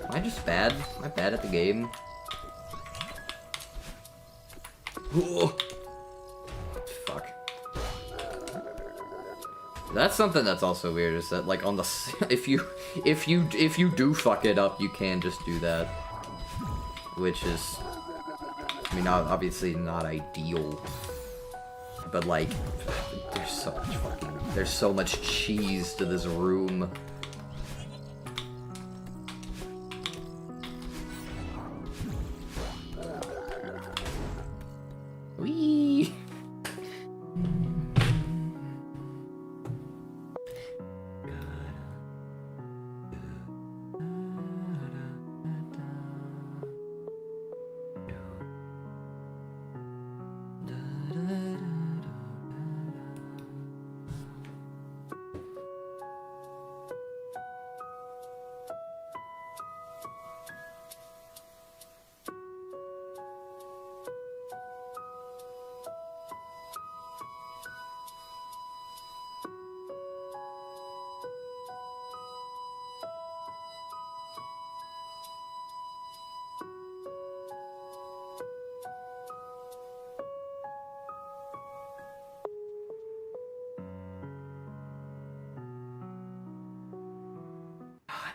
Am I just bad? Am I bad at the game? Ooh. Fuck. That's something that's also weird, is that like on the if you do fuck it up, you can just do that, which is, I mean, obviously not ideal, but like, there's so much cheese to this room. Whee!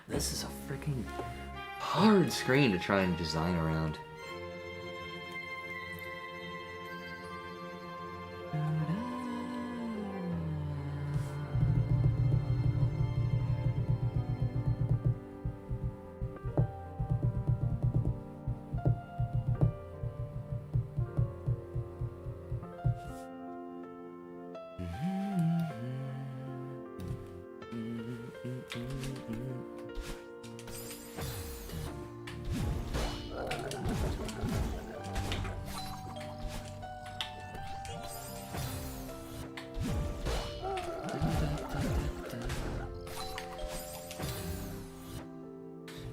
This is a freaking hard screen to try and design around.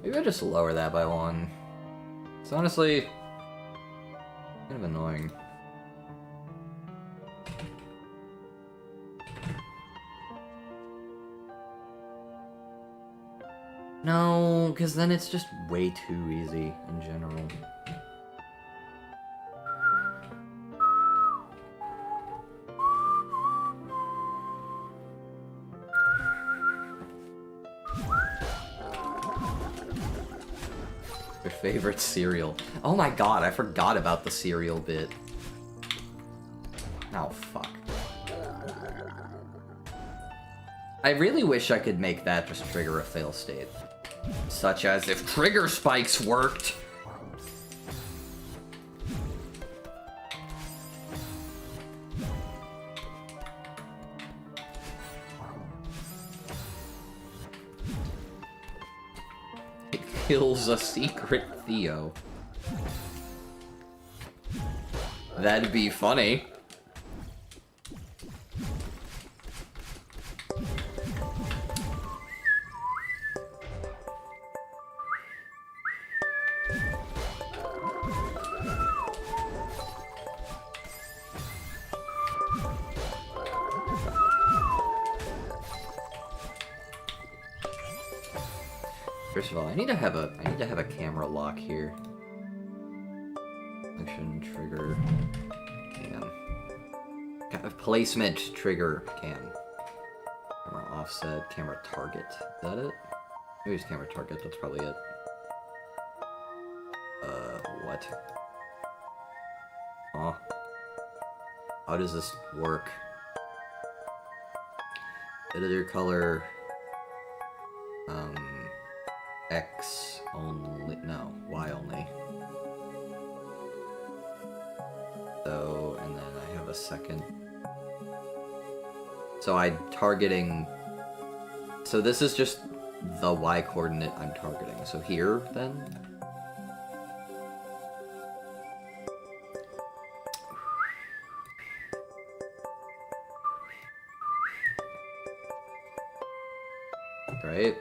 Maybe I just lower that by one. It's honestly kind of annoying. No, because then it's just way too easy in general. Favorite cereal. Oh my god, I forgot about the cereal bit. Oh, fuck. I really wish I could make that just trigger a fail state. Such as if trigger spikes worked. It kills a secret Theo. That'd be funny. First of all, I need to have a camera lock here. Function, trigger, cam. Placement, trigger, cam. Camera offset, camera target. Is that it? Maybe it's camera target, that's probably it. What? Huh? How does this work? Editor color. X only, no, Y only. So, and then I have a second. So I'm targeting, so this is just the Y coordinate I'm targeting. So here, then? Right?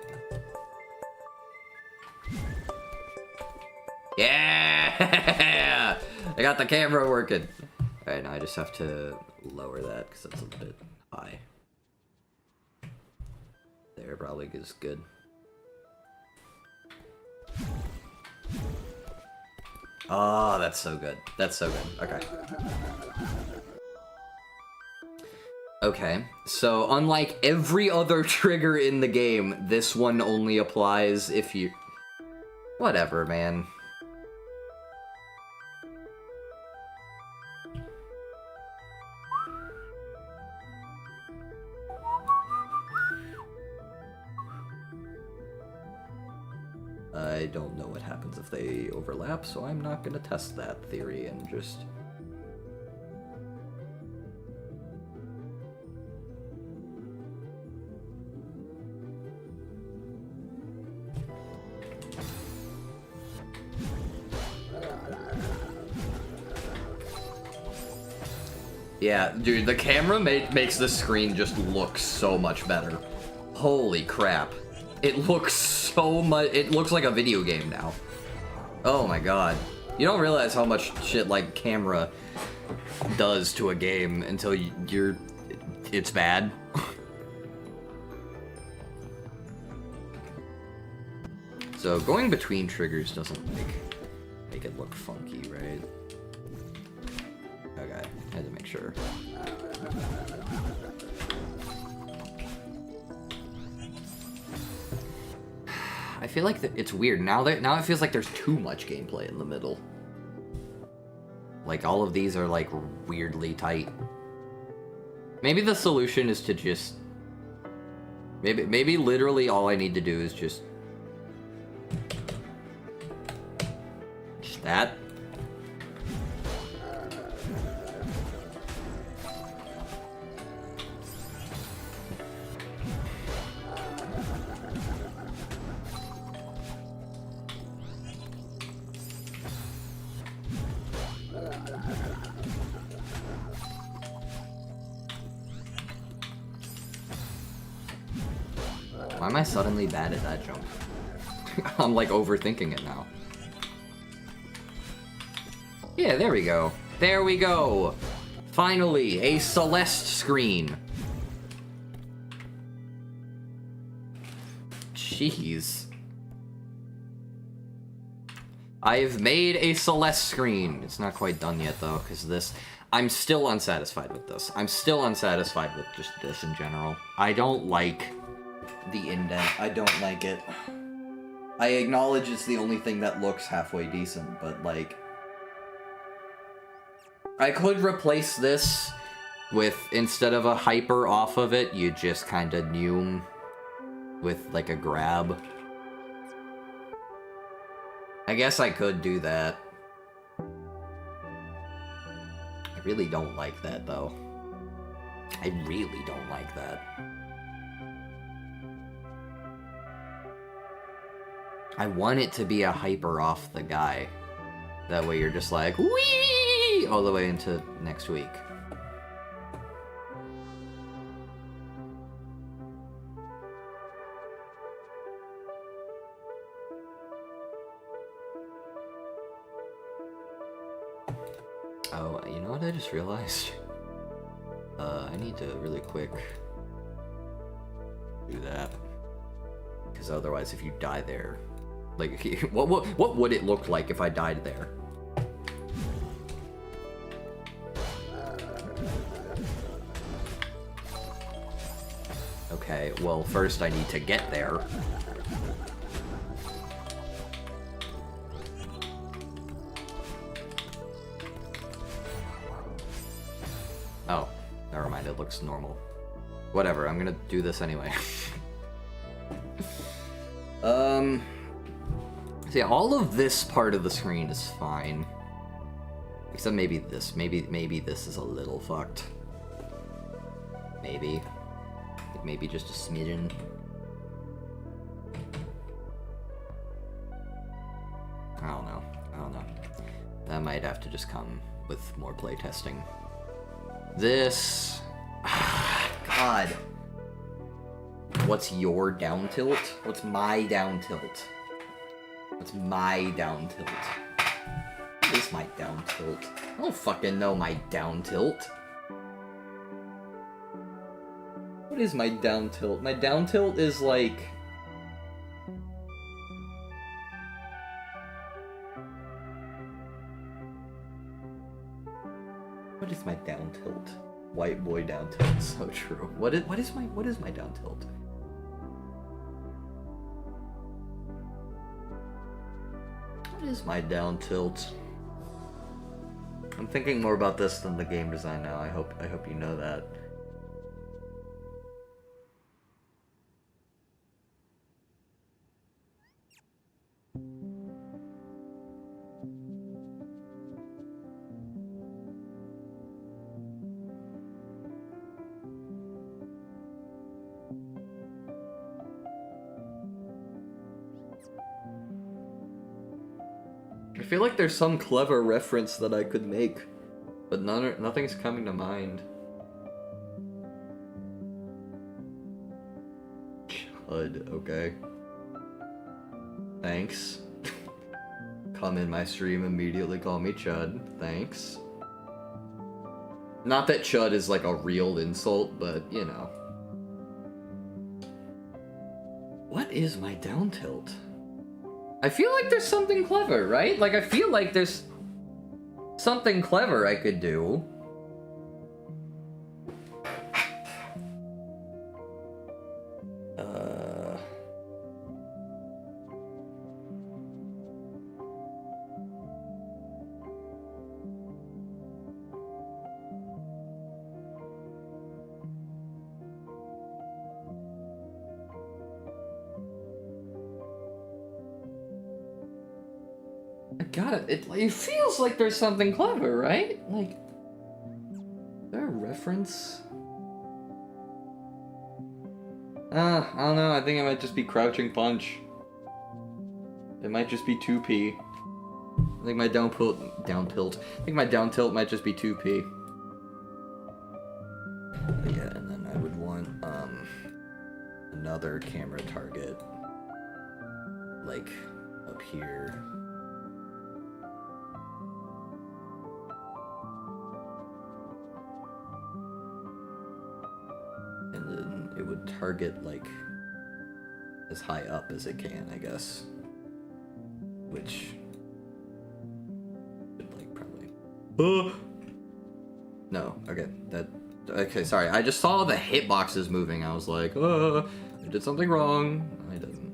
Yeah! I got the camera working. Alright, now I just have to lower that because that's a bit high. There probably is good. Oh, that's so good. That's so good. Okay. Okay, so unlike every other trigger in the game, this one only applies if you... Whatever, man. I don't know what happens if they overlap, so I'm not gonna test that theory and just... Yeah, dude, the camera makes the screen just look so much better. Holy crap. It looks so much... It looks like a video game now. Oh my god. You don't realize how much shit like camera does to a game until you're... It's bad. So going between triggers doesn't make it look funky, right? Okay, I had to make sure. I feel like it's weird now it feels like there's too much gameplay in the middle. Like all of these are like weirdly tight. Maybe the solution is to just maybe literally all I need to do is just that. Why am I suddenly bad at that jump? I'm like overthinking it now. Yeah, there we go. There we go. Finally, a Celeste screen. Jeez. I've made a Celeste screen. It's not quite done yet though, because this... I'm still unsatisfied with this. I'm still unsatisfied with just this in general. I don't like the indent. I don't like it. I acknowledge it's the only thing that looks halfway decent, but like... I could replace this with, instead of a hyper off of it, you just kind of neume with like a grab. I guess I could do that. I really don't like that, though. I really don't like that. I want it to be a hyper off the guy. That way you're just like, whee! All the way into next week. Oh, you know what I just realized? I need to really quick do that. Because otherwise, if you die there... Like, what would it look like if I died there? Okay, well, first I need to get there. Oh, never mind, it looks normal. Whatever, I'm gonna do this anyway. So yeah, all of this part of the screen is fine. Except maybe this. Maybe this is a little fucked. Maybe. Like maybe just a smidgen. I don't know. That might have to just come with more playtesting. This... God. What's your down tilt? What's my down tilt? What's my down tilt? What is my down tilt? I don't fucking know my down tilt. What is my down tilt? My down tilt is like... What is my down tilt? White boy down tilt, so true. What is my down tilt? What is my down tilt? I'm thinking more about this than the game design now. I hope you know that. I feel like there's some clever reference that I could make, but nothing's coming to mind. Chud, okay. Thanks. Come in my stream, immediately call me Chud. Thanks. Not that Chud is like a real insult, but you know. What is my down tilt? I feel like there's something clever, right? Like, I feel like there's something clever I could do. It feels like there's something clever, right? Like, is there a reference? I don't know, I think it might just be crouching punch. It might just be 2P. I think my down tilt. I think my down tilt might just be 2P. Yeah, and then I would want, another camera target. Like, up here. It would target, like, as high up as it can, I guess. Which... would, like, probably... No, okay, okay, sorry, I just saw the hitboxes moving, I was like, I did something wrong. I didn't.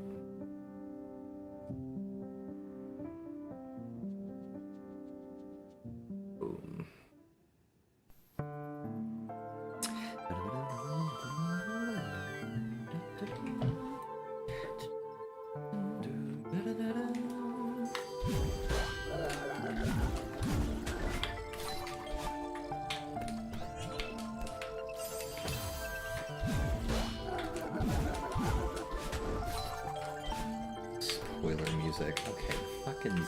music. Okay, fucking...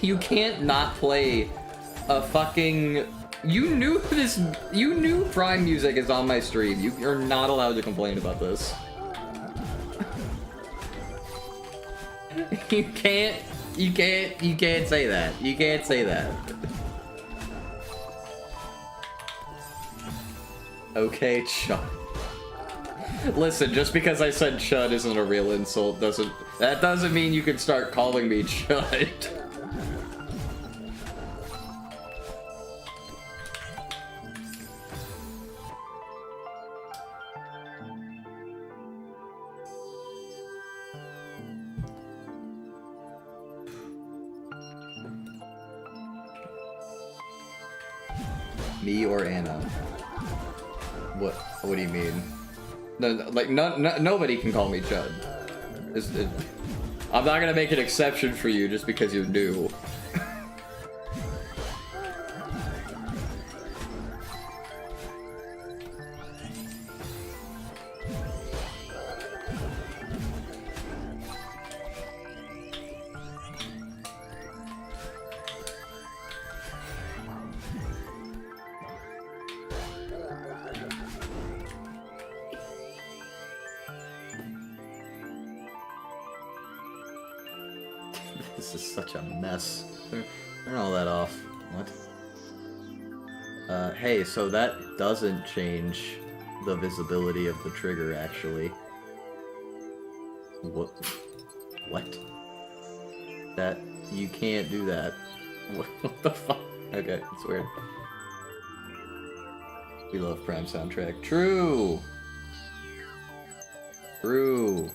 You can't not play a fucking... You knew Prime music is on my stream. You're not allowed to complain about this. You can't say that. You can't say that. Okay, Chud. Listen, just because I said Chud isn't a real insult that doesn't mean you can start calling me Chud. Me or Anna? What do you mean? No, like nobody can call me Chud. I'm not gonna make an exception for you just because you're new. This is such a mess. Turn all that off. What? Hey, so that doesn't change the visibility of the trigger, actually. What? What? That... You can't do that. What the fuck? Okay, it's weird. We love Prime soundtrack. True! True!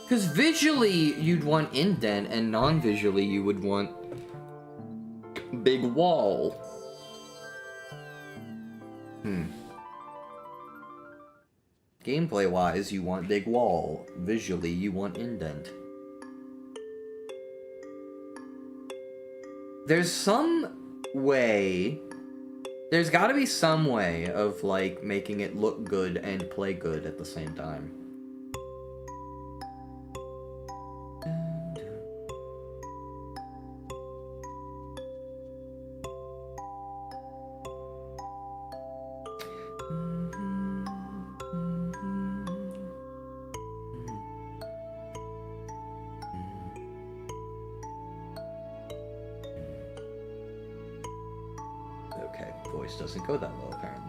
Because visually, you'd want indent, and non-visually, you would want big wall. Gameplay-wise, you want big wall. Visually, you want indent. There's some way... There's gotta be some way of, like, making it look good and play good at the same time. Okay, voice doesn't go that well, apparently.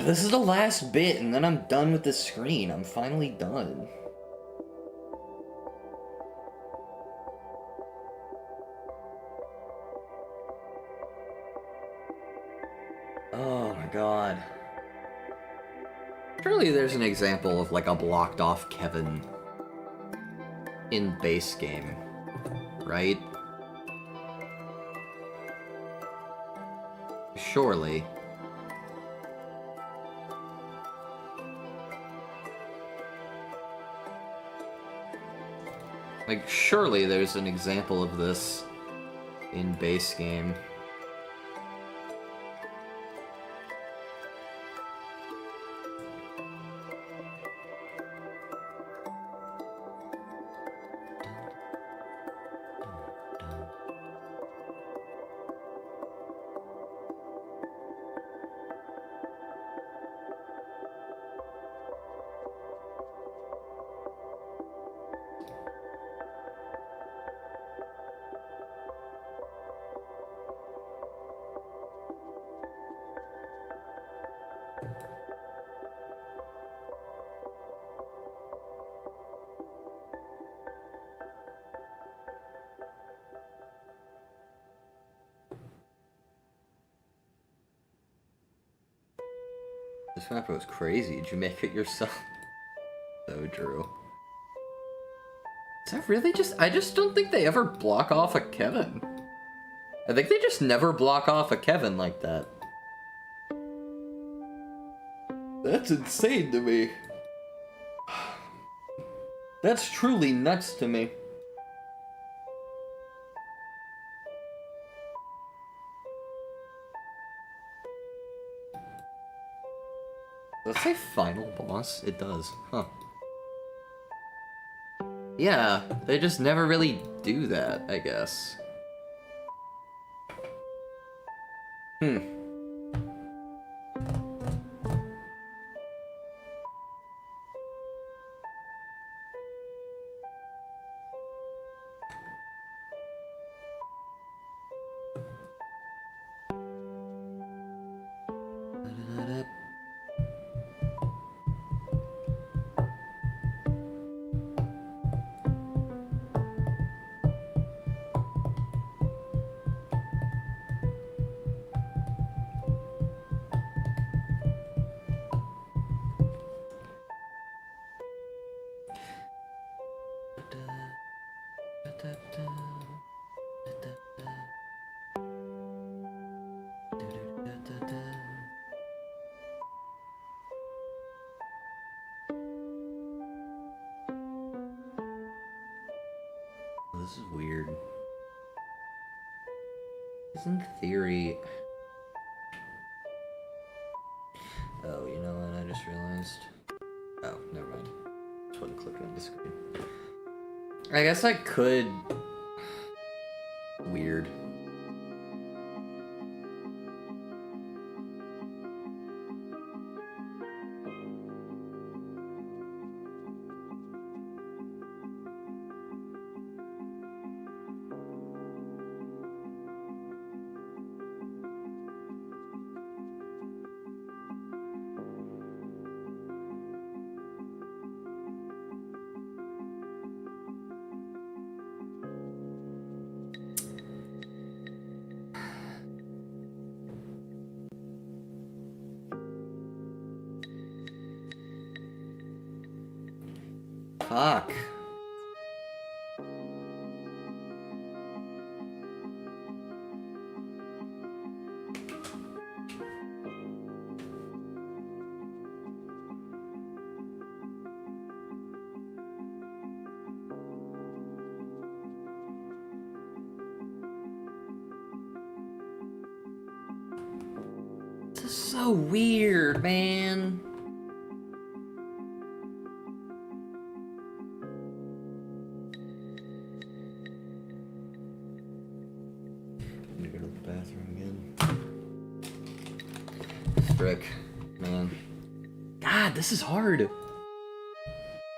This is the last bit, and then I'm done with the screen. I'm finally done. Oh my god. Surely there's an example of, like, a blocked off Kevin in base game, right? Surely. Like, surely there's an example of this in base game. This map was crazy. Did you make it yourself? So Drew. Is that really just... I just don't think they ever block off a Kevin. I think they just never block off a Kevin like that. That's insane to me. That's truly nuts to me. Does it say final boss? It does. Huh. Yeah, they just never really do that, I guess. This is weird. In theory... Oh, you know what? I just realized... Oh, never mind. Just wasn't clicking on the screen. I guess I could... Weird. Fuck. This is so weird, man. Frick, man. God, this is hard.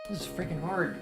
This is freaking hard.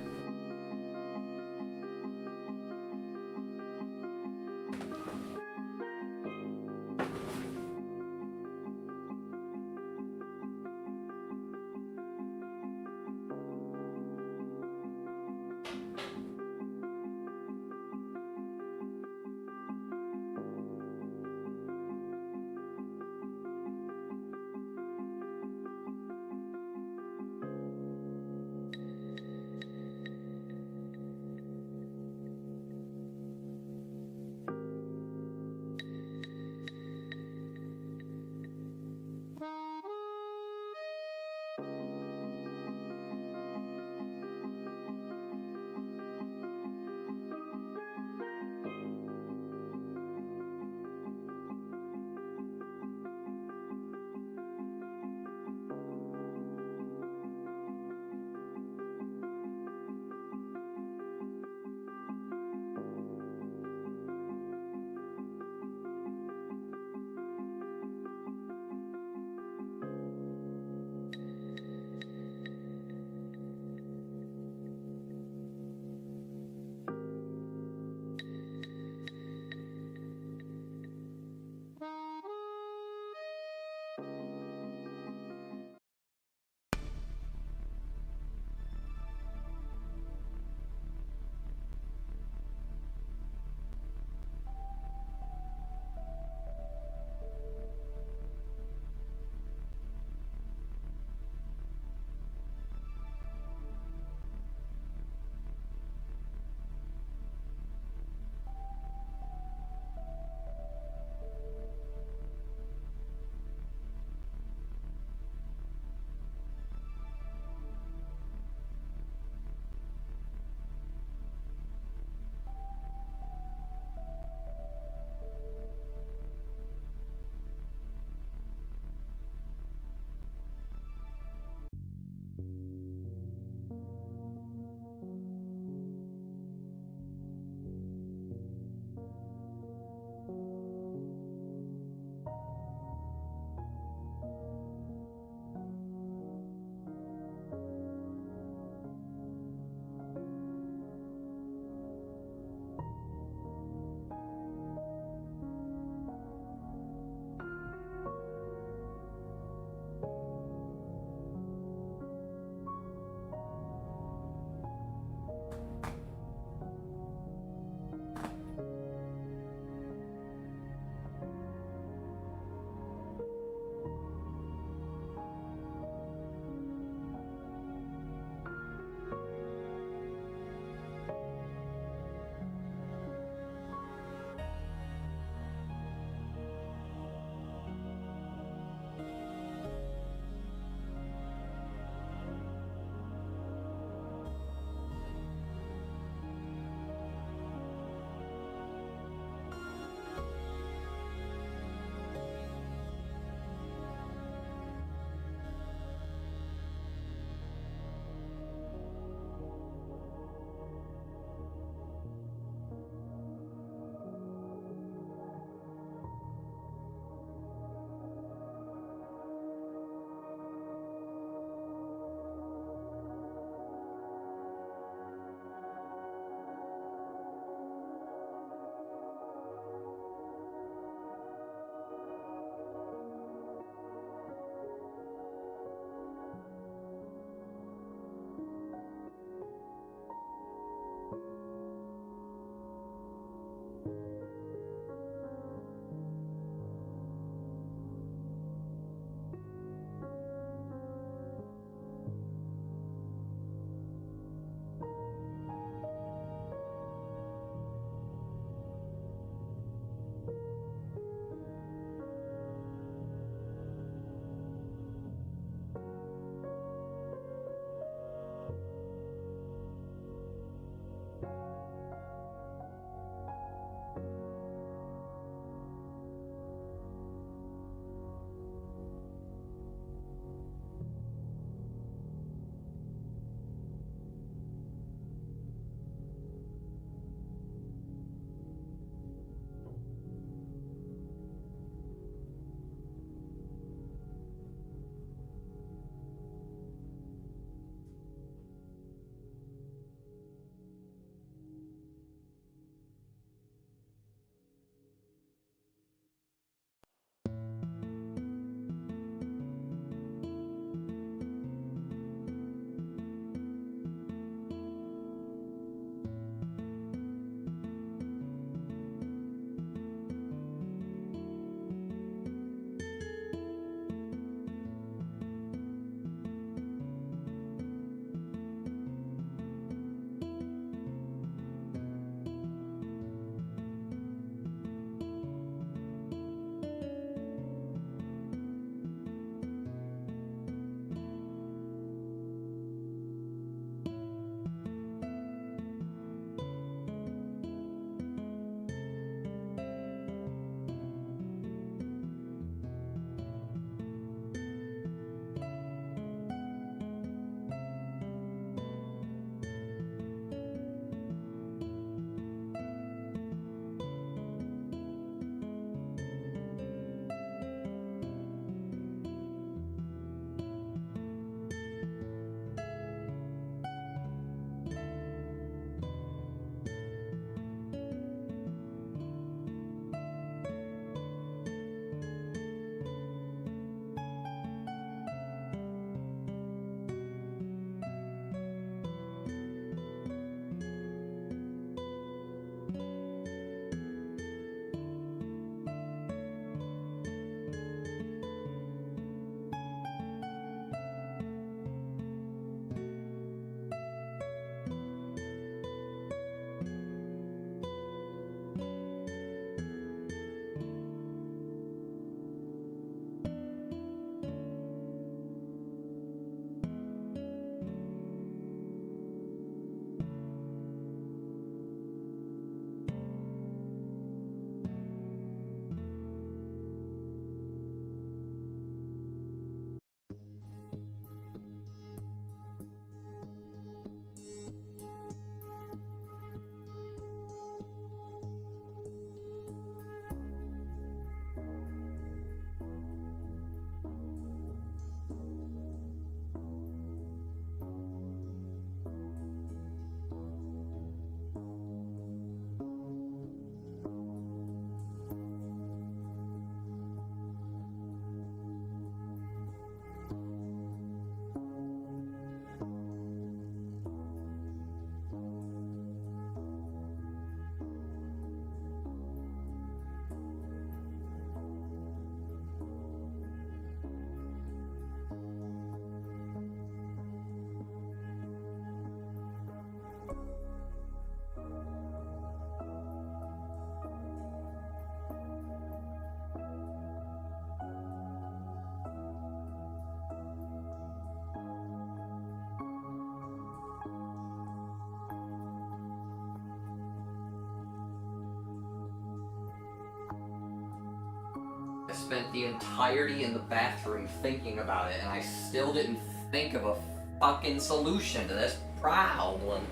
spent the entirety in the bathroom thinking about it, and I still didn't think of a fucking solution to this problem.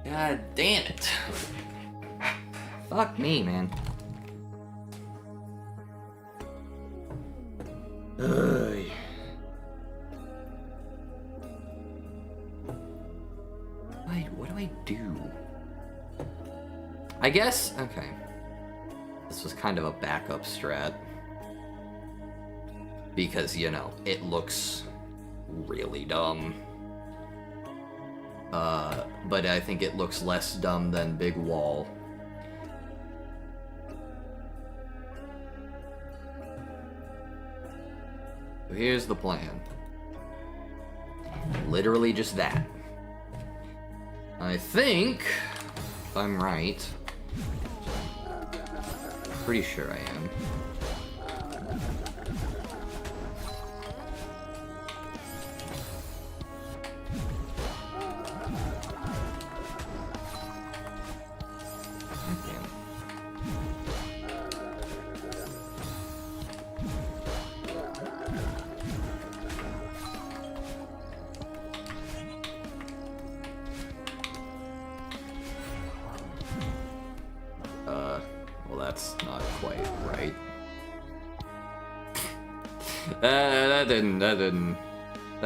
God damn it. Fuck me, man. Ugh. What do I do? I guess, okay. This was kind of a backup strat. Because, you know, it looks really dumb. But I think it looks less dumb than Big Wall. So here's the plan. Literally just that. I think, if I'm right, pretty sure I am. Well, that's not quite right. That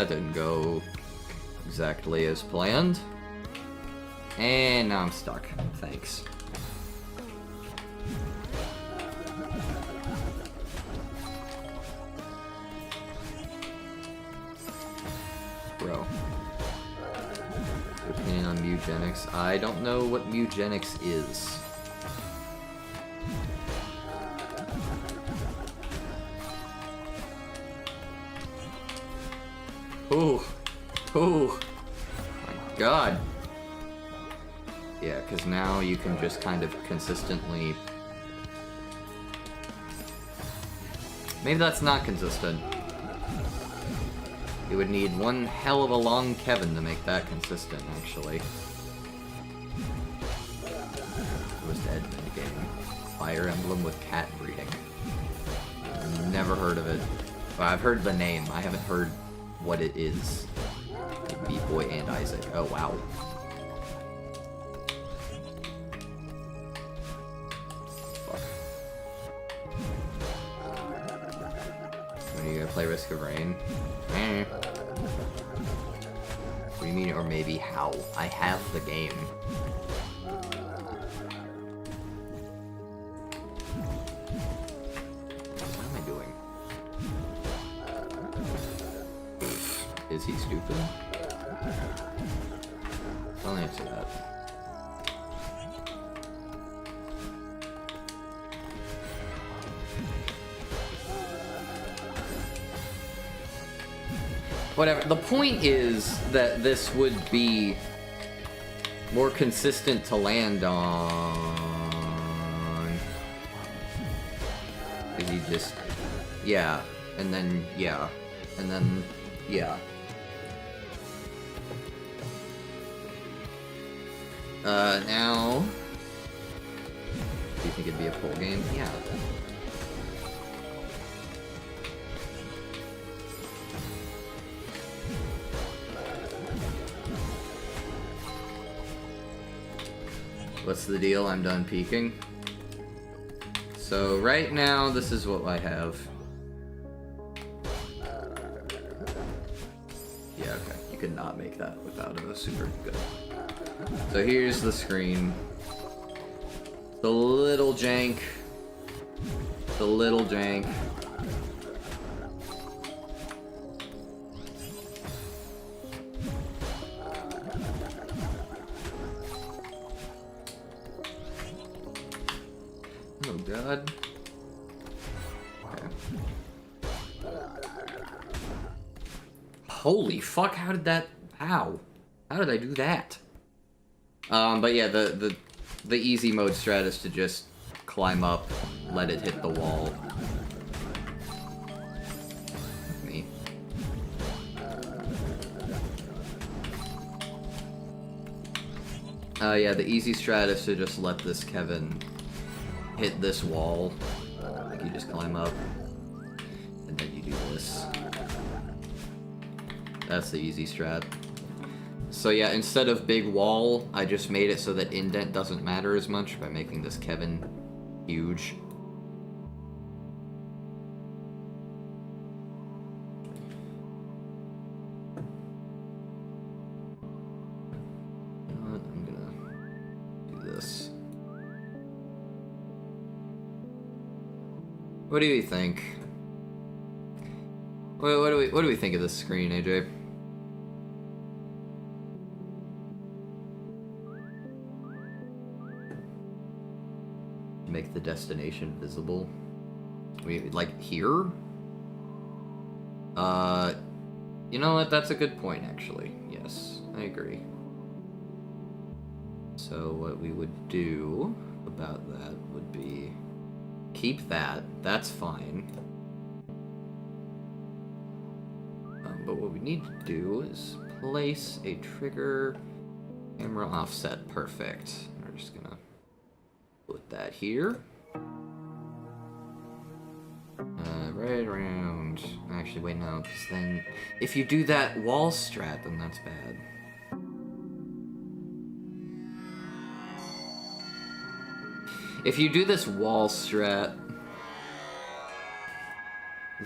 didn't go exactly as planned. And now I'm stuck. Thanks. Bro. Your opinion on mutagenics? I don't know what mutagenics is. Oh, oh, my God. Yeah, because now you can just kind of consistently... Maybe that's not consistent. You would need one hell of a long Kevin to make that consistent, actually. It was dead in the game. Fire Emblem with cat breeding. I've never heard of it. Well, I've heard the name. I haven't heard what it is. Like Beat Boy and Isaac. Oh, wow. Fuck. When are you gonna play Risk of Rain? Eh. What do you mean, or maybe how? I have the game. What am I doing? Is he stupid? I'll answer that. Whatever. The point is that this would be more consistent to land on. Is he just... Yeah. And then, yeah. And then, yeah. Now... Do you think it'd be a full game? Yeah. What's the deal? I'm done peeking. So right now, this is what I have. Yeah, okay. You could not make that without it. It was super good. So here's the screen. The little jank. The little jank. Oh god. Okay. Holy fuck, how did that... How? How did I do that? But yeah, the easy mode strat is to just climb up, let it hit the wall. Me. Yeah, the easy strat is to just let this Kevin hit this wall. Like you just climb up, and then you do this. That's the easy strat. So yeah, instead of big wall, I just made it so that indent doesn't matter as much by making this Kevin huge. I'm gonna do this. What do you think? What do we think of this screen, AJ? Make the destination visible. Like here? You know what? That's a good point, actually. Yes, I agree. So what we would do about that would be keep that. That's fine. But what we need to do is place a trigger camera offset. Perfect. We're just gonna put that here. Right around... Actually, wait, no, because then... If you do that wall strat, then that's bad. If you do this wall strat,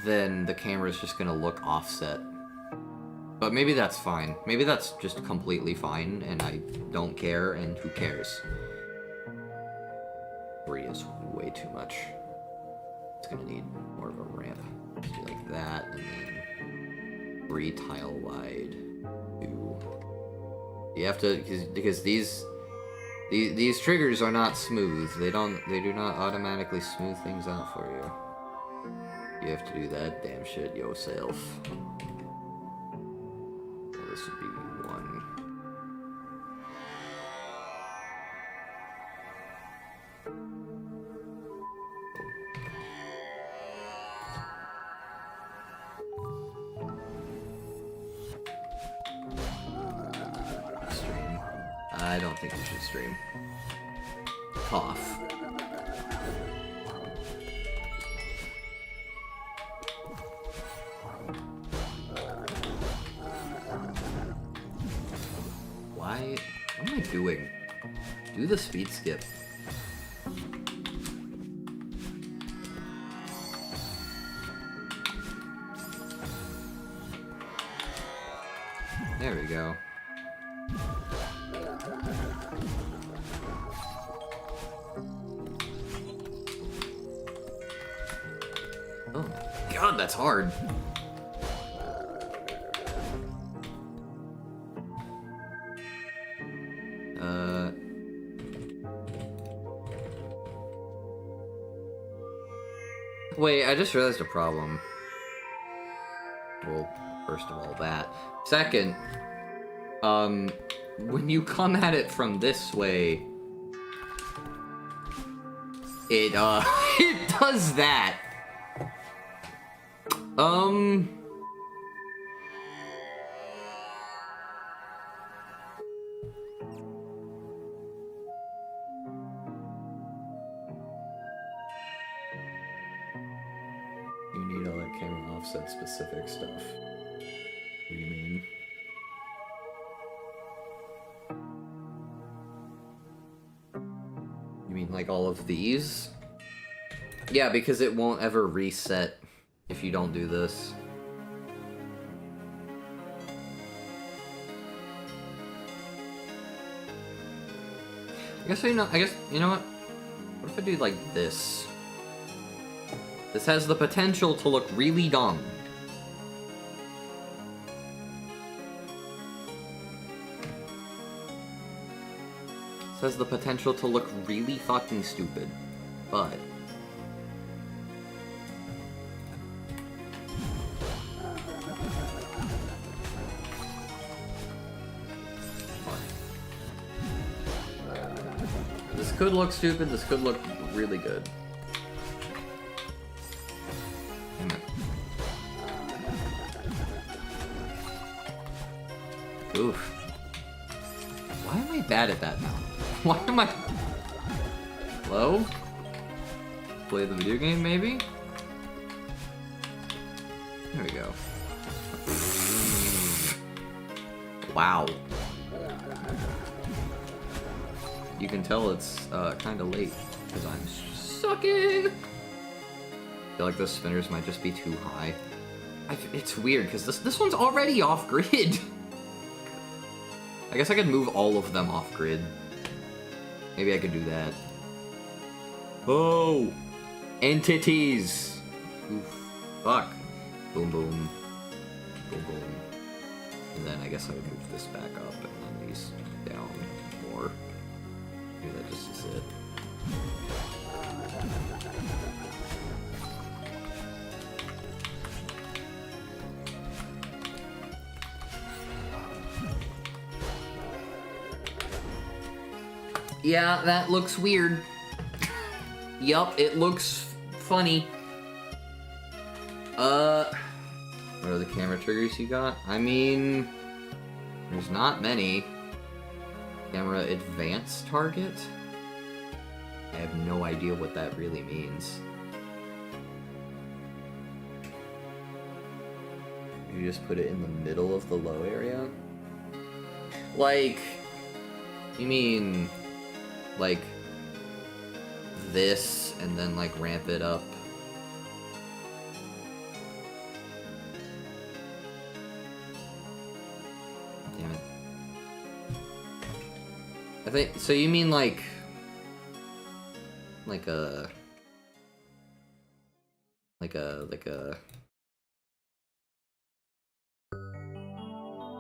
then the camera's just gonna look offset. But maybe that's fine. Maybe that's just completely fine, and I don't care, and who cares? 3 is way too much. It's gonna need more of a ramp. Just do like that, and then 3 tile wide. 2. You have to, because these triggers are not smooth. They do not automatically smooth things out for you. You have to do that damn shit yourself. This would be 1. Stream. I don't think you should stream. Cough. What am I doing? Do the speed skip. There we go. Oh my god, that's hard. Wait, I just realized a problem. Well, first of all, that. Second, when you come at it from this way, it, it does that. You need all that camera offset specific stuff. What do you mean? You mean like all of these? Yeah, because it won't ever reset if you don't do this. I guess you know what? What if I do like this? This has the potential to look really dumb. This has the potential to look really fucking stupid, but... This could look stupid, this could look really good. Oof. Why am I bad at that now? Why am I... Hello? play the video game, maybe? There we go. Wow. You can tell it's kind of late because I'm sucking. I feel like those spinners might just be too high. It's weird because this one's already off grid. I guess I could move all of them off grid. Maybe I could do that. Oh, entities. Oof. Fuck. Boom, boom. Boom, boom. And then I guess I would move this back up and then these down more. Maybe that just is it. Yeah, that looks weird. Yup, it looks funny. What are the camera triggers you got? I mean, there's not many. Camera advance target? I have no idea what that really means. You just put it in the middle of the low area? Like, you mean like this and then like ramp it up? Damn it. I think so. You mean like a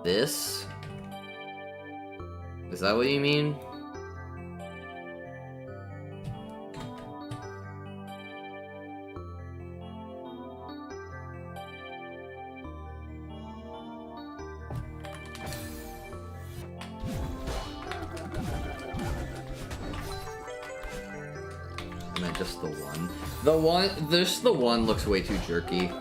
this? Is that what you mean? I meant just the one. The one looks way too jerky.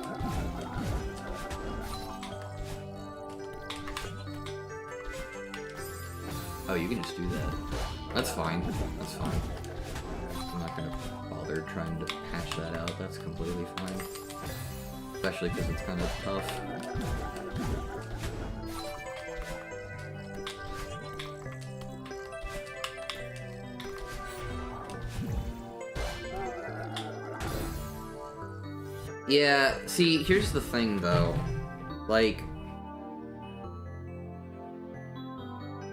Oh, you can just do that. That's fine. That's fine. I'm not gonna bother trying to patch that out. That's completely fine. Especially because it's kind of tough. Yeah, see, here's the thing though. Like,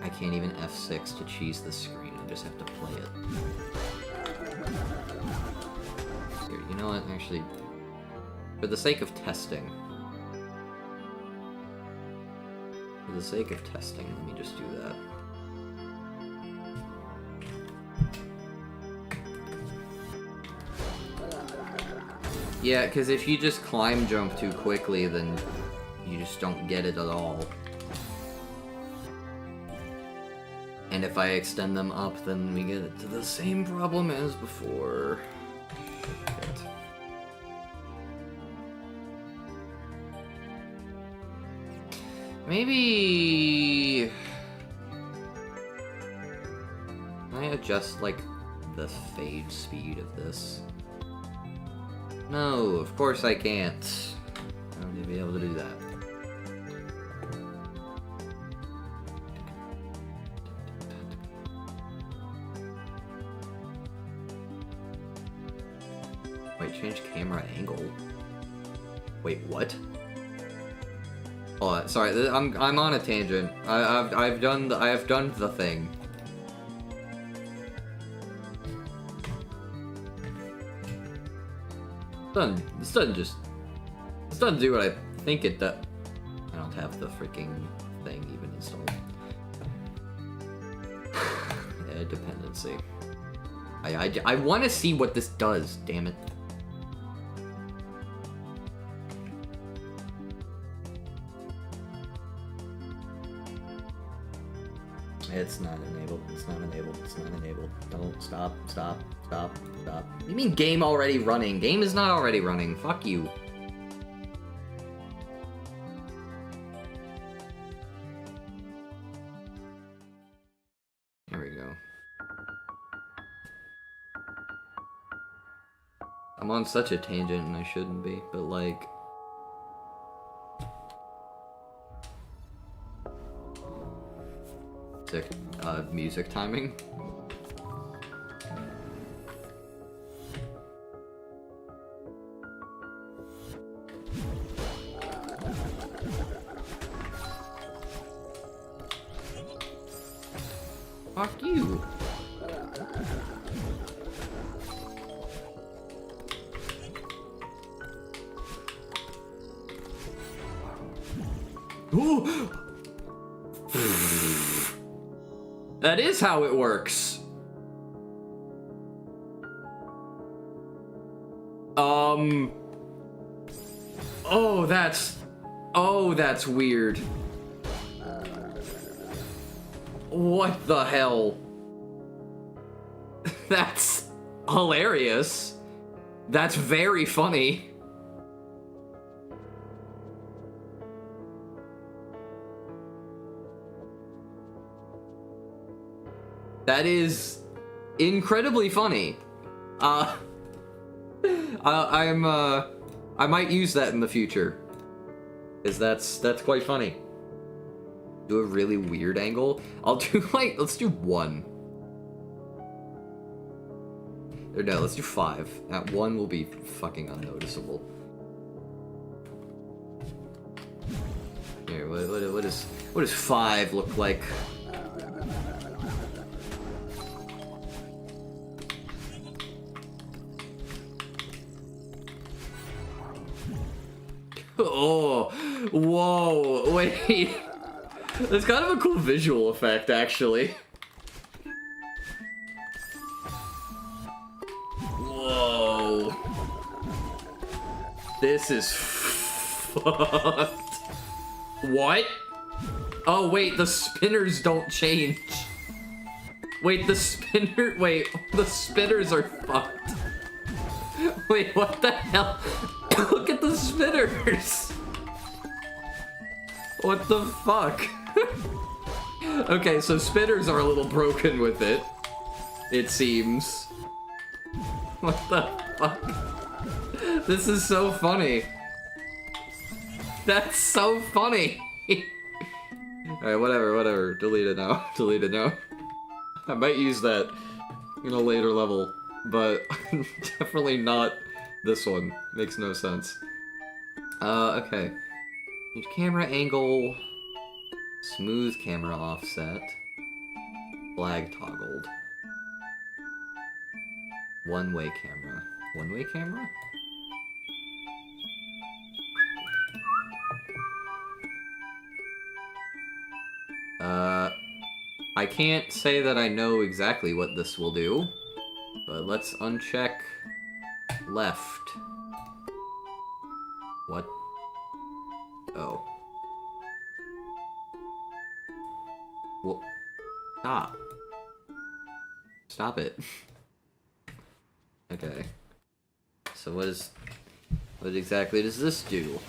I can't even F6 to cheese the screen. I just have to play it. Here, you know what? Actually, for the sake of testing. For the sake of testing, let me just do that. Yeah, because if you just climb jump too quickly, then you just don't get it at all. And if I extend them up, then we get to the same problem as before. Shit. Maybe... Can I adjust, like, the fade speed of this? No, of course I can't. I don't need to be able to do that. Wait, change camera angle. Wait, what? Oh, sorry, I'm on a tangent. I've done the thing. This doesn't do what I think it does. I don't have the freaking thing even installed. Yeah, dependency. I want to see what this does, damn it. It's not enabled, it's not enabled, it's not enabled. Don't, stop. You mean game already running? Game is not already running, fuck you. There we go. I'm on such a tangent and I shouldn't be, but like... Sick, music timing. Fuck you. Ooh. That is how it works. Oh, that's weird. What the hell? That's hilarious. That's very funny. That is incredibly funny. I might use that in the future. 'Cause that's quite funny. Do a really weird angle. I'll do like, let's do 1. Or no, let's do 5. That 1 will be fucking unnoticeable. Here, what does 5 look like? Oh, whoa, wait. That's kind of a cool visual effect, actually. Whoa. This is fucked. What? Oh, wait, the spinners don't change. Wait, the spinners are fucked. Wait, what the hell? Look at the spinners! What the fuck? Okay, so spinners are a little broken with it. It seems. What the fuck? This is so funny. That's so funny! Alright, whatever. Delete it now. Delete it now. I might use that in a later level, but definitely not this one. Makes no sense. Okay. Camera angle, smooth camera offset, flag toggled, one-way camera. One-way camera? I can't say that I know exactly what this will do, but let's uncheck left. What? Oh. Well, stop. Stop it. Okay. So what exactly does this do?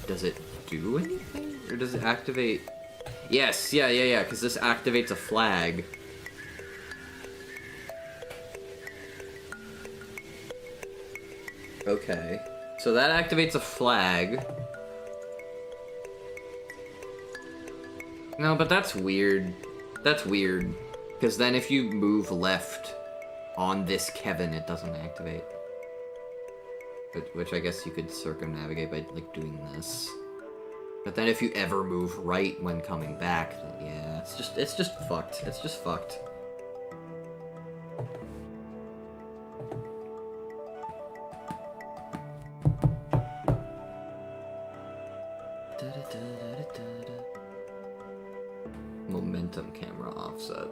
Does it do anything? Or does it activate? Yes, yeah, because this activates a flag. Okay. So that activates a flag. No, but that's weird. That's weird. Because then if you move left on this Kevin, it doesn't activate. Which I guess you could circumnavigate by, like, doing this. But then if you ever move right when coming back, then yeah, it's just fucked. It's just fucked. Momentum camera offset.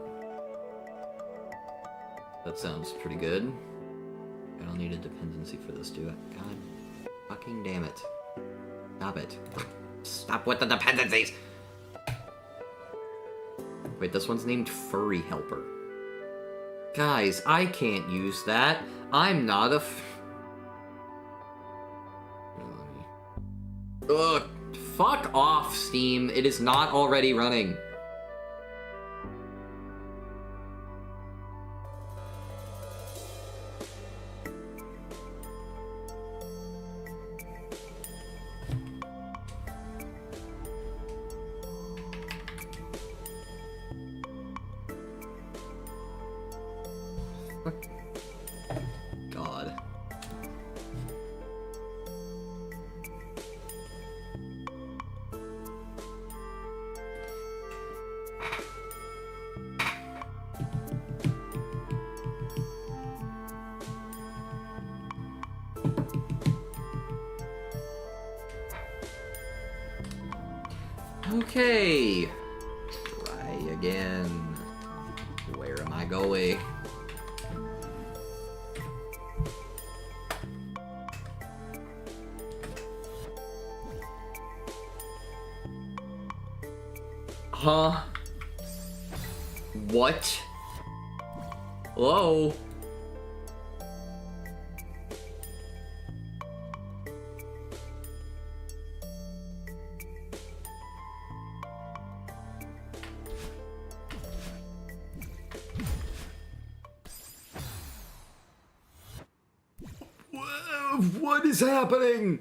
That sounds pretty good. I don't need a dependency for this, do I? God fucking damn it. Stop it. Stop with the dependencies! Wait, this one's named Furry Helper. Guys, I can't use that. I'm not a Ugh, fuck off, Steam. It is not already running. God. Okay. Try again. Where am I going? Huh? What? Hello? What is happening?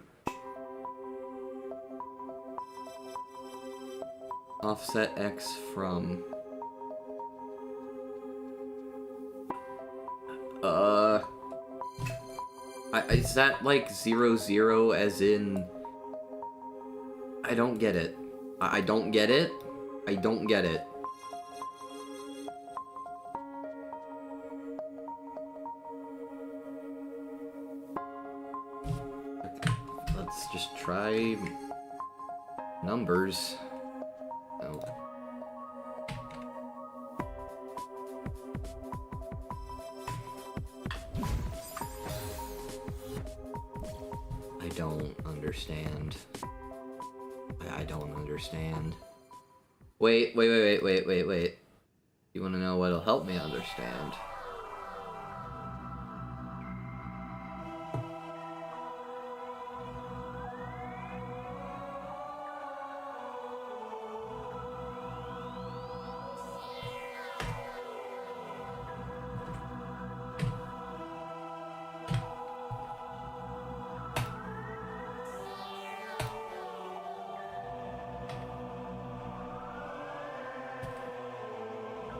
Offset X from... is that like 0, 0 as in... I don't get it. I don't get it. I don't get it. Okay, let's just try numbers. Oh. I don't understand. I don't understand. Wait. You wanna know what'll help me understand?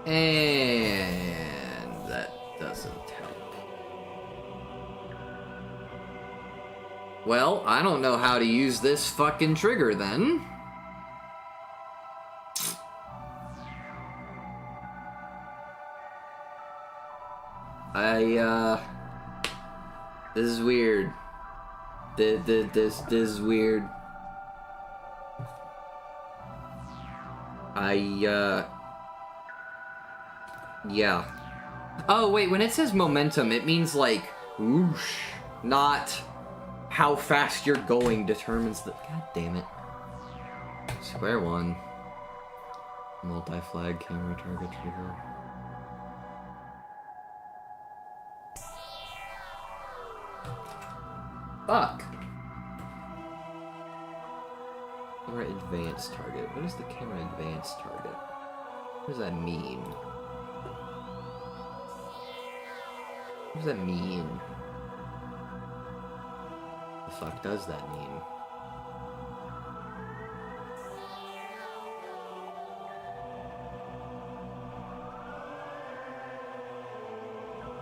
And that doesn't help. Well, I don't know how to use this fucking trigger then. This is weird. This is weird. Yeah. Oh, wait, when it says momentum, it means like, whoosh, not how fast you're going determines the... God damn it. Square one. Multi-flag camera target trigger. Fuck. Camera advanced target. What is the camera advanced target? What does that mean? What does that mean? The fuck does that mean?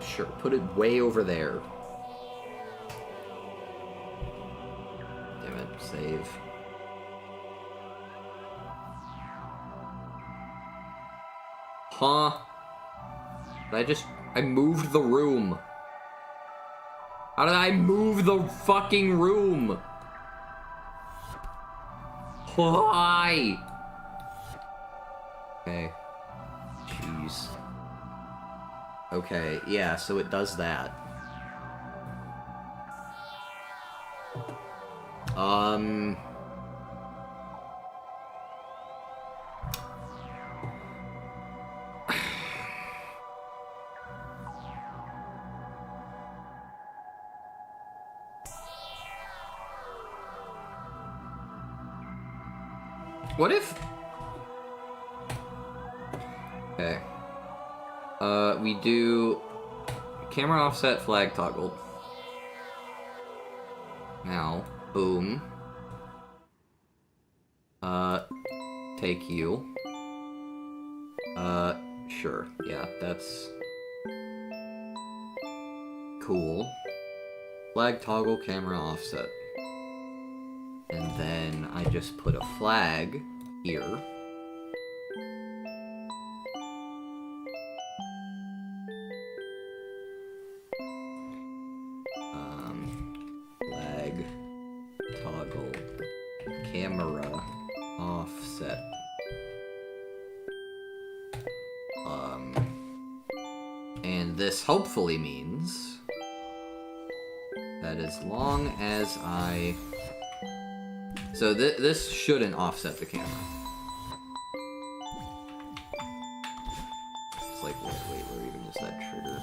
Sure, put it way over there. Damn it, save. Huh? I moved the room. How did I move the fucking room? Why? Okay. Jeez. Okay, yeah, so it does that. What if... Okay. We do... Camera offset flag toggled. Now, boom. Take you. Sure. Yeah, that's... Cool. Flag toggle camera offset. And then I just put a flag here. Flag toggle camera offset. And this hopefully means that as long as I... So this shouldn't offset the camera. It's like, wait, where even is that trigger?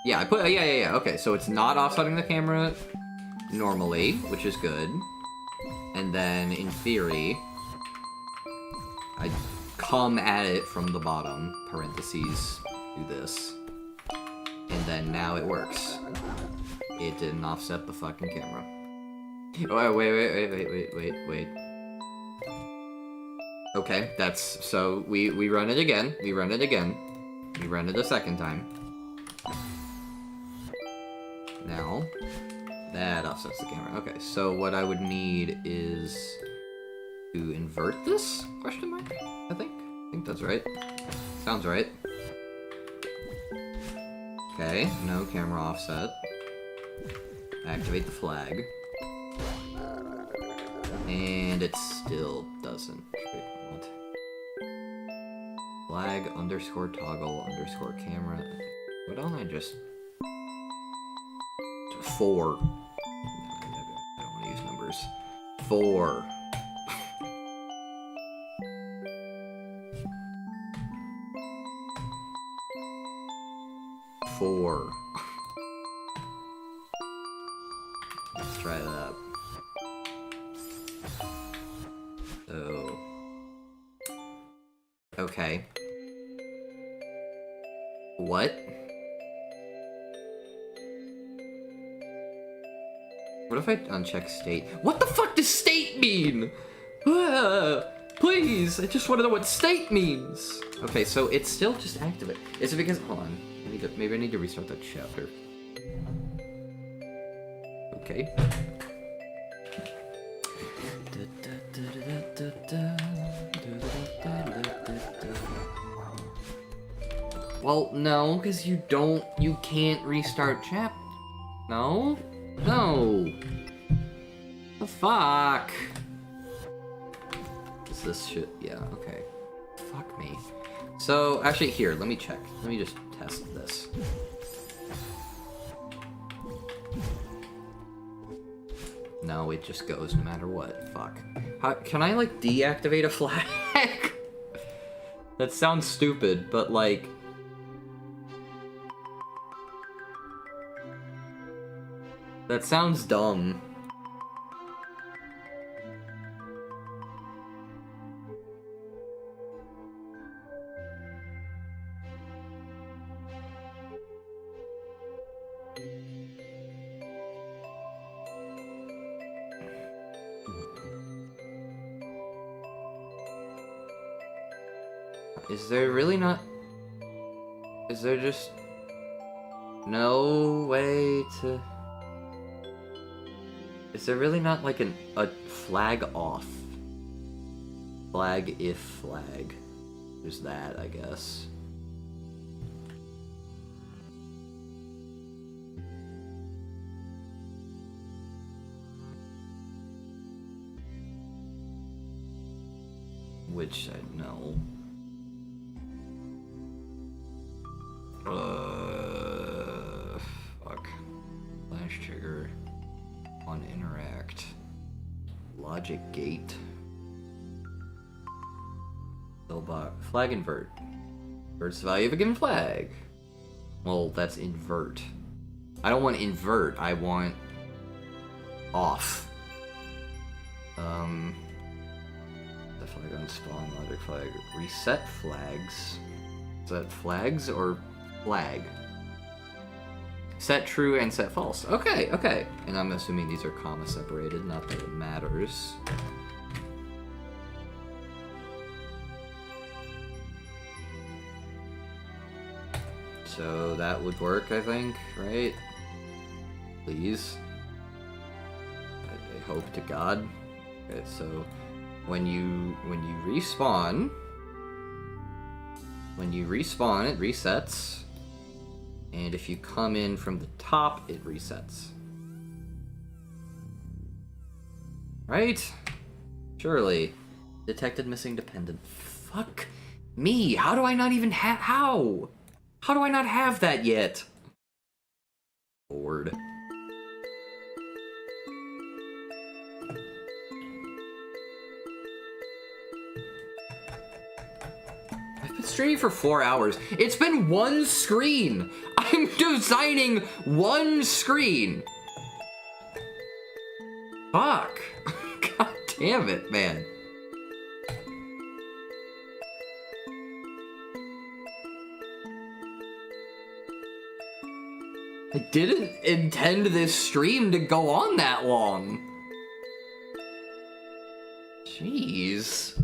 Yeah, I put, yeah, okay, so it's not offsetting the camera normally, which is good. And then, in theory, I come at it from the bottom, parentheses, do this. And then now it works. It didn't offset the fucking camera. Oh, wait. Okay, that's, so we run it again, we run it a second time. Now, that offsets the camera. Okay, so what I would need is to invert this, question mark, I think that's right. Sounds right. Okay, no camera offset. Activate the flag. And it still doesn't. What? Flag underscore toggle underscore camera. Why don't I just... 4. I don't want to use numbers. 4. Let's try that. So... Okay. What? What if I uncheck state? What the fuck does state mean? Please, I just want to know what state means. Okay, so it's still just activate. Is it because, hold on, maybe I need to restart that chapter. Okay. Well, no, because you can't restart chapter. No? No! The fuck? Is this shit? Yeah, okay. Fuck me. So, actually, here, let me check. Let me just test this. No, it just goes no matter what. Fuck. How, can I, like, deactivate a flag? That sounds stupid, but, like... That sounds dumb. Is there really not... Is there just... no way to... Is there really not like a flag off? Flag if flag. There's that, I guess. Which I know. Fuck. Flash trigger. On interact. Logic gate. Billbox. Flag invert. Inverts the value of a given flag. Well, that's invert. I don't want invert, I want off. The flag on spawn, logic flag. Reset flags. Is that flags or flag? Set true and set false. Okay, okay. And I'm assuming these are comma separated, not that it matters. So that would work, I think, right? Please. I hope to God. Okay, so when you respawn, it resets. And if you come in from the top, it resets. Right? Surely. Detected missing dependent. Fuck me. How do I not even have... How? How do I not have that yet? Lord. I've been streaming for 4 hours. It's been one screen. I'm designing one screen. Fuck. God damn it, man. I didn't intend this stream to go on that long. Jeez.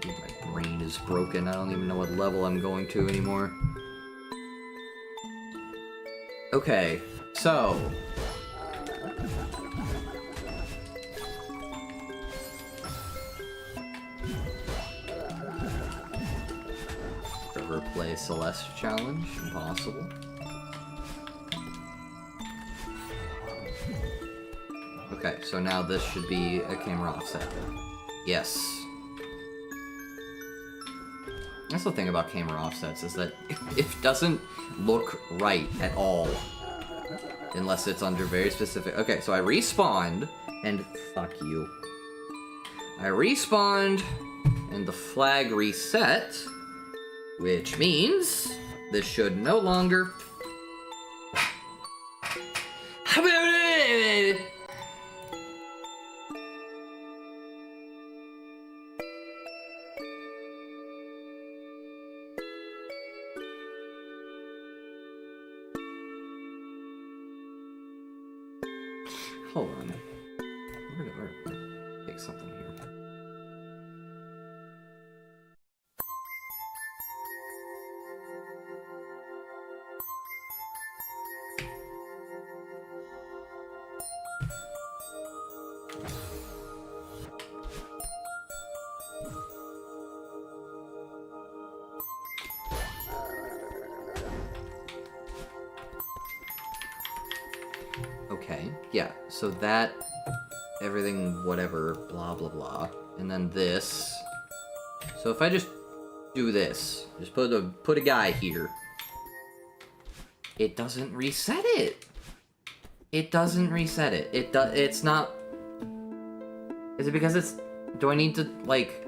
My brain is broken. I don't even know what level I'm going to anymore. Okay, so... Play Celeste challenge, impossible. Okay, so now this should be a camera offset. Yes. That's the thing about camera offsets, is that it doesn't look right at all. Unless it's under very specific... Okay, so I respawned, and fuck you. I respawned, and the flag reset... Which means this should no longer... Hold on. We're take something here. Okay, yeah, so that, everything, whatever, blah, blah, blah. And then this. So if I just do this, just put a guy here, it doesn't reset it. It doesn't reset it. It's not... Is it because it's... Do I need to, like...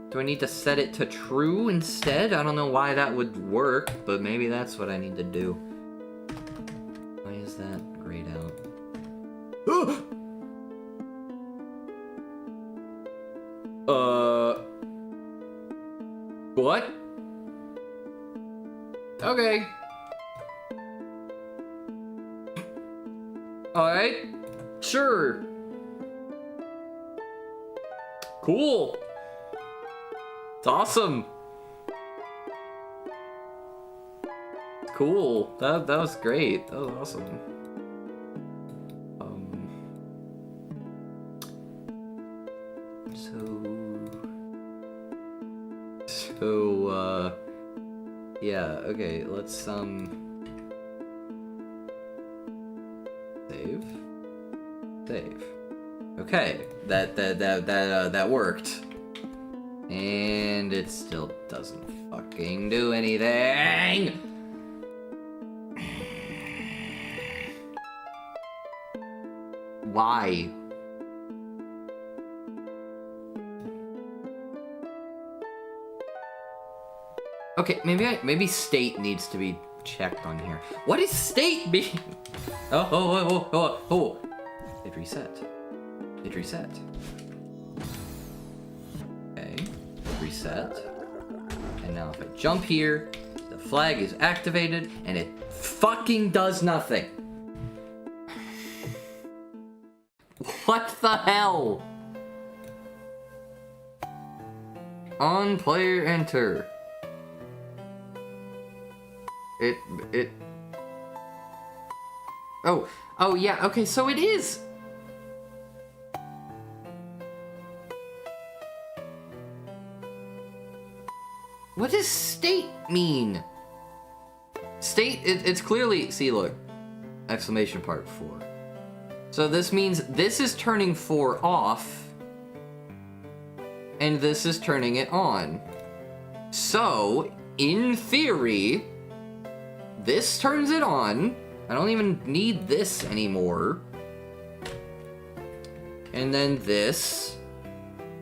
Do I need to set it to true instead? I don't know why that would work, but maybe that's what I need to do. Why is that grayed out? What? Okay. Alright. Sure. Cool. It's awesome. Cool. That was great. That was awesome. Yeah, okay, let's, save. Save. Okay, that worked. And it still doesn't fucking do anything! Why? Okay, maybe state needs to be checked on here. What is state mean? Oh. It reset. It reset. Okay, it reset. And now if I jump here, the flag is activated, and it fucking does nothing. What the hell? On player enter. It... Oh yeah, okay, so it is! What does state mean? State, it's clearly, see look, exclamation part 4. So this means this is turning 4 off, and this is turning it on. So, in theory, this turns it on. I don't even need this anymore. And then this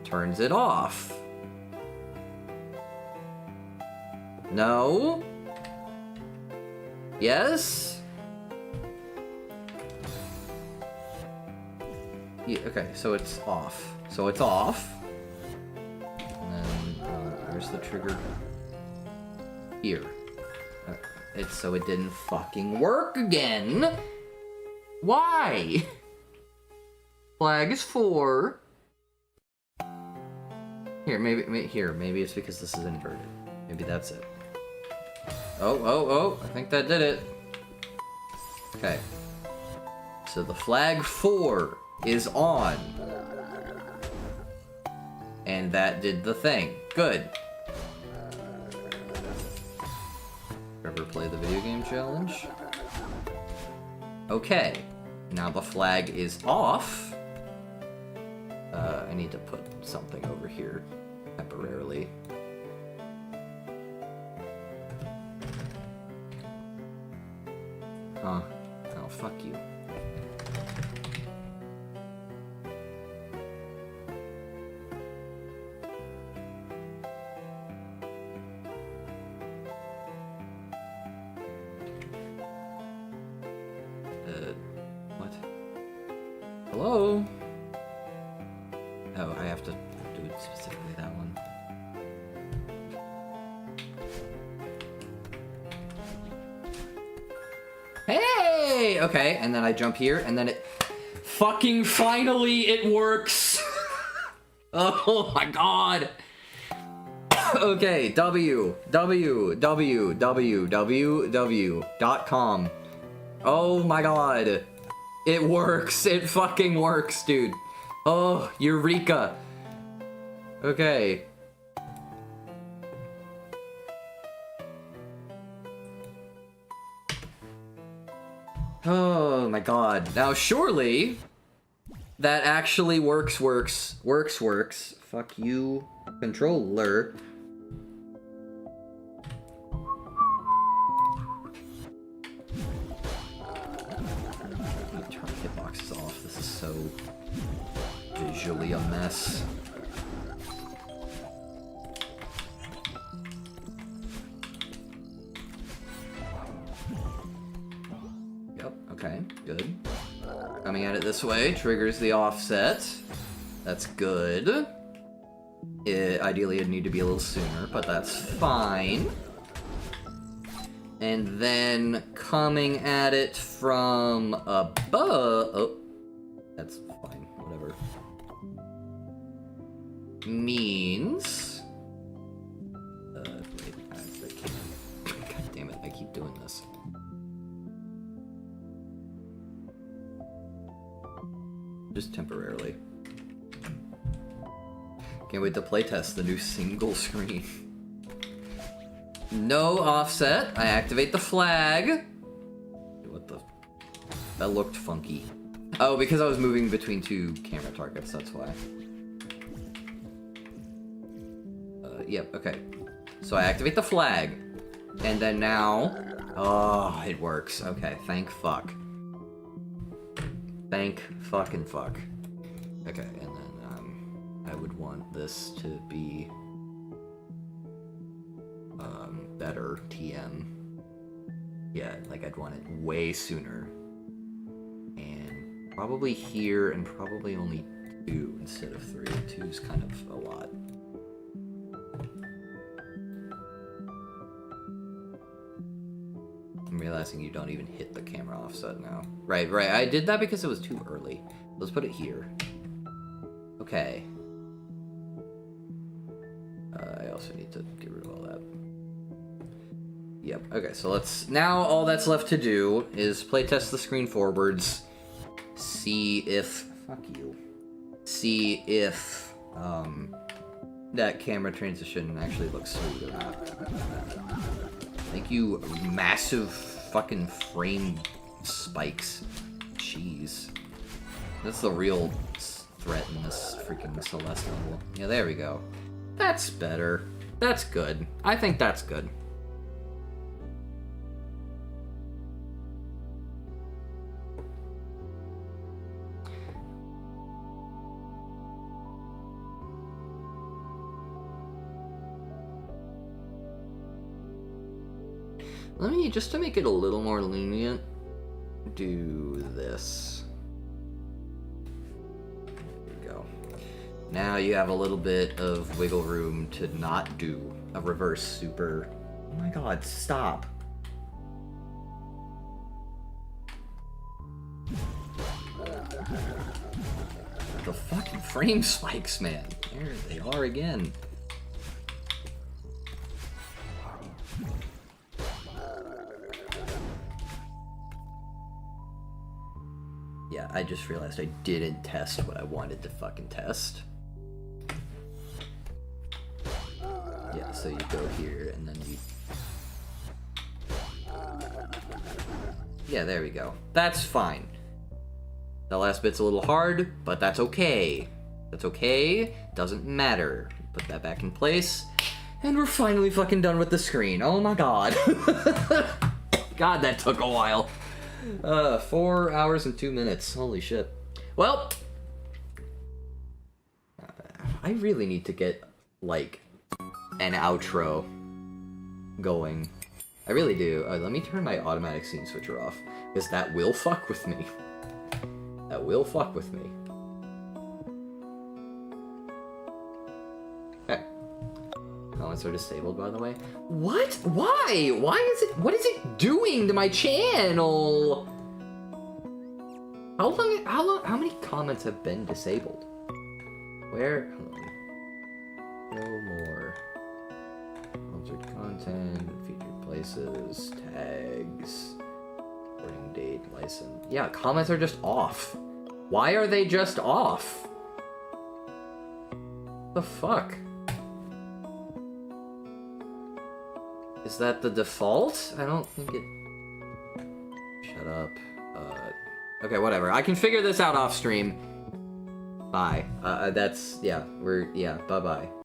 turns it off. No? Yes? Yeah, okay, so it's off. So it's off. And then, where's the trigger? Here. So it didn't fucking work again. Why? Flag is 4. Here, maybe it's because this is inverted. Maybe that's it. Oh, I think that did it. Okay. So the flag 4 is on. And that did the thing. Good. Ever play the video game challenge? Okay. Now the flag is off. I need to put something over here temporarily. Huh. Oh, fuck you. What? Hello? Oh, I have to do it specifically that one. Hey! Okay, and then I jump here, and then it... Fucking finally, it works! Oh my god! Okay, www.com. Oh my god. It works. It fucking works, dude. Oh, Eureka. Okay. Oh my god. Now surely that actually works. Fuck you, controller. Turn hitboxes off. This is so visually a mess. Yep, okay, good. Coming at it this way triggers the offset. That's good. Ideally, it'd need to be a little sooner, but that's fine. And then coming at it from above... Oh, that's fine, whatever. Means... wait, I can't... God damn it, I keep doing this. Just temporarily. Can't wait to playtest the new single screen. No offset. I activate the flag. What the... That looked funky. Oh, because I was moving between two camera targets, that's why. Yep, okay. So I activate the flag. And then now... Oh, it works. Okay, thank fuck. Thank fucking fuck. Okay, and then, I would want this to be... better TM. Yeah, like I'd want it way sooner. And probably here, and probably only 2 instead of 3. 2's kind of a lot. I'm realizing you don't even hit the camera offset now. Right, I did that because it was too early. Let's put it here. Okay. I also need to get rid of all that. Yep, okay, so let's... Now all that's left to do is playtest the screen forwards, see if... Fuck you. See if, that camera transition actually looks sweet or not. Thank you, massive fucking frame spikes. Jeez. That's the real threat in this freaking Celeste level. Yeah, there we go. That's better. That's good. I think that's good. Let me, just to make it a little more lenient, do this. There we go. Now you have a little bit of wiggle room to not do a reverse super. Oh my god, stop. The fucking frame spikes, man. There they are again. Yeah, I just realized I didn't test what I wanted to fucking test. Yeah, so you go here and then you... Yeah, there we go. That's fine. The last bit's a little hard, but that's okay. That's okay. Doesn't matter. Put that back in place. And we're finally fucking done with the screen. Oh my god. God, that took a while. 4 hours and 2 minutes. Holy shit. Well, I really need to get, like, an outro going. I really do. Let me turn my automatic scene switcher off, because that will fuck with me. That will fuck with me. Okay. Comments are disabled, by the way. What? Why? Why is it? What is it doing to my channel? How many comments have been disabled? Where? Hold on. No more. Sponsored content, featured places, tags, recording date, license. Yeah, comments are just off. Why are they just off? The fuck? Is that the default? I don't think it... Shut up. Okay, whatever. I can figure this out off stream. Bye. Yeah, bye-bye.